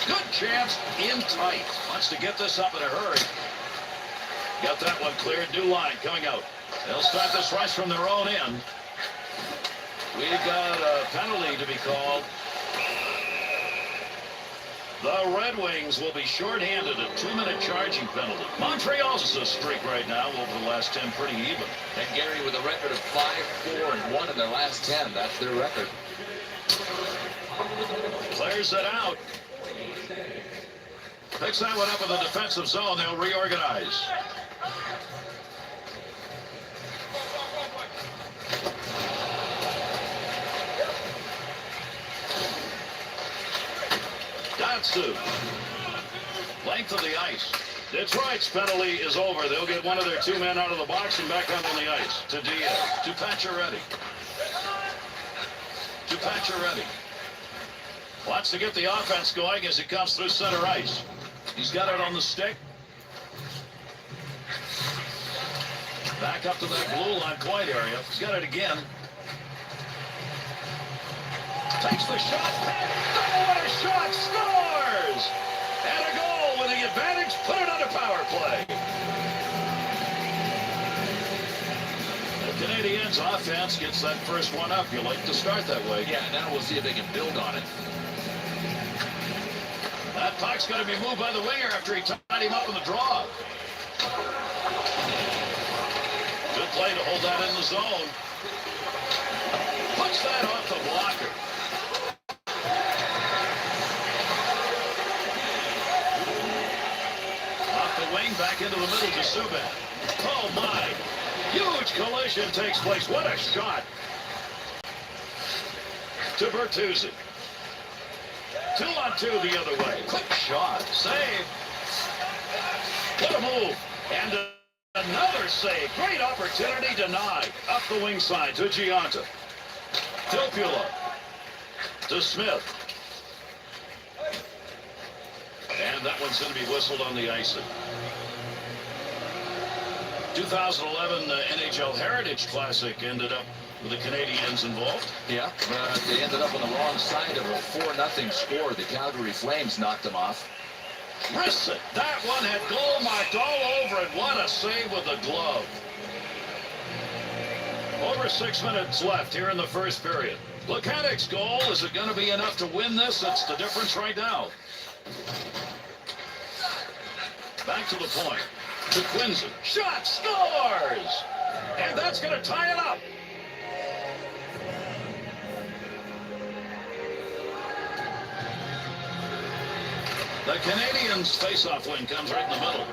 [SPEAKER 2] Good chance in tight. Wants to get this up in a hurry. Got that one cleared. New line coming out. They'll start this rush from their own end. We've got a penalty to be called. The Red Wings will be shorthanded, a 2-minute charging penalty. Montreal's a streak right now over the last 10, pretty even.
[SPEAKER 3] And Gary, with a record of 5-4-1 in their last 10, that's their record.
[SPEAKER 2] Clears it out. Picks that one up in the defensive zone. They'll reorganize. Datsu. Length of the ice. Detroit's penalty is over. They'll get one of their 2 men out of the box and back up on the ice. To Diaz. To Pacioretty. To Pacioretty. Wants to get the offense going as he comes through center ice. He's got it on the stick. Back up to that blue line point area. He's got it again. Takes the shot. Oh, what a shot! Scores! And a goal with the advantage. Put it on a power play. The Canadiens offense gets that first one up. You like to start that way.
[SPEAKER 3] Yeah, now we'll see if they can build on it.
[SPEAKER 2] That puck's going to be moved by the winger after he tied him up in the draw. Good play to hold that in the zone. Puts that off the blocker. Off the wing, back into the middle to Subban. Oh, my. Huge collision takes place. What a shot. To Bertuzzi. 2-on-2 the other way. Quick shot. Save. What a move. And another save. Great opportunity denied. Up the wing side to Giunta. Filppula. To Smith. And that one's going to be whistled on the icing. 2011 NHL Heritage Classic ended up with the Canadiens involved.
[SPEAKER 3] Yeah, they ended up on the wrong side of a 4-0 score. The Calgary Flames knocked them off.
[SPEAKER 2] Listen, that one had goal marked all over it. What a save with the glove. Over 6 minutes left here in the first period. Plekanec's goal, is it going to be enough to win this? That's the difference right now. Back to the point. To Quincy. Shot, scores! And that's going to tie it up. The Canadiens' face-off win comes right in the middle.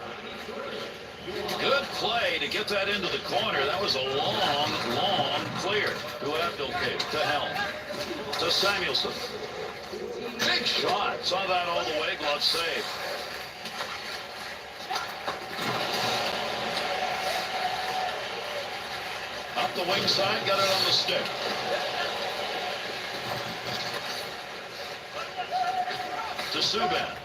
[SPEAKER 2] Good play to get that into the corner. That was a long clear to Abdelkader, to Helm, to Samuelson. Big shot. Saw that all the way. Glove save. Up the wing side, got it on the stick. To Subban.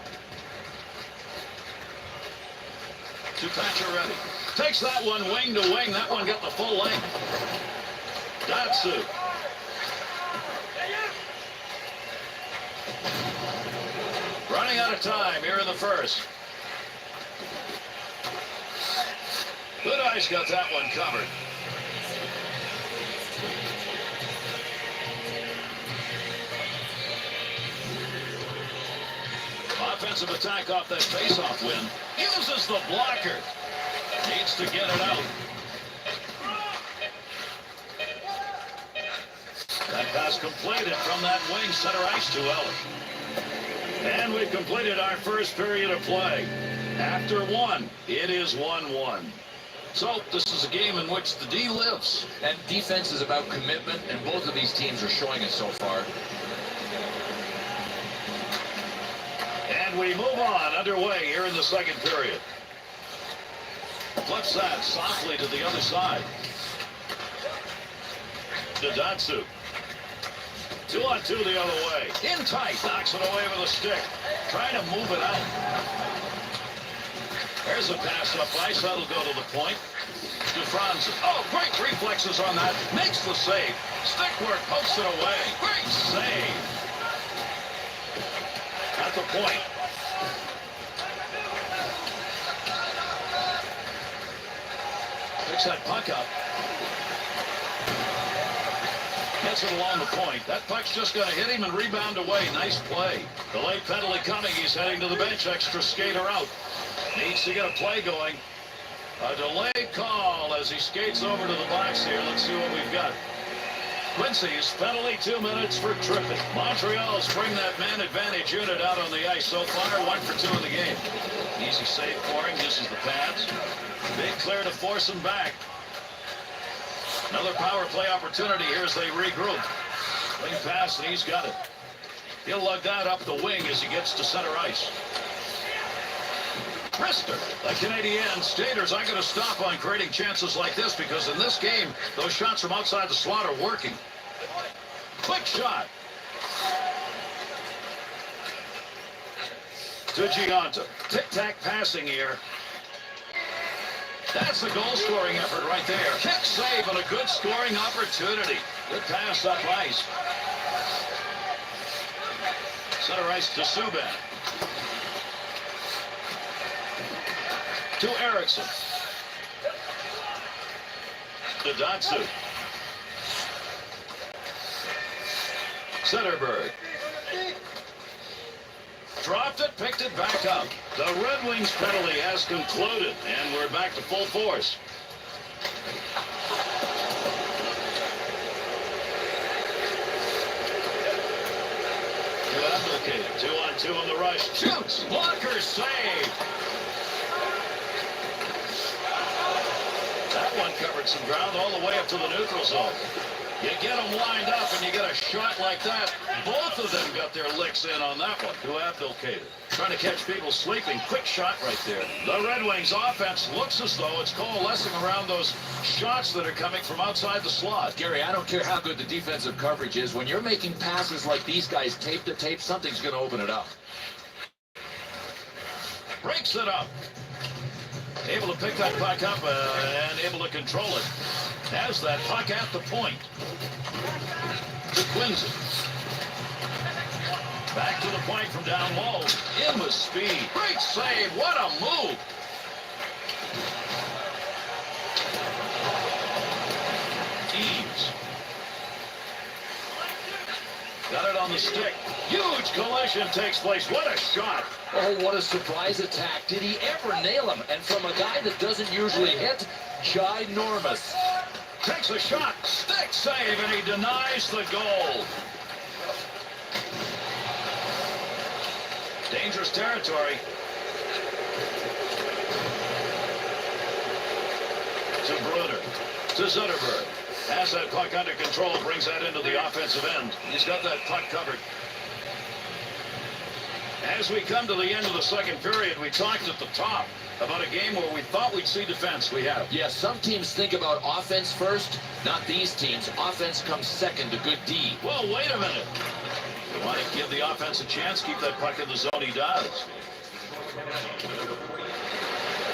[SPEAKER 2] To Pacioretty. Takes that one wing to wing. That one got the full length. Datsu. Running out of time here in the first. Good Ice got that one covered. Offensive attack off that faceoff win. Uses the blocker. Needs to get it out. That pass completed from that wing center ice to Ellis. And we've completed our first period of play. After one, it is 1-1. So this is a game in which the D lives.
[SPEAKER 3] And defense is about commitment, and both of these teams are showing it so far.
[SPEAKER 2] And we move on underway here in the second period. Flips that softly to the other side. To Datsu. 2-on-2 the other way. In tight. Knocks it away with a stick. Trying to move it out. There's a pass up ice. That'll go to the point. To Franz. Oh, great reflexes on that. Makes the save. Stick work. Pokes it away. Great save. At the point. Picks that puck up. Gets it along the point. That puck's just going to hit him and rebound away. Nice play. Delayed penalty coming. He's heading to the bench. Extra skater out. Needs to get a play going. A delayed call as he skates over to the box here. Let's see what we've got. Quincy's penalty, 2 minutes for tripping. Montreal's bring that man advantage unit out on the ice so far. 1 for 2 in the game. Easy save for him. Uses the pads. Big clear to force him back. Another power play opportunity here as they regroup. Wing pass, and he's got it. He'll lug that up the wing as he gets to center ice. Brister, the Canadian skaters aren't going to stop on creating chances like this because in this game, those shots from outside the slot are working. Quick shot. To Gianta. Tic-tac passing here. That's the goal-scoring effort right there. Kick save and a good scoring opportunity. Good pass up ice. Center ice to Subban. To Erickson. To Datsu. Centerberg. Dropped it, picked it back up. The Red Wings penalty has concluded, and we're back to full force. Applicated. 2-on-2 on the rush. Shoots. Blocker save. That one covered some ground all the way up to the neutral zone. You get them lined up and you get a shot like that. Both of them got their licks in on that one. To Abdelkader. Trying to catch people sleeping. Quick shot right there. The Red Wings offense looks as though it's coalescing around those shots that are coming from outside the slot.
[SPEAKER 3] Gary, I don't care how good the defensive coverage is. When you're making passes like these guys tape to tape, something's going to open it up.
[SPEAKER 2] Breaks it up. Able to pick that puck up and able to control it. Has that puck at the point. To Quincy. Back to the point from down low. In with speed. Great save. What a move. Eaves. Got it on the stick. Huge collision takes place. What a shot.
[SPEAKER 3] Oh, what a surprise attack. Did he ever nail him? And from a guy that doesn't usually hit, ginormous.
[SPEAKER 2] Takes a shot. Stick save, and he denies the goal. Dangerous territory. To Bruder. To Zetterberg. Has that puck under control. Brings that into the offensive end. He's got that puck covered. As we come to the end of the second period, we talked at the top about a game where we thought we'd see defense. We have.
[SPEAKER 3] Yes, some teams think about offense first. Not these teams. Offense comes second to good D.
[SPEAKER 2] Well, wait a minute. You want to give the offense a chance, keep that puck in the zone. He does.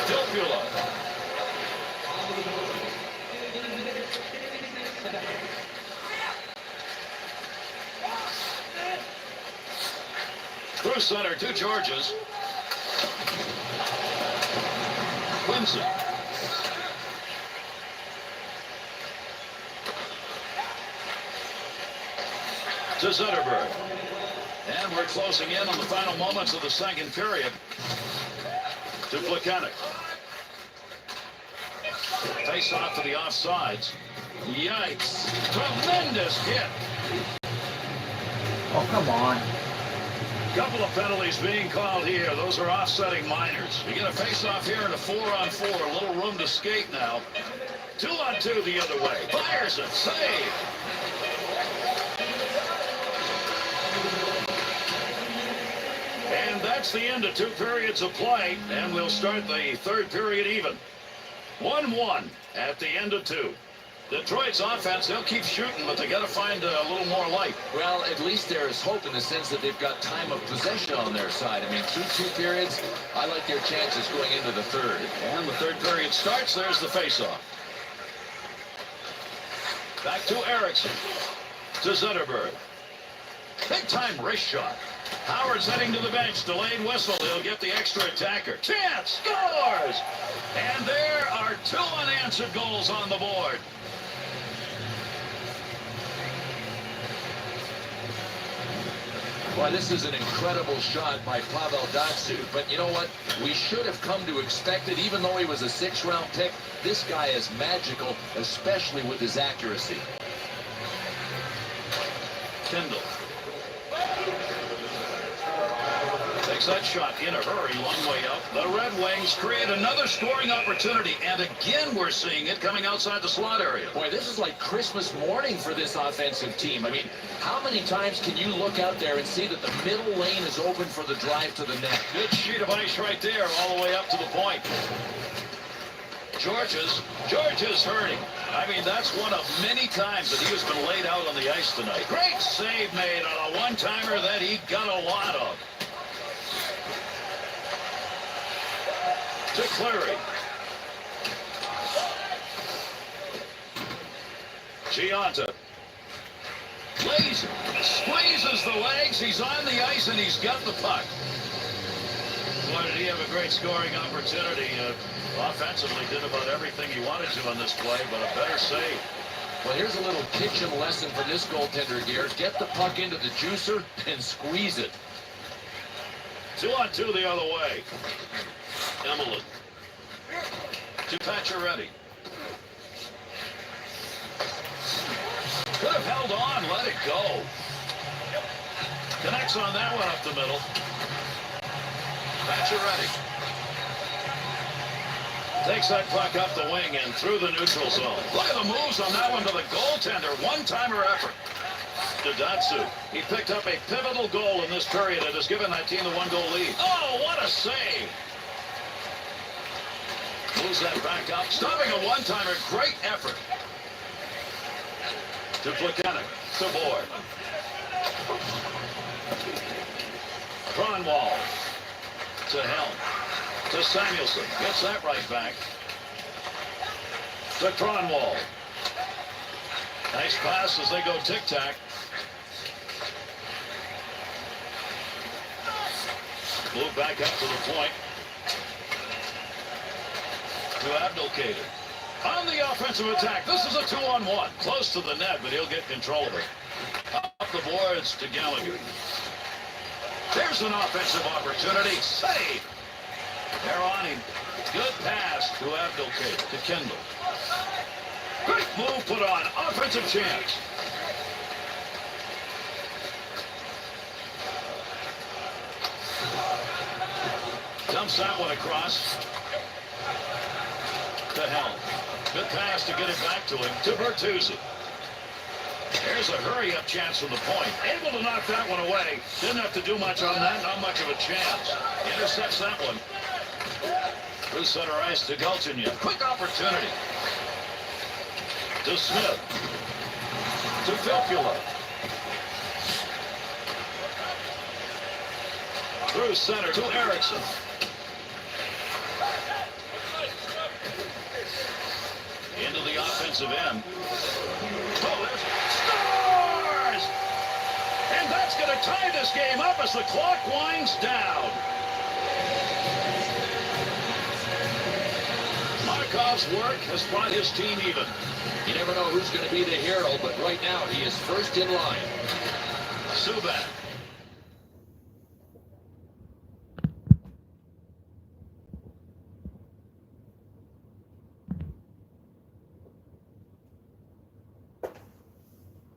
[SPEAKER 2] Filppula. Through center, 2 Georges. Quincy. to Zetterberg. And we're closing in on the final moments of the second period. To Plekanec. Face off to the offsides. Yikes. Tremendous hit.
[SPEAKER 1] Oh, come on.
[SPEAKER 2] Couple of penalties being called here. Those are offsetting minors. You get a face-off here and a 4-on-4. A little room to skate now. 2-on-2 the other way. Fires it. Save. And that's the end of 2 periods of play. And we'll start the third period even. 1-1 at the end of 2. Detroit's offense, they'll keep shooting, but they got to find a little more light.
[SPEAKER 3] Well, at least there is hope in the sense that they've got time of possession on their side. I mean, through 2 periods, I like their chances going into the third.
[SPEAKER 2] And the third period starts. There's the faceoff. Back to Erickson. To Zetterberg. Big-time wrist shot. Howard's heading to the bench. Delayed whistle. He'll get the extra attacker. Chance scores! And there are 2 unanswered goals on the board.
[SPEAKER 3] Well, this is an incredible shot by Pavel Datsyuk. But you know what? We should have come to expect it. Even though he was a 6th-round pick, this guy is magical, especially with his accuracy.
[SPEAKER 2] Kendall. Takes that shot in a hurry, long way up. The Red Wings create another scoring opportunity, and again we're seeing it coming outside the slot area.
[SPEAKER 3] Boy, this is like Christmas morning for this offensive team. I mean, how many times can you look out there and see that the middle lane is open for the drive to the net?
[SPEAKER 2] Good sheet of ice right there, all the way up to the point. George's hurting. I mean, that's one of many times that he has been laid out on the ice tonight. Great save made on a one-timer that he got a lot of. To Clary. Gianta. Lays, squeezes the legs. He's on the ice and he's got the puck. Boy, did he have a great scoring opportunity. Offensively did about everything he wanted to on this play, but a better save.
[SPEAKER 3] Well, here's a little kitchen lesson for this goaltender here. Get the puck into the juicer and squeeze it.
[SPEAKER 2] 2-on-2 the other way. Emelin. To Pacioretty. Could have held on, let it go. Connects on that one up the middle. Pacioretty. Takes that puck up the wing and through the neutral zone. Look at the moves on that one to the goaltender. One-timer effort. To Datsyuk. He picked up a pivotal goal in this period and has given that team the 1-goal lead. Oh, what a save! Moves that back up. Stopping a one-timer. Great effort. To Plekanec. To Board. Kronwall. To Helm. To Samuelson. Gets that right back. To Kronwall. Nice pass as they go tic-tac. Move back up to the point. To Abdelkader. On the offensive attack. This is a 2-on-1. Close to the net, but he'll get control of it. Up the boards to Gallagher. There's an offensive opportunity. Save. They're on him. Good pass to Abdelkader. To Kendall. Great move put on. Offensive chance. Dumps that one across. To Helm. Good pass to get it back to him. To Bertuzzi. There's a hurry-up chance from the point. Able to knock that one away. Didn't have to do much on that. Not much of a chance. Intercepts that one. Through center ice to Galchenyuk. Quick opportunity. To Smith. To Filppula. Through center to Erickson. Into the offensive end. Oh, there's scores! And that's going to tie this game up as the clock winds down. Markov's work has brought his team even.
[SPEAKER 3] You never know who's going to be the hero, but right now he is first in line.
[SPEAKER 2] Subban.